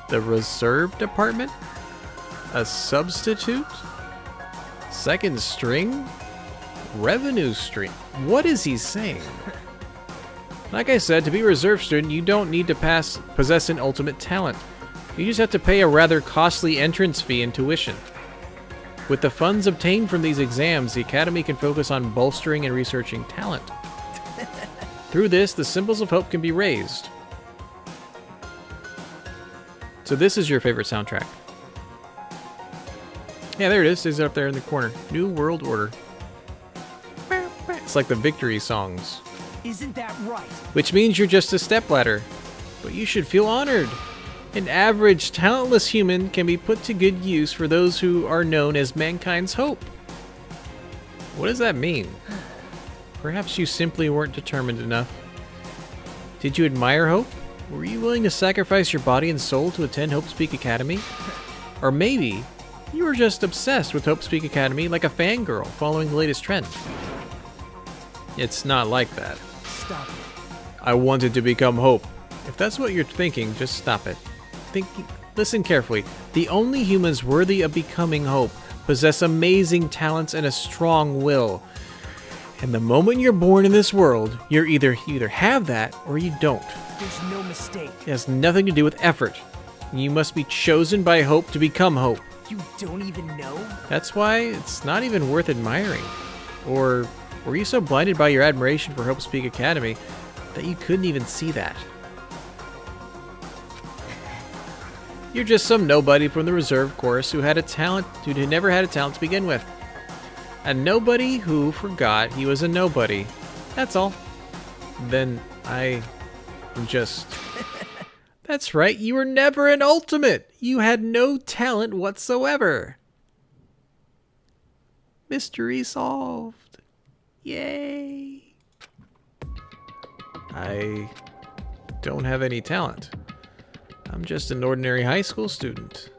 The reserve department? A substitute? Second string? Revenue stream? What is he saying? Like I said, to be a reserve student, you don't need to possess an ultimate talent. You just have to pay a rather costly entrance fee and tuition. With the funds obtained from these exams, the Academy can focus on bolstering and researching talent. Through this, the symbols of hope can be raised. So this is your favorite soundtrack. Yeah, there it is. It's up there in the corner. New World Order. It's like the victory songs. isn't that right? Which means you're just a stepladder. But you should feel honored. An average, talentless human can be put to good use for those who are known as mankind's hope. What does that mean? Perhaps you simply weren't determined enough. Did you admire Hope? Were you willing to sacrifice your body and soul to attend Hope Speak Academy? Or maybe you were just obsessed with Hope Speak Academy like a fangirl following the latest trend. It's not like that. Stop it. I wanted to become Hope. If that's what you're thinking, just stop it. Listen carefully. The only humans worthy of becoming Hope possess amazing talents and a strong will. And the moment you're born in this world, you either have that or you don't. There's no mistake. It has nothing to do with effort. You must be chosen by Hope to become Hope. You don't even know? That's why it's not even worth admiring. Or were you so blinded by your admiration for Hope Speak Academy that you couldn't even see that? You're just some nobody from the reserve course who never had a talent to begin with. A nobody who forgot he was a nobody. That's all. Then I'm just... That's right, you were never an ultimate. You had no talent whatsoever. Mystery solved. Yay. I don't have any talent. I'm just an ordinary high school student.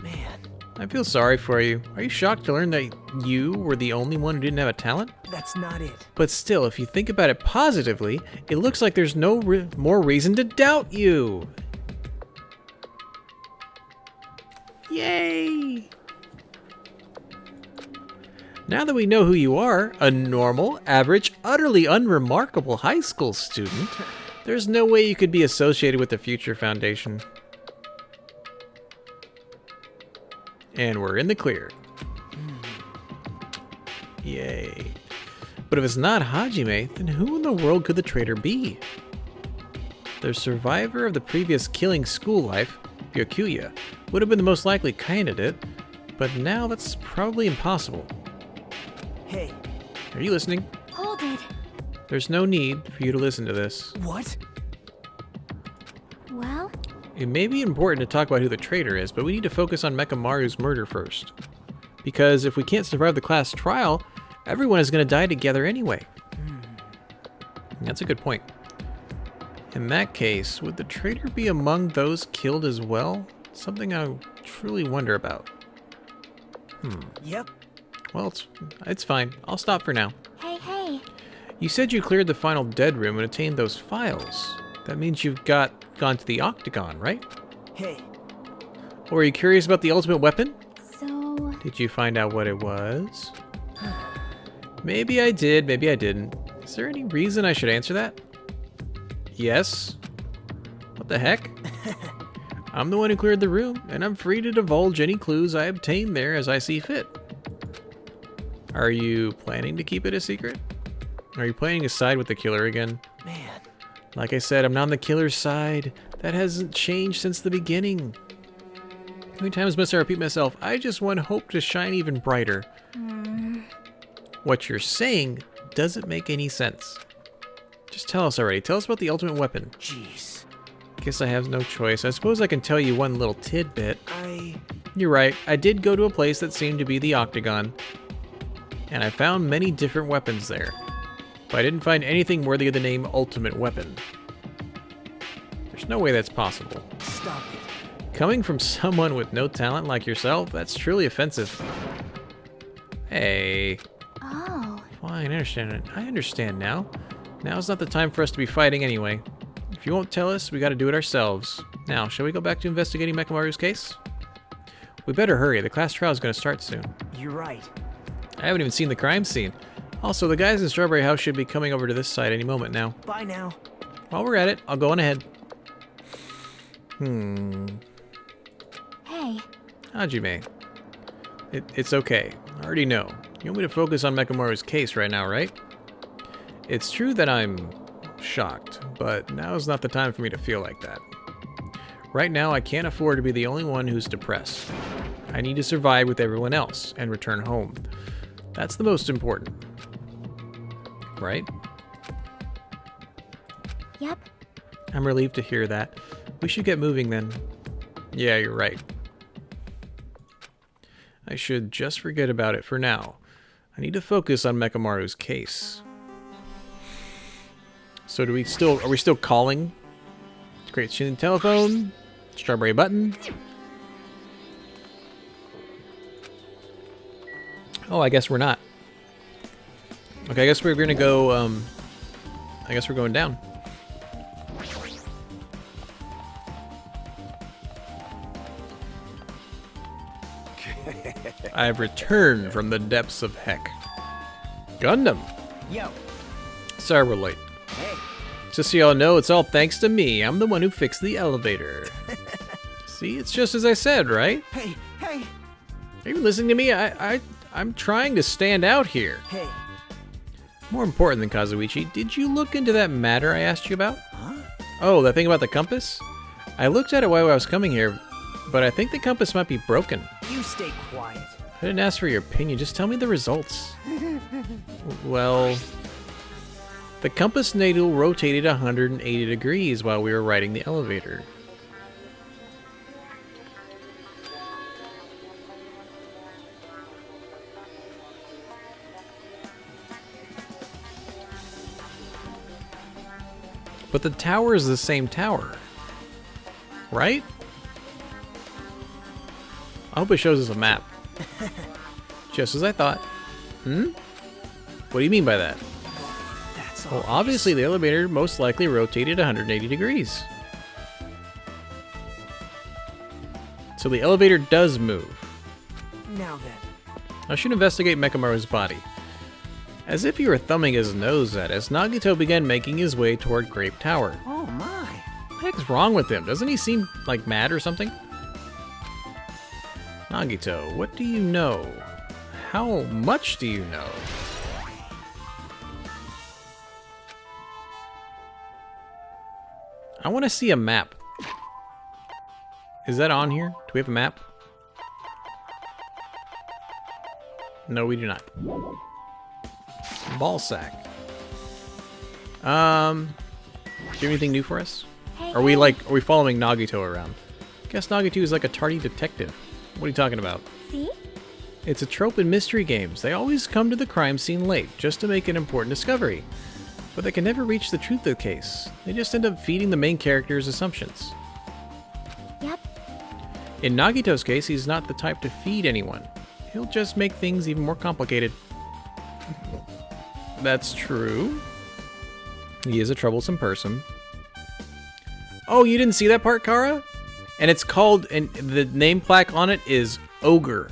Man, I feel sorry for you. Are you shocked to learn that you were the only one who didn't have a talent? that's not it. But still, if you think about it positively, it looks like there's no more reason to doubt you. Yay! Now that we know who you are, a normal, average, utterly unremarkable high school student, there's no way you could be associated with the Future Foundation. And we're in the clear. Yay. But if it's not Hajime, then who in the world could the traitor be? The survivor of the previous killing school life, Byakuya, would have been the most likely candidate, but now that's probably impossible. Hey, Are you listening? Hold it. There's no need for you to listen to this. what? Well, It may be important to talk about who the traitor is, but we need to focus on Mekamaru's murder first. Because if we can't survive the class trial, everyone is going to die together anyway. That's a good point. In that case, would the traitor be among those killed as well? Something I truly wonder about. Yep. Well, it's fine. I'll stop for now. hey. You said you cleared the final dead room and obtained those files. That means you've gone to the Octagon, right? Hey, Or are you curious about the ultimate weapon? So, Did you find out what it was? Maybe I did, maybe I didn't. Is there any reason I should answer that? Yes. What the heck? I'm the one who cleared the room, and I'm free to divulge any clues I obtain there as I see fit. Are you planning to keep it a secret? Are you planning to side with the killer again? man. Like I said, I'm not on the killer's side. That hasn't changed since the beginning. How many times must I repeat myself? I just want hope to shine even brighter. What you're saying doesn't make any sense. Just tell us already. Tell us about the ultimate weapon. Jeez. Guess I have no choice. I suppose I can tell you one little tidbit. You're right. I did go to a place that seemed to be the Octagon. And I found many different weapons there. But I didn't find anything worthy of the name Ultimate Weapon. There's no way that's possible. Stop it. Coming from someone with no talent like yourself, that's truly offensive. Hey. Oh. Fine, I understand it. I understand now. Now's not the time for us to be fighting anyway. If you won't tell us, we gotta do it ourselves. Now, shall we go back to investigating Mekamaru's case? We better hurry. The class trial is gonna start soon. You're right. I haven't even seen the crime scene. Also, the guys in Strawberry House should be coming over to this side any moment now. Bye now. While we're at it, I'll go on ahead. Hey. Hajime. It's okay. I already know. You want me to focus on Mekamaru's case right now, right? It's true that I'm shocked, but now's not the time for me to feel like that. Right now, I can't afford to be the only one who's depressed. I need to survive with everyone else and return home. That's the most important. Right? Yep. I'm relieved to hear that. We should get moving then. Yeah, you're right. I should just forget about it for now. I need to focus on Mekamaru's case. So are we still calling? Great Shin telephone. Strawberry button. Oh, I guess we're not. Okay, I guess we're gonna go, I guess we're going down. I've returned from the depths of heck. Gundam! Yo. Sorry we're late. Hey. Just so y'all know, it's all thanks to me. I'm the one who fixed the elevator. See, it's just as I said, right? Hey. Hey. Are you listening to me? I'm trying to stand out here. Hey. More important than Kazuichi, did you look into that matter I asked you about? Huh? Oh, that thing about the compass? I looked at it while I was coming here, but I think the compass might be broken. You stay quiet. I didn't ask for your opinion, just tell me the results. Well, the compass needle rotated 180 degrees while we were riding the elevator. But the tower is the same tower, right? I hope it shows us a map. Just as I thought. What do you mean by that? That's Well, obviously the elevator most likely rotated 180 degrees. So the elevator does move. Now then. I should investigate Mekamaru's body. As if he were thumbing his nose at us, Nagito began making his way toward Grape Tower. Oh my. What the heck's wrong with him? Doesn't he seem like mad or something? Nagito, what do you know? How much do you know? I want to see a map. Is that on here? Do we have a map? No, we do not. Ball sack. Do you have anything new for us? Hey, Are we following Nagito around? Guess Nagito is like a tardy detective. What are you talking about? See? It's a trope in mystery games. They always come to the crime scene late, just to make an important discovery. But they can never reach the truth of the case. They just end up feeding the main character's assumptions. Yep. In Nagito's case, he's not the type to feed anyone. He'll just make things even more complicated. That's true. He is a troublesome person. Oh, you didn't see that part, Kara? And it's called, and the name plaque on it is Ogre.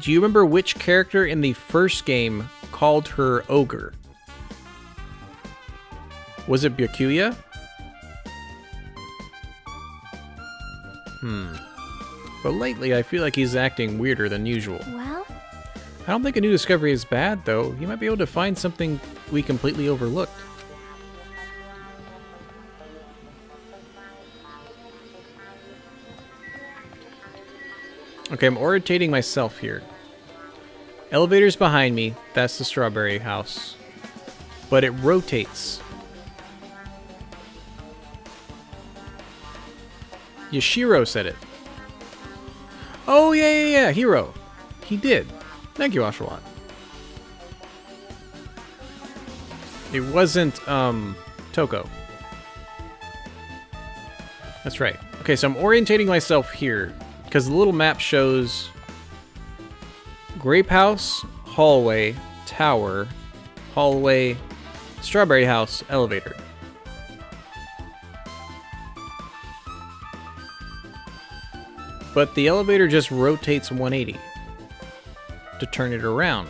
Do you remember which character in the first game called her Ogre? Was it Byakuya? But lately, I feel like he's acting weirder than usual. Well, I don't think a new discovery is bad, though. He might be able to find something we completely overlooked. Okay, I'm orientating myself here. Elevator's behind me. That's the strawberry house. But it rotates. Yashiro said it. Oh, yeah, Hiro. He did. Thank you, Oshawott. It wasn't, Toko. That's right. Okay, so I'm orientating myself here, because the little map shows Grape House, hallway, tower, hallway, strawberry house, elevator. But the elevator just rotates 180 to turn it around.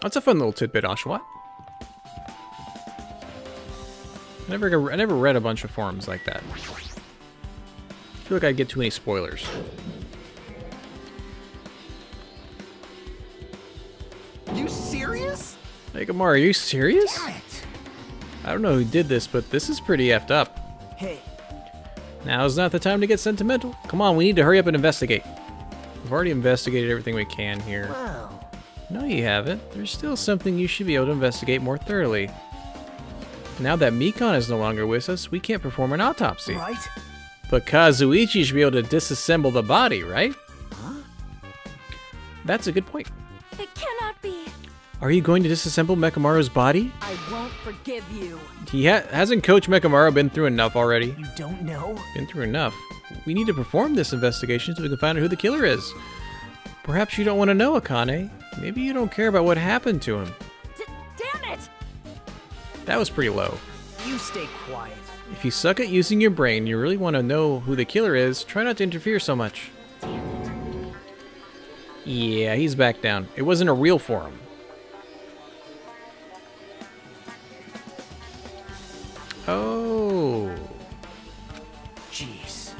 That's a fun little tidbit, Oshawott. I never read a bunch of forums like that. I feel like I'd get too many spoilers. You serious? Nekomaro, are you serious? Damn it. I don't know who did this, but this is pretty effed up. Hey, Now's not the time to get sentimental. Come on, we need to hurry up and investigate. We've already investigated everything we can here. wow. No, you haven't. There's still something you should be able to investigate more thoroughly. Now that Mikon is no longer with us, we can't perform an autopsy. Right? But Kazuichi should be able to disassemble the body, right? Huh? That's a good point. It cannot be. Are you going to disassemble Mekamaru's body? I won't forgive you. Hasn't Coach Mekamaru been through enough already? You don't know? Been through enough. We need to perform this investigation so we can find out who the killer is. Perhaps you don't want to know, Akane. Maybe you don't care about what happened to him. Damn it! That was pretty low. You stay quiet. If you suck at using your brain, you really want to know who the killer is, try not to interfere so much. Yeah, he's back down. It wasn't a real forum. Oh. Jeez.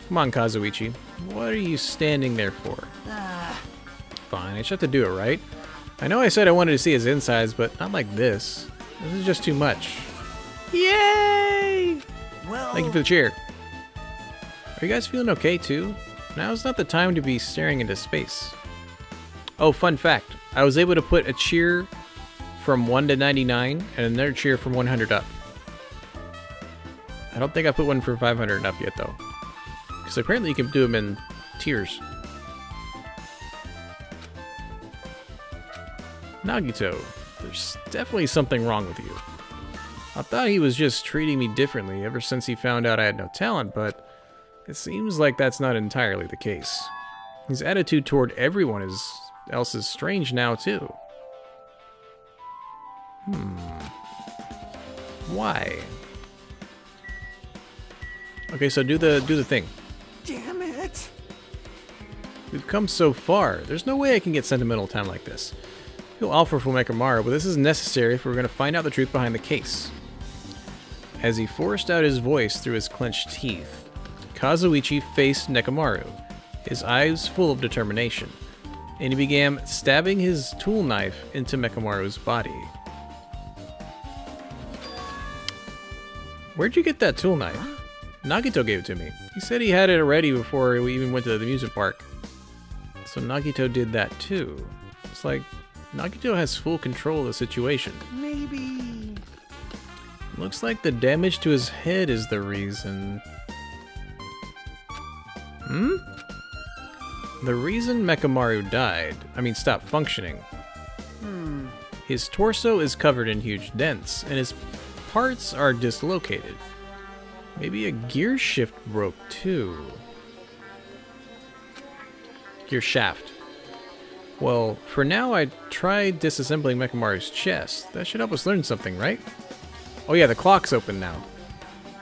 Come on, Kazuichi. What are you standing there for? Fine, I just have to do it, right? I know I said I wanted to see his insides, but not like this. This is just too much. Yay! Well, Thank you for the cheer. Are you guys feeling okay, too? Now's not the time to be staring into space. Oh, fun fact. I was able to put a cheer from 1 to 99 and another cheer from 100 up. I don't think I put one from 500 up yet, though. Because apparently you can do them in tiers. Nagito, there's definitely something wrong with you. I thought he was just treating me differently ever since he found out I had no talent, but it seems like that's not entirely the case. His attitude toward everyone else is strange now, too. Why? Okay, so do the thing. damn it. We've come so far. There's no way I can get sentimental time like this. I feel awful for Mekamaru, but this is necessary if we're going to find out the truth behind the case. As he forced out his voice through his clenched teeth, Kazuichi faced Nekomaru, his eyes full of determination, and he began stabbing his tool knife into Mekamaru's body. Where'd you get that tool knife? Nagito gave it to me. He said he had it already before we even went to the amusement park. So Nagito did that too. It's like Nagito has full control of the situation. Maybe. Looks like the damage to his head is the reason. The reason Mekamaru died, stopped functioning. His torso is covered in huge dents, and his parts are dislocated. Maybe a gear shift broke too. Gear shaft. Well, for now I tried disassembling Mekamaru's chest. That should help us learn something, right? Oh yeah, the clock's open now.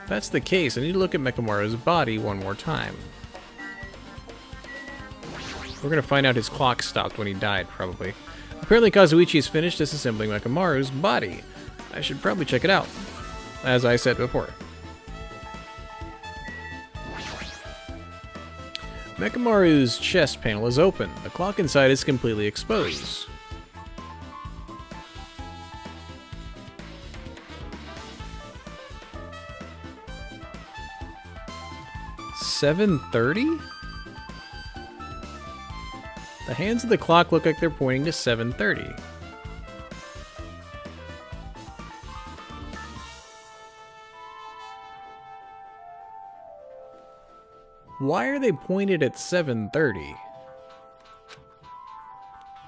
If that's the case, I need to look at Mekamaru's body one more time. We're gonna find out his clock stopped when he died, probably. Apparently Kazuichi's finished disassembling Mekamaru's body. I should probably check it out, as I said before. Mechamaru's chest panel is open. The clock inside is completely exposed. $7:30? The hands of the clock look like they're pointing to 7:30. Why are they pointed at 7:30?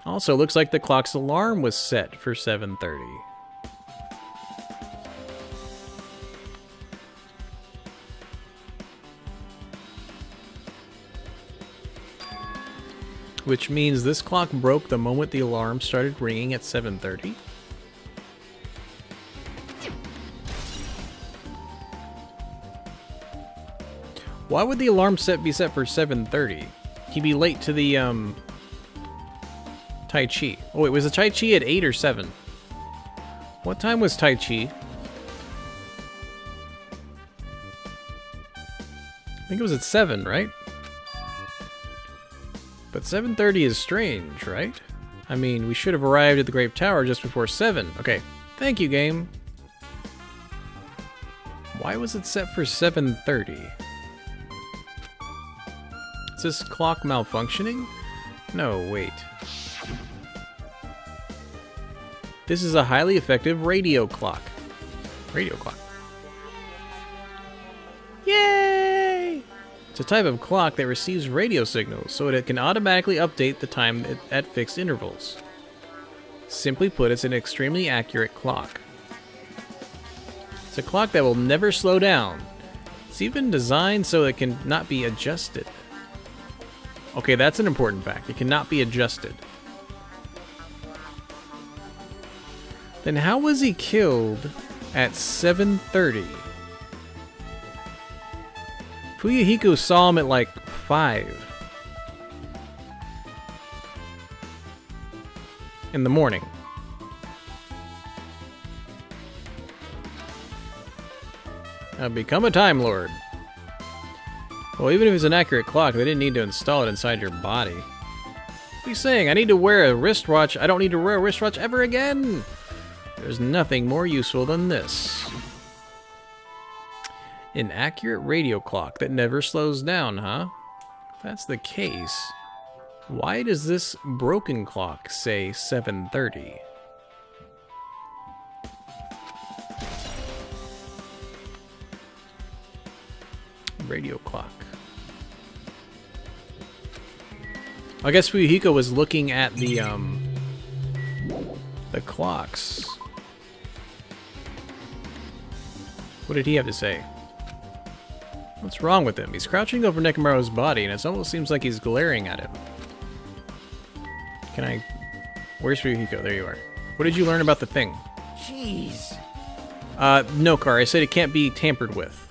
Also, looks like the clock's alarm was set for 7:30. Which means this clock broke the moment the alarm started ringing at 7:30. Why would the alarm be set for 7:30? He'd be late to the Tai Chi. Oh wait, was the Tai Chi at 8 or 7? What time was Tai Chi? I think it was at 7, right? But 7:30 is strange, right? I mean, we should have arrived at the Great Tower just before 7. Okay, thank you, game. Why was it set for 7:30? Is this clock malfunctioning? No, wait. This is a highly effective radio clock. Radio clock. Yay! It's a type of clock that receives radio signals so that it can automatically update the time at fixed intervals. Simply put, it's an extremely accurate clock. It's a clock that will never slow down. It's even designed so it can not be adjusted. Okay, that's an important fact. It cannot be adjusted. Then how was he killed at 7:30? Fuyuhiko saw him at like 5 in the morning. Now become a Time Lord. Well, even if it's an accurate clock, they didn't need to install it inside your body. What are you saying? I need to wear a wristwatch. I don't need to wear a wristwatch ever again. There's nothing more useful than this. An accurate radio clock that never slows down, huh? If that's the case, why does this broken clock say 7:30? Radio clock. I guess Fuyuhiko was looking at the clocks. What did he have to say? What's wrong with him? He's crouching over Nekomaru's body, and it almost seems like he's glaring at him. Can I... Where's Fuyuhiko? There you are. What did you learn about the thing? Jeez. No, Car. I said it can't be tampered with.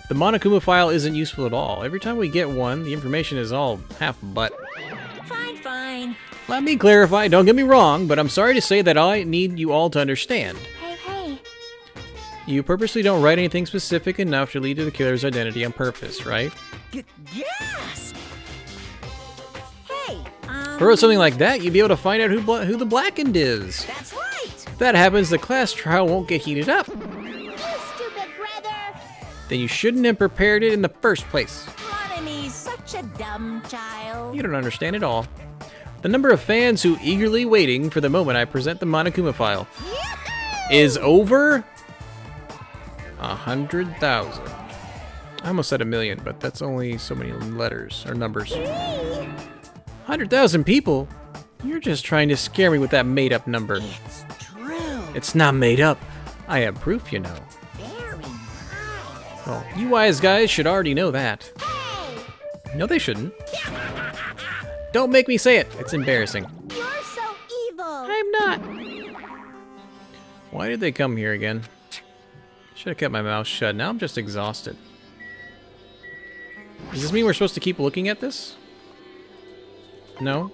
The Monokuma file isn't useful at all. Every time we get one, the information is all half butt. Fine, fine. Let me clarify. Don't get me wrong, but I'm sorry to say that I need you all to understand. Hey, hey. You purposely don't write anything specific enough to lead to the killer's identity on purpose, right? Yes. Hey, If I wrote something like that, you'd be able to find out who the Blackened is. that's right. If that happens, the class trial won't get heated up. You stupid brother. Then you shouldn't have prepared it in the first place. Monomi's such a dumb child. You don't understand at all. The number of fans who eagerly waiting for the moment I present the Monokuma file is over 100,000. I almost said 1,000,000, but that's only so many letters or numbers. 100,000 people? You're just trying to scare me with that made-up number. It's true. It's not made up. I have proof, you know. Very nice. Well, you wise guys should already know that. Hey, No, they shouldn't. Don't make me say it. It's embarrassing. you're so evil. I'm not. Why did they come here again? Should have kept my mouth shut. Now I'm just exhausted. Does this mean we're supposed to keep looking at this? No?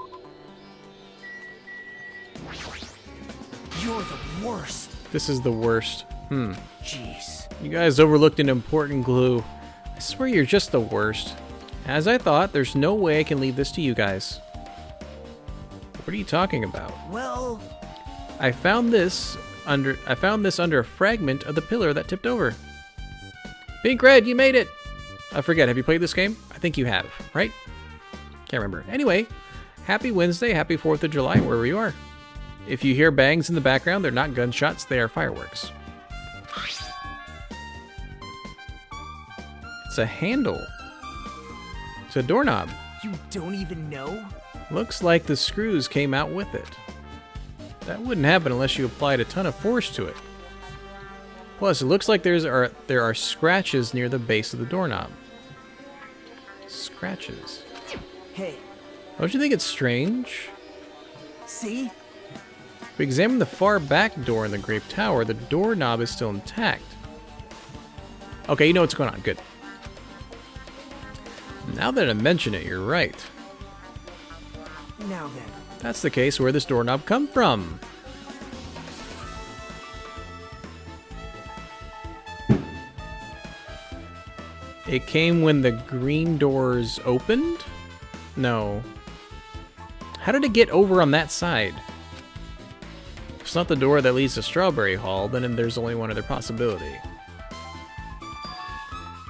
You're the worst. This is the worst. Jeez. You guys overlooked an important clue. I swear you're just the worst. As I thought, there's no way I can leave this to you guys. What are you talking about? Well, I found this under a fragment of the pillar that tipped over. Pink Red, you made it! I forget, have you played this game? I think you have, right? Can't remember. Anyway, happy Wednesday, happy 4th of July, wherever you are. If you hear bangs in the background, they're not gunshots, they are fireworks. It's a handle. It's a doorknob. you don't even know? Looks like the screws came out with it. That wouldn't happen unless you applied a ton of force to it. Plus, it looks like there are scratches near the base of the doorknob. Scratches. Hey, Don't you think it's strange? see? If we examine the far back door in the Grape Tower, the doorknob is still intact. Okay, you know what's going on. Good. Now that I mention it, you're right. Now then. That's the case. Where this doorknob come from? It came when the green doors opened? No. How did it get over on that side? If it's not the door that leads to Strawberry Hall, then there's only one other possibility.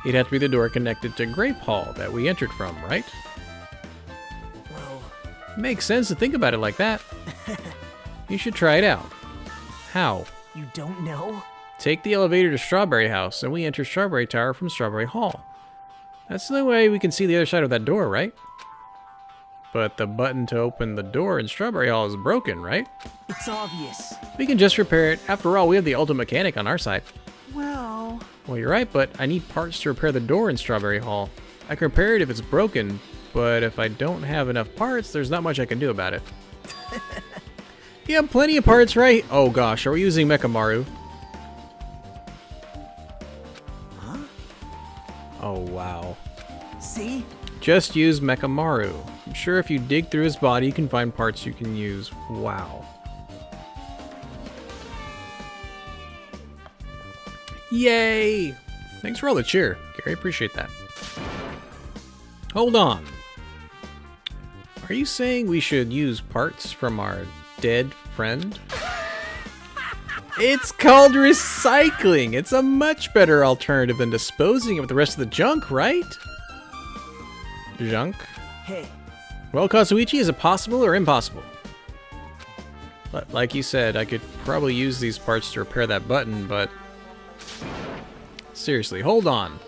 It'd have to be the door connected to Grape Hall that we entered from, right? Well, Makes sense to think about it like that. You should try it out. How? you don't know? Take the elevator to Strawberry House, and we enter Strawberry Tower from Strawberry Hall. That's the only way we can see the other side of that door, right? But the button to open the door in Strawberry Hall is broken, right? It's obvious. We can just repair it. After all, we have the ultimate mechanic on our side. Well, Well, you're right, but I need parts to repair the door in Strawberry Hall. I can repair it if it's broken, but if I don't have enough parts, there's not much I can do about it. You have plenty of parts, right? Oh gosh, are we using Mechamaru? Huh? Oh wow. See? Just use Mechamaru. I'm sure if you dig through his body, you can find parts you can use. Wow. Yay! Thanks for all the cheer, Gary. Appreciate that. Hold on. Are you saying we should use parts from our dead friend? It's called recycling. It's a much better alternative than disposing of the rest of the junk, right? Junk? Hey, Well, Kazuichi, is it possible or impossible? Like you said, I could probably use these parts to repair that button, but... Seriously, hold on.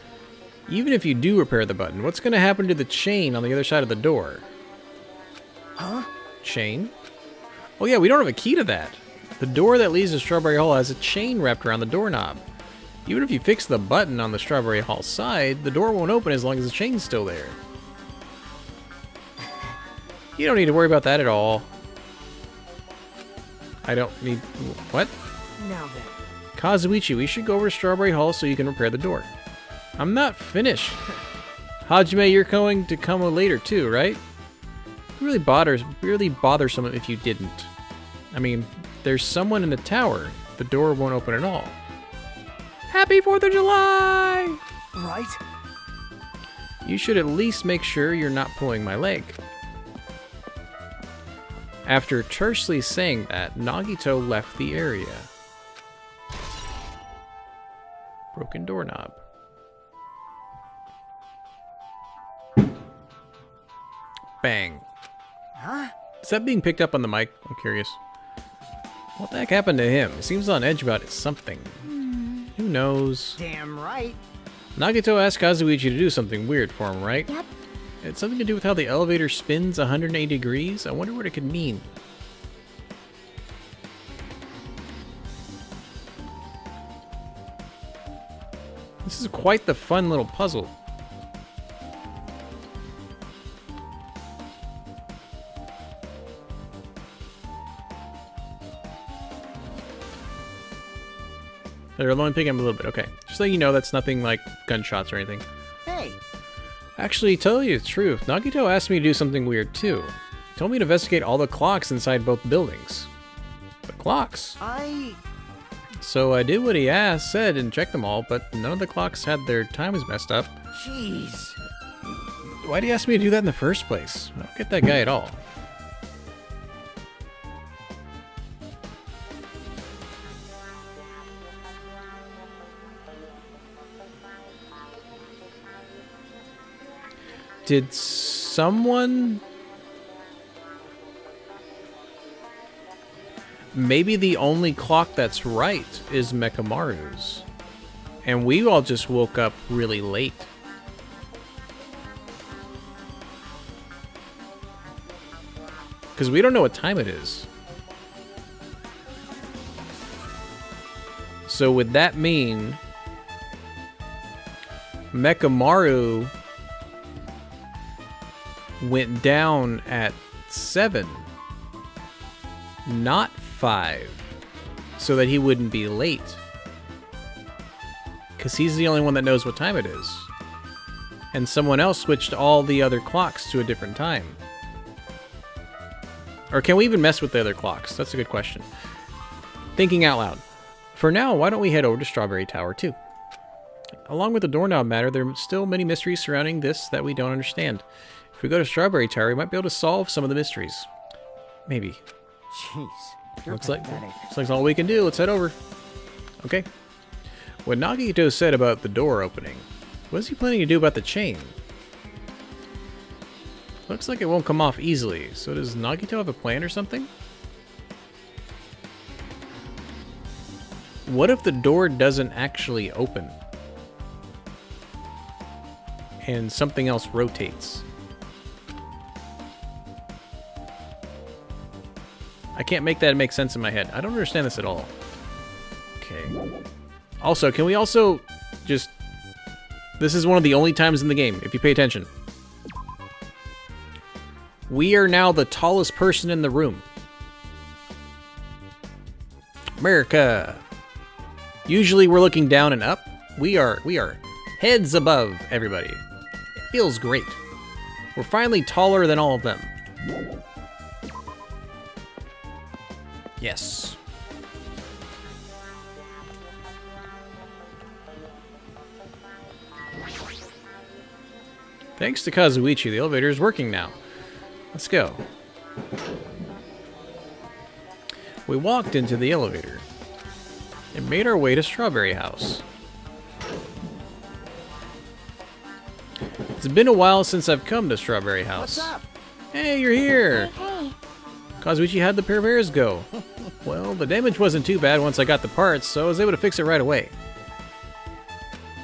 Even if you do repair the button, what's going to happen to the chain on the other side of the door? huh? Chain? Oh yeah, we don't have a key to that. The door that leads to Strawberry Hall has a chain wrapped around the doorknob. Even if you fix the button on the Strawberry Hall side, the door won't open as long as the chain's still there. You don't need to worry about that at all. I don't need... What? Now then. Kazuichi, we should go over to Strawberry Hall so you can repair the door. I'm not finished. Hajime, you're going to come later too, right? Really bothersome if you didn't. I mean, there's someone in the tower. The door won't open at all. Happy 4th of July! Right? You should at least make sure you're not pulling my leg. After tersely saying that, Nagito left the area. Broken doorknob. Bang. Huh? Is that being picked up on the mic? I'm curious. What the heck happened to him? He seems on edge about something. Who knows? Damn right. Nagito asked Kazuichi to do something weird for him, right? Yep. It's something to do with how the elevator spins 180 degrees? I wonder what it could mean. This is quite the fun little puzzle. They're only picking up a little bit. Okay. Just so you know, that's nothing like gunshots or anything. Hey, Actually, tell you the truth, Nagito asked me to do something weird too. He told me to investigate all the clocks inside both buildings. The clocks? So I did what he said and checked them all, but none of the clocks had their times messed up. Jeez. Why'd he ask me to do that in the first place? I don't get that guy at all. Did someone... Maybe the only clock that's right is Mechamaru's. And we all just woke up really late. Because we don't know what time it is. So would that mean Mechamaru went down at 7, not 5, so that he wouldn't be late? Because he's the only one that knows what time it is. And someone else switched all the other clocks to a different time. Or can we even mess with the other clocks? That's a good question. Thinking out loud. For now, why don't we head over to Strawberry Tower too? Along with the doorknob matter, there are still many mysteries surrounding this that we don't understand. If we go to Strawberry Tower, we might be able to solve some of the mysteries. Maybe. Jeez. Looks like that's all we can do. Let's head over. Okay. What Nagito said about the door opening, what is he planning to do about the chain? Looks like it won't come off easily. So does Nagito have a plan or something? What if the door doesn't actually open? And something else rotates? I can't make that make sense in my head. I don't understand this at all. Okay. Also, can we also just... This is one of the only times in the game, if you pay attention. We are now the tallest person in the room. America. Usually we're looking down and up. We are heads above everybody. It feels great. We're finally taller than all of them. Yes. Thanks to Kazuichi, the elevator is working now. Let's go. We walked into the elevator and made our way to Strawberry House. It's been a while since I've come to Strawberry House. What's up? Hey, you're here. Hey, Kazuichi had the repairs go. Well, the damage wasn't too bad once I got the parts, so I was able to fix it right away.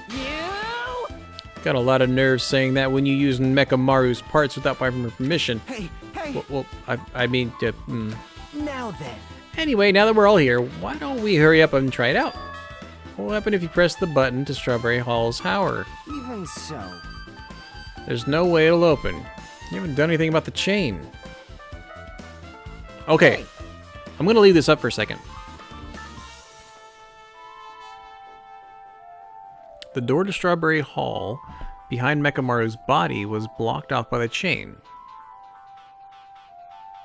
You? Got a lot of nerve saying that when you use Mechamaru's parts without my permission. Hey, hey. Well, I mean, Now then. Anyway, now that we're all here, why don't we hurry up and try it out? What will happen if you press the button to Strawberry Hall's tower? Even so. There's no way it'll open. You haven't done anything about the chain. Okay, Hey. I'm gonna leave this up for a second. The door to Strawberry Hall, behind Mechamaru's body, was blocked off by the chain.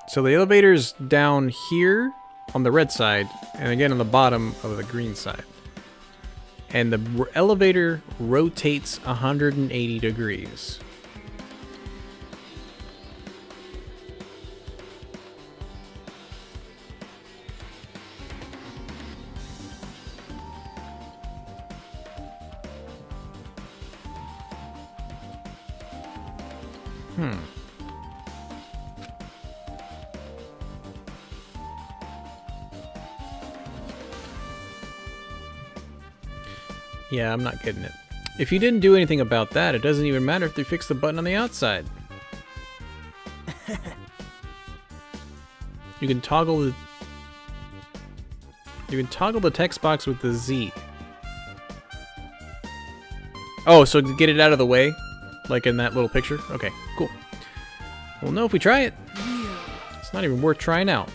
So the elevator's down here on the red side, and again on the bottom of the green side. And the elevator rotates 180 degrees. Yeah, I'm not getting it. If you didn't do anything about that, it doesn't even matter if they fix the button on the outside. You can toggle the text box with the Z. Oh, so to get it out of the way? Like in that little picture? Okay, cool. We'll know if we try it. It's not even worth trying out.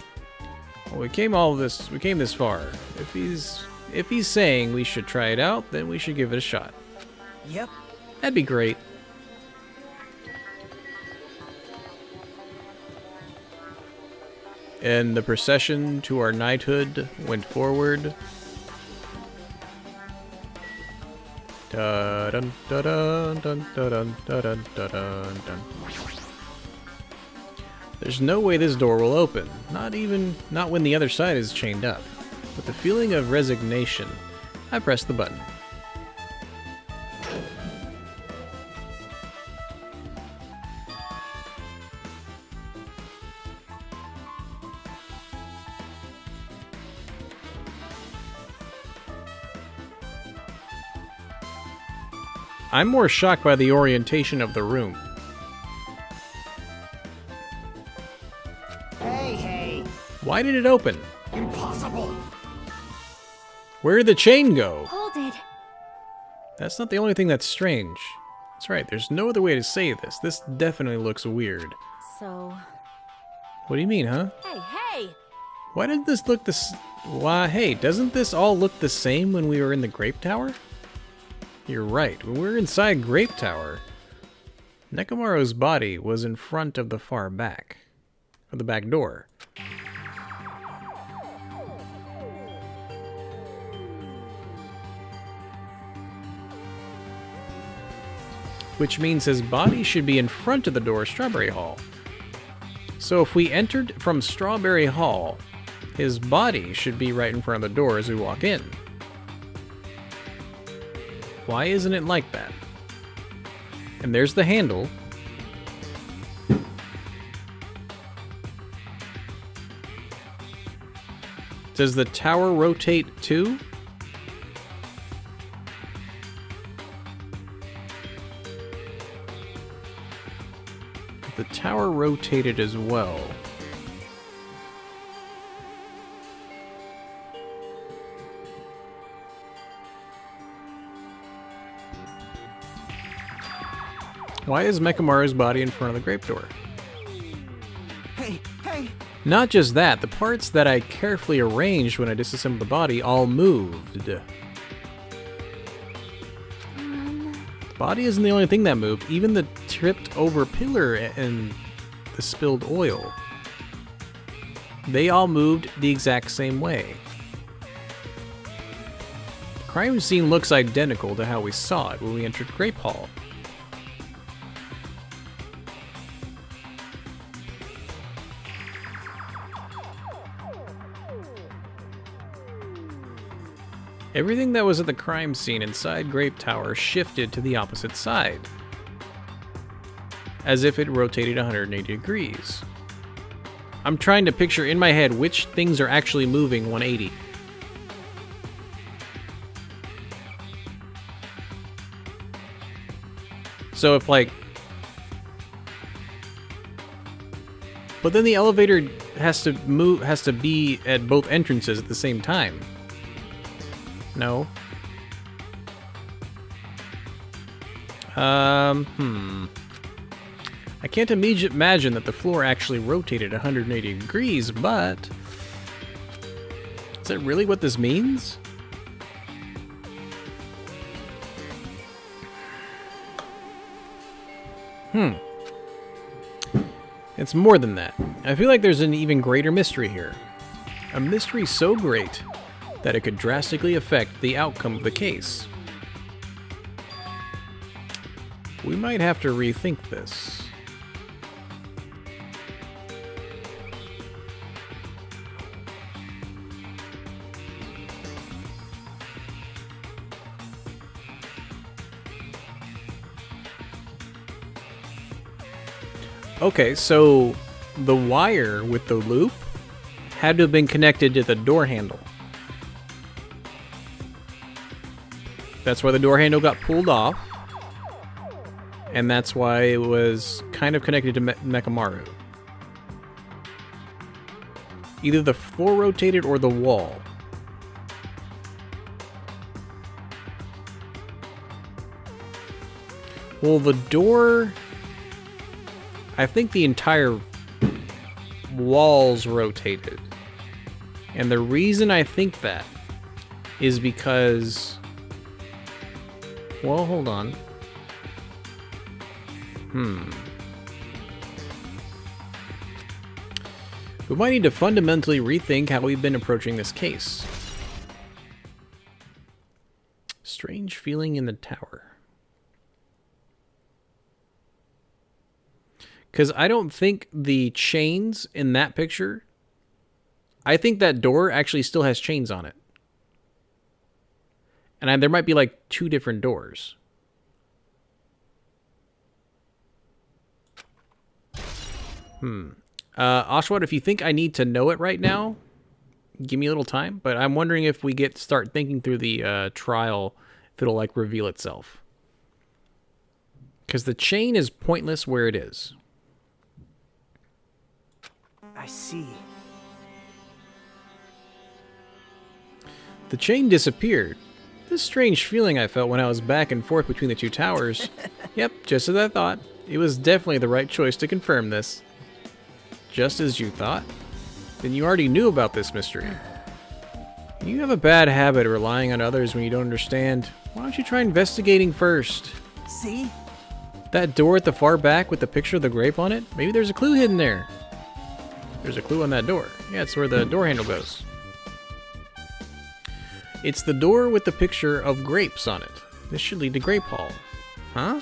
Well, we came this far. If he's saying we should try it out, then we should give it a shot. Yep. That'd be great. And the procession to our knighthood went forward. Dun dun dun dun dun dun dun dun dun. There's no way this door will open. Not when the other side is chained up. With a feeling of resignation, I press the button. I'm more shocked by the orientation of the room. Hey. Why did it open? Impossible! Where did the chain go? Hold it. That's not the only thing that's strange. That's right, there's no other way to say this. This definitely looks weird. So... What do you mean, huh? Hey! Why did this look this... Why, hey, doesn't this all look the same when we were in the Grape Tower? You're right, when we were inside Grape Tower, Nekomaru's body was in front of the far back. Of the back door. Which means his body should be in front of the door of Strawberry Hall. So if we entered from Strawberry Hall, his body should be right in front of the door as we walk in. Why isn't it like that? And there's the handle. Does the tower rotate too? If the tower rotated as well. Why is Mekamaru's body in front of the grape door? Hey. Not just that, the parts that I carefully arranged when I disassembled the body all moved. The body isn't the only thing that moved, even the tripped over pillar and the spilled oil. They all moved the exact same way. The crime scene looks identical to how we saw it when we entered Grape Hall. Everything that was at the crime scene inside Grape Tower shifted to the opposite side, as if it rotated 180 degrees. I'm trying to picture in my head which things are actually moving 180. So if like... But then the elevator has to be at both entrances at the same time. No. I can't imagine that the floor actually rotated 180 degrees, but... Is that really what this means? It's more than that. I feel like there's an even greater mystery here. A mystery so great that it could drastically affect the outcome of the case. We might have to rethink this. Okay, so the wire with the loop had to have been connected to the door handle. That's why the door handle got pulled off. And that's why it was kind of connected to Mekamaru. Either the floor rotated or the wall. Well, the door... I think the entire walls rotated. And the reason I think that is because... Well, hold on. We might need to fundamentally rethink how we've been approaching this case. Strange feeling in the tower. Because I don't think the chains in that picture... I think that door actually still has chains on it. And there might be like 2 different doors. Oshawott, if you think I need to know it right now, give me a little time. But I'm wondering if we start thinking through the trial, if it'll like reveal itself. Because the chain is pointless where it is. I see. The chain disappeared. This strange feeling I felt when I was back and forth between the 2 towers. Yep, just as I thought. It was definitely the right choice to confirm this. Just as you thought? Then you already knew about this mystery. You have a bad habit of relying on others when you don't understand. Why don't you try investigating first? See? That door at the far back with the picture of the grape on it? Maybe there's a clue hidden there. There's a clue on that door. Yeah, it's where the door handle goes. It's the door with the picture of grapes on it. This should lead to Grape Hall. Huh?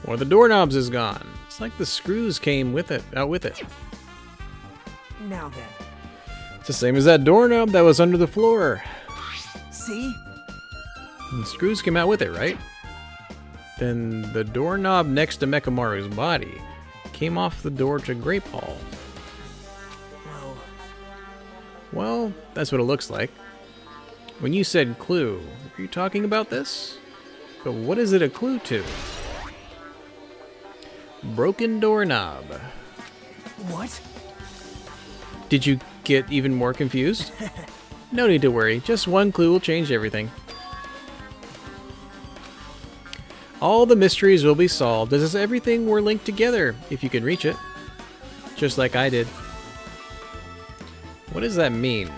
One of the doorknobs is gone. It's like the screws came with it, out with it. Now then. It's the same as that doorknob that was under the floor. See? And the screws came out with it, right? Then the doorknob next to Mechamaru's body came off the door to Grape Hall. Well, that's what it looks like. When you said clue, were you talking about this? But what is it a clue to? Broken doorknob. What? Did you get even more confused? No need to worry, just one clue will change everything. All the mysteries will be solved as if everything were linked together, if you can reach it. Just like I did. What does that mean?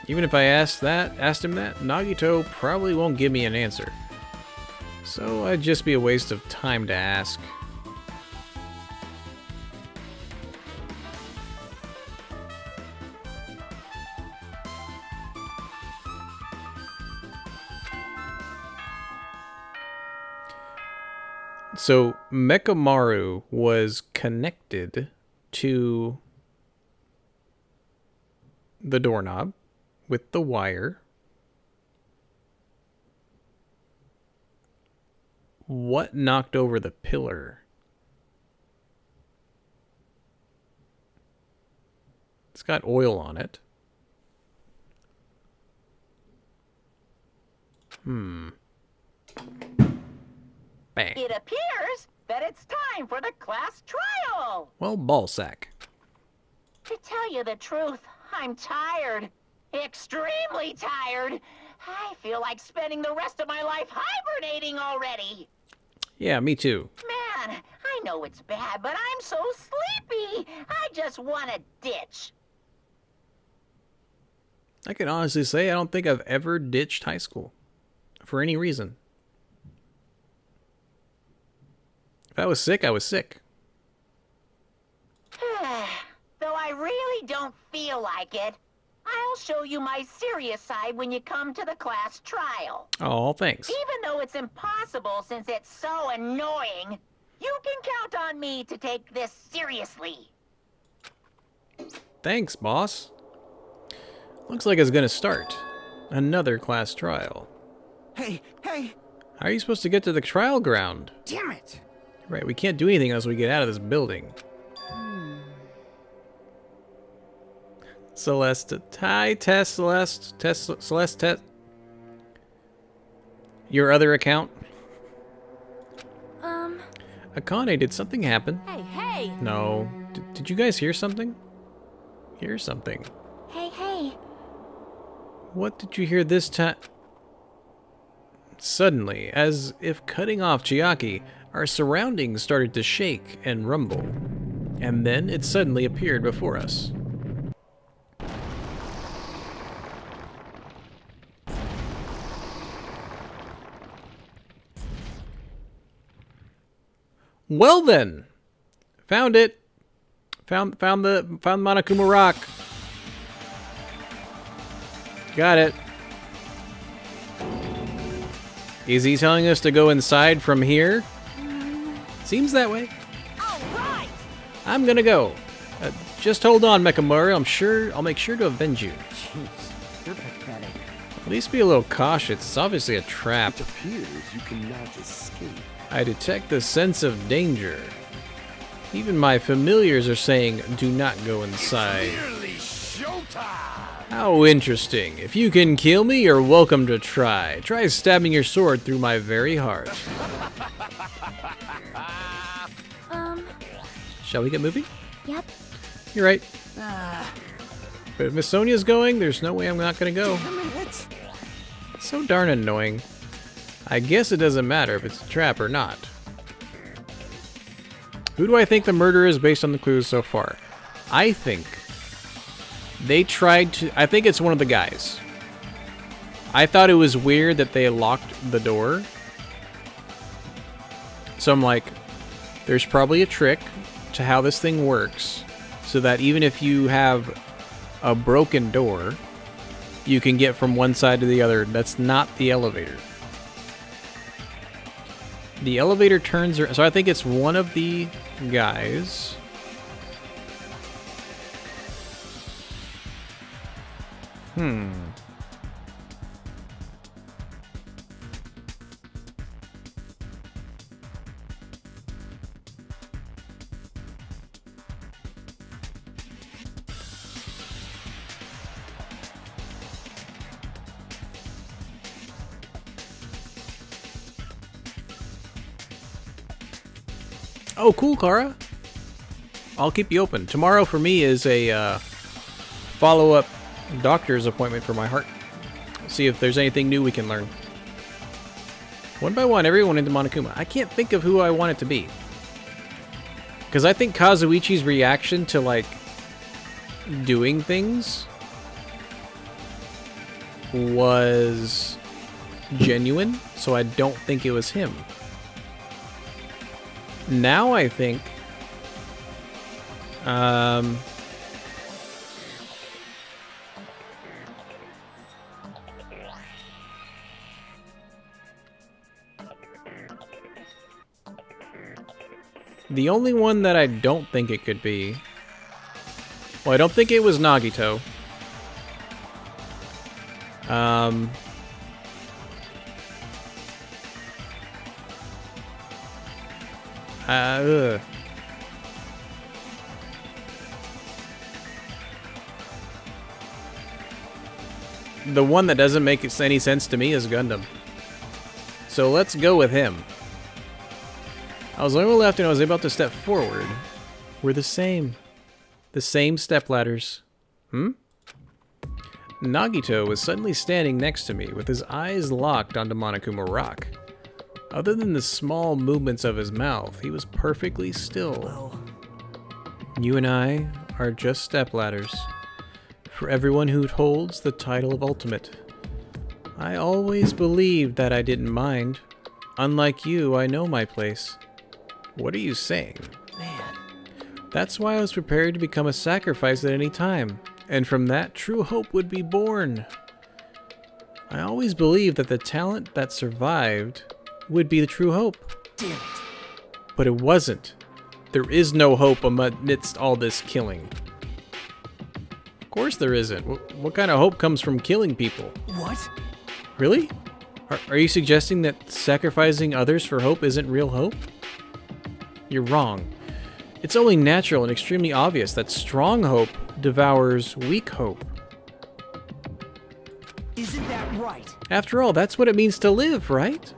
Even if I asked him that, Nagito probably won't give me an answer. So it'd just be a waste of time to ask. So Mechamaru was connected to the doorknob with the wire. What knocked over the pillar? It's got oil on it. Bang. It appears that it's time for the class trial. Well, ballsack. To tell you the truth, I'm tired. Extremely tired. I feel like spending the rest of my life hibernating already. Yeah, me too. Man, I know it's bad, but I'm so sleepy. I just want to ditch. I can honestly say I don't think I've ever ditched high school. For any reason. If I was sick, I was sick. Though I really don't feel like it, I'll show you my serious side when you come to the class trial. Oh, thanks. Even though it's impossible since it's so annoying, you can count on me to take this seriously. Thanks, boss. Looks like it's gonna start. Another class trial. Hey! How are you supposed to get to the trial ground? Damn it! Right, we can't do anything unless we get out of this building. Celeste. Hi, Tess, Celeste. Celeste, Tess. Your other account? Akane, did something happen? Hey! No. Did you guys hear something? Hear something. Hey! What did you hear this time? Suddenly, as if cutting off Chiaki, our surroundings started to shake and rumble. And then it suddenly appeared before us. Well then, found it. Found Monokuma Rock. Got it. Is he telling us to go inside from here? Seems that way. All right. I'm gonna go. Just hold on, Mechamaru. I'll make sure to avenge you. Jeez, you're pathetic. At least be a little cautious. It's obviously a trap. It appears you cannot escape. I detect the sense of danger. Even my familiars are saying, do not go inside. Nearly showtime! How interesting. If you can kill me, you're welcome to try. Try stabbing your sword through my very heart. Shall we get moving? Yep. You're right. But if Miss Sonia's going, there's no way I'm not gonna go. It's so darn annoying. I guess it doesn't matter if it's a trap or not. Who do I think the murderer is based on the clues so far? I think they tried to... I think it's one of the guys. I thought it was weird that they locked the door. So I'm like, there's probably a trick to how this thing works, so that even if you have a broken door, you can get from one side to the other. That's not the elevator. The elevator turns around, so I think it's one of the guys. Oh, cool, Clara. I'll keep you open. Tomorrow for me is a follow-up doctor's appointment for my heart. See if there's anything new we can learn. One by one, everyone into Monokuma. I can't think of who I want it to be. Because I think Kazuichi's reaction to, like, doing things was genuine, so I don't think it was him. Now I think the only one that I don't think it could be, well, I don't think it was Nagito. The one that doesn't make any sense to me is Gundam. So let's go with him. I was on the left and I was about to step forward. We're the same. The same step ladders. Nagito was suddenly standing next to me with his eyes locked onto Monokuma Rock. Other than the small movements of his mouth, he was perfectly still. You and I are just stepladders. For everyone who holds the title of Ultimate. I always believed that I didn't mind. Unlike you, I know my place. What are you saying? Man. That's why I was prepared to become a sacrifice at any time. And from that, true hope would be born. I always believed that the talent that survived would be the true hope. Damn it. But it wasn't. There is no hope amidst all this killing. Of course there isn't. What kind of hope comes from killing people? What? Really? Are you suggesting that sacrificing others for hope isn't real hope? You're wrong. It's only natural and extremely obvious that strong hope devours weak hope. Isn't that right? After all, that's what it means to live, right?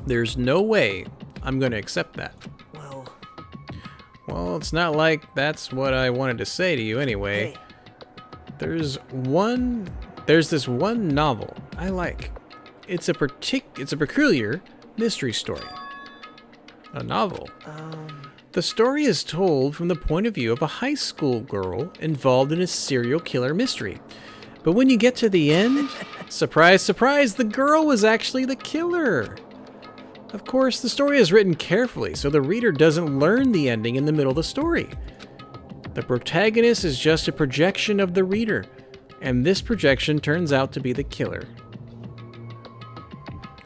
There's no way I'm going to accept that. Well, it's not like that's what I wanted to say to you anyway. Hey. There's this one novel I like. It's a peculiar mystery story. A novel. The story is told from the point of view of a high school girl involved in a serial killer mystery. But when you get to the end, surprise, surprise, the girl was actually the killer. Of course, the story is written carefully, so the reader doesn't learn the ending in the middle of the story. The protagonist is just a projection of the reader, and this projection turns out to be the killer.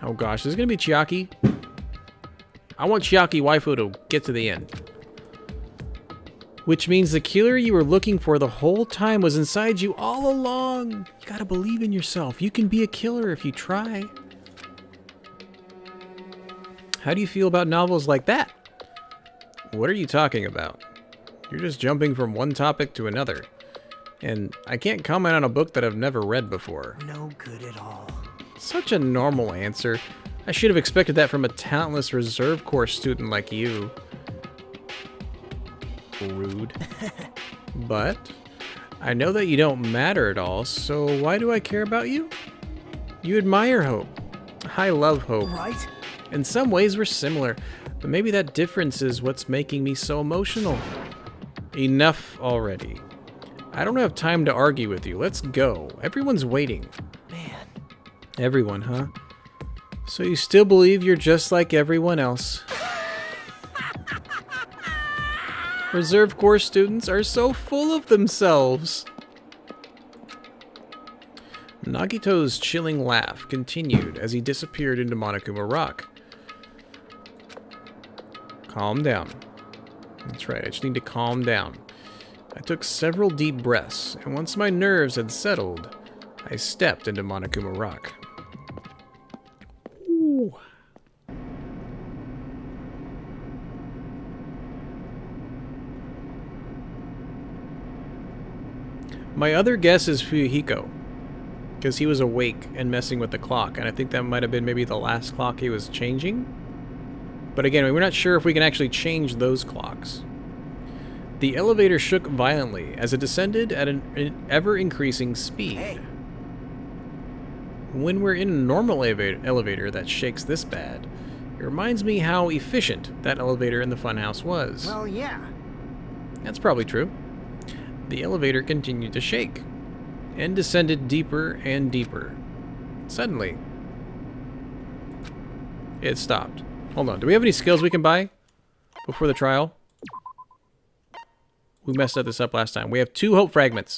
Oh gosh, this is gonna be Chiaki. I want Chiaki waifu to get to the end. Which means the killer you were looking for the whole time was inside you all along. You gotta believe in yourself. You can be a killer if you try. How do you feel about novels like that? What are you talking about? You're just jumping from one topic to another. And I can't comment on a book that I've never read before. No good at all. Such a normal answer. I should have expected that from a talentless reserve corps student like you. Rude. But I know that you don't matter at all, so why do I care about you? You admire Hope. I love Hope. Right? In some ways we're similar, but maybe that difference is what's making me so emotional. Enough already. I don't have time to argue with you. Let's go. Everyone's waiting. Man. Everyone, huh? So you still believe you're just like everyone else? Reserve Corps students are so full of themselves. Nagito's chilling laugh continued as he disappeared into Monokuma Rock. Calm down. That's right, I just need to calm down. I took several deep breaths, and once my nerves had settled, I stepped into Monokuma Rock. Ooh. My other guess is Fuyuhiko, because he was awake and messing with the clock, and I think that might have been maybe the last clock he was changing. But again, we're not sure if we can actually change those clocks. The elevator shook violently as it descended at an ever-increasing speed. Hey. When we're in a normal elevator that shakes this bad, it reminds me how efficient that elevator in the funhouse was. Well, yeah. That's probably true. The elevator continued to shake, and descended deeper and deeper. Suddenly, it stopped. Hold on, do we have any skills we can buy before the trial? We messed this up last time. We have 2 hope fragments.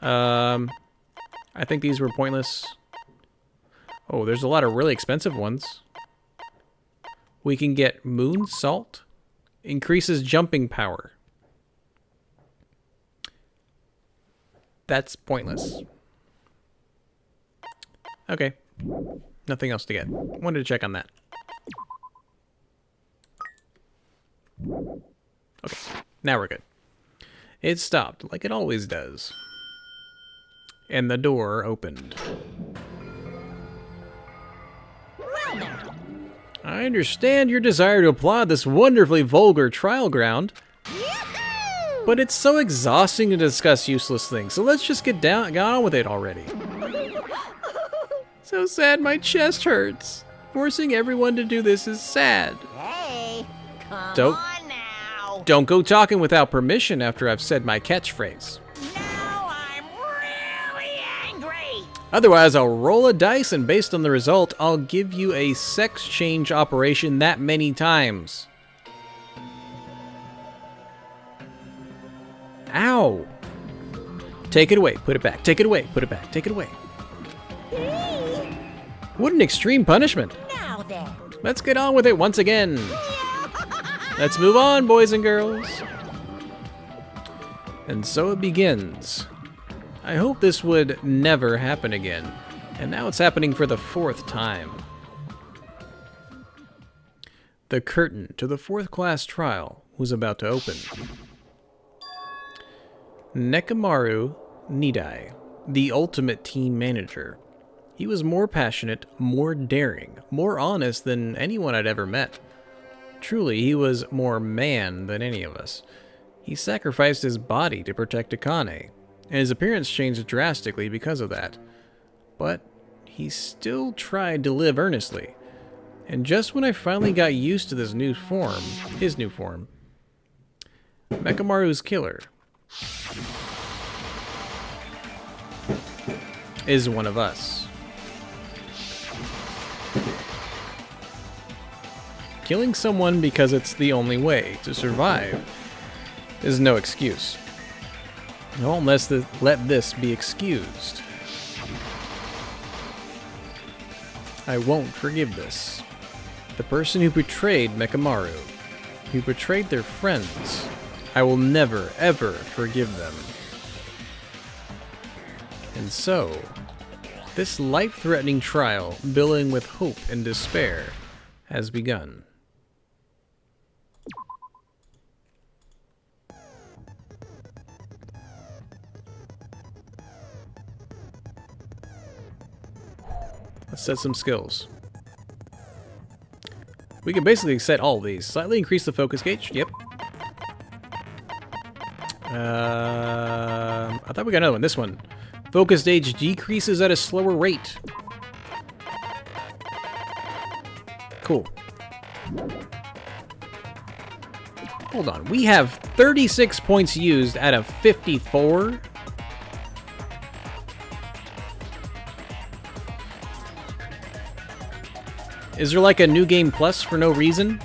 I think these were pointless. Oh, there's a lot of really expensive ones. We can get moon salt. Increases jumping power. That's pointless. Okay. Nothing else to get. Wanted to check on that. Okay. Now we're good. It stopped, like it always does. And the door opened. Well now. I understand your desire to applaud this wonderfully vulgar trial ground. But it's so exhausting to discuss useless things, so let's just get on with it already. So sad my chest hurts. Forcing everyone to do this is sad. Hey, come Don't- on now. Don't go talking without permission after I've said my catchphrase. Now I'm really angry. Otherwise, I'll roll a dice, and based on the result, I'll give you a sex change operation that many times. Ow! Take it away, put it back, take it away, put it back, take it away. What an extreme punishment. Now then. Let's get on with it once again. Let's move on, boys and girls. And so it begins. I hope this would never happen again. And now it's happening for the 4th time. The curtain to the 4th class trial was about to open. Nekomaru Nidai, the ultimate team manager. He was more passionate, more daring, more honest than anyone I'd ever met. Truly, he was more man than any of us. He sacrificed his body to protect Akane, and his appearance changed drastically because of that. But he still tried to live earnestly. And just when I finally got used to this new form, his new form, Mekamaru's killer is one of us. Killing someone because it's the only way to survive is no excuse. I won't let this be excused. I won't forgive this. The person who betrayed Mekamaru, who betrayed their friends, I will never, ever forgive them. And so, this life-threatening trial, billowing with hope and despair, has begun. Let's set some skills. We can basically set all of these. Slightly increase the focus gauge. Yep. I thought we got another one. This one. Focus gauge decreases at a slower rate. Cool. Hold on. We have 36 points used out of 54. Is there like a new game plus for no reason?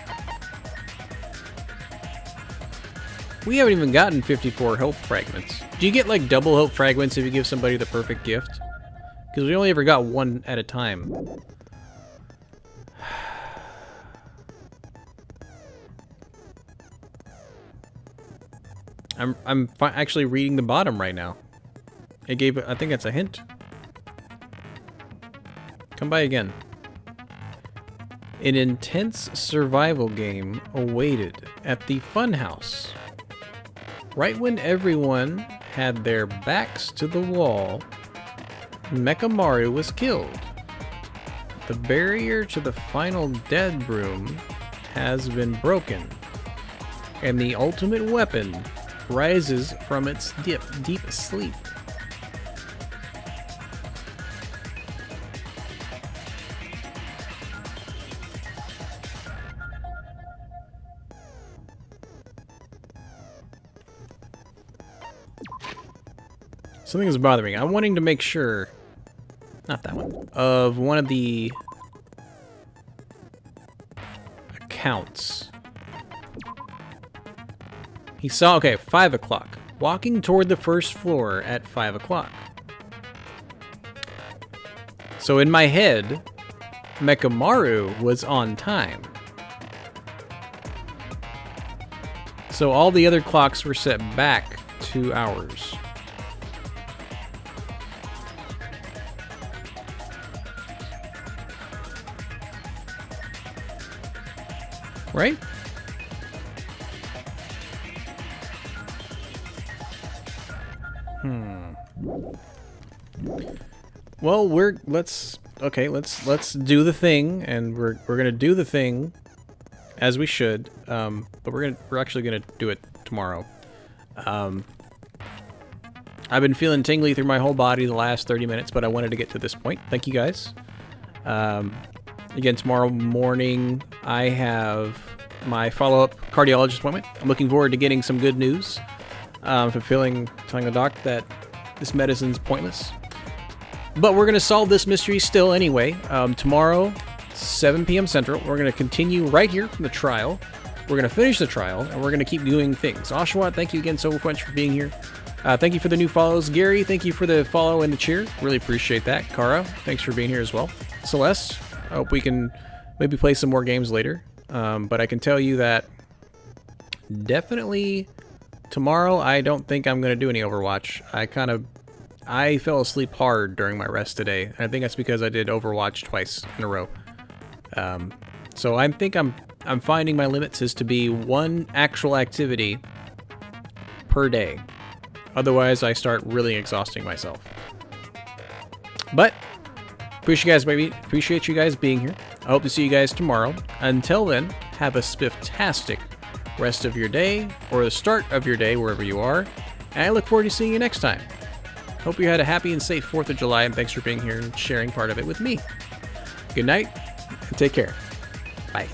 We haven't even gotten 54 hope fragments. Do you get like double hope fragments if you give somebody the perfect gift? Because we only ever got one at a time. I'm actually reading the bottom right now. It gave, I think that's a hint. Come by again. An intense survival game awaited at the funhouse. Right when everyone had their backs to the wall, Mekamaru was killed. The barrier to the final dead room has been broken, and the ultimate weapon rises from its deep sleep. Something is bothering me. I'm wanting to make sure, not that one, of one of the accounts. He saw, okay, 5 o'clock. Walking toward the first floor at 5 o'clock. So in my head, Mekamaru was on time. So all the other clocks were set back 2 hours. Right? Well, let's do the thing, and we're gonna do the thing as we should. But we're actually gonna do it tomorrow. I've been feeling tingly through my whole body the last 30 minutes, but I wanted to get to this point. Thank you guys. Again, tomorrow morning, I have my follow-up cardiologist appointment. I'm looking forward to getting some good news. Telling the doc that this medicine's pointless. But we're going to solve this mystery still anyway. Tomorrow, 7 p.m. Central, we're going to continue right here from the trial. We're going to finish the trial, and we're going to keep doing things. Oshawott, thank you again so much for being here. Thank you for the new follows. Gary, thank you for the follow and the cheer. Really appreciate that. Kara, thanks for being here as well. Celeste, I hope we can maybe play some more games later. But I can tell you that definitely tomorrow I don't think I'm going to do any Overwatch. I fell asleep hard during my rest today. I think that's because I did Overwatch twice in a row. So I think I'm finding my limits is to be one actual activity per day. Otherwise, I start really exhausting myself. But appreciate you guys being here. I hope to see you guys tomorrow. Until then, have a spifftastic rest of your day, or the start of your day, wherever you are. And I look forward to seeing you next time. Hope you had a happy and safe 4th of July, and thanks for being here and sharing part of it with me. Good night, and take care. Bye.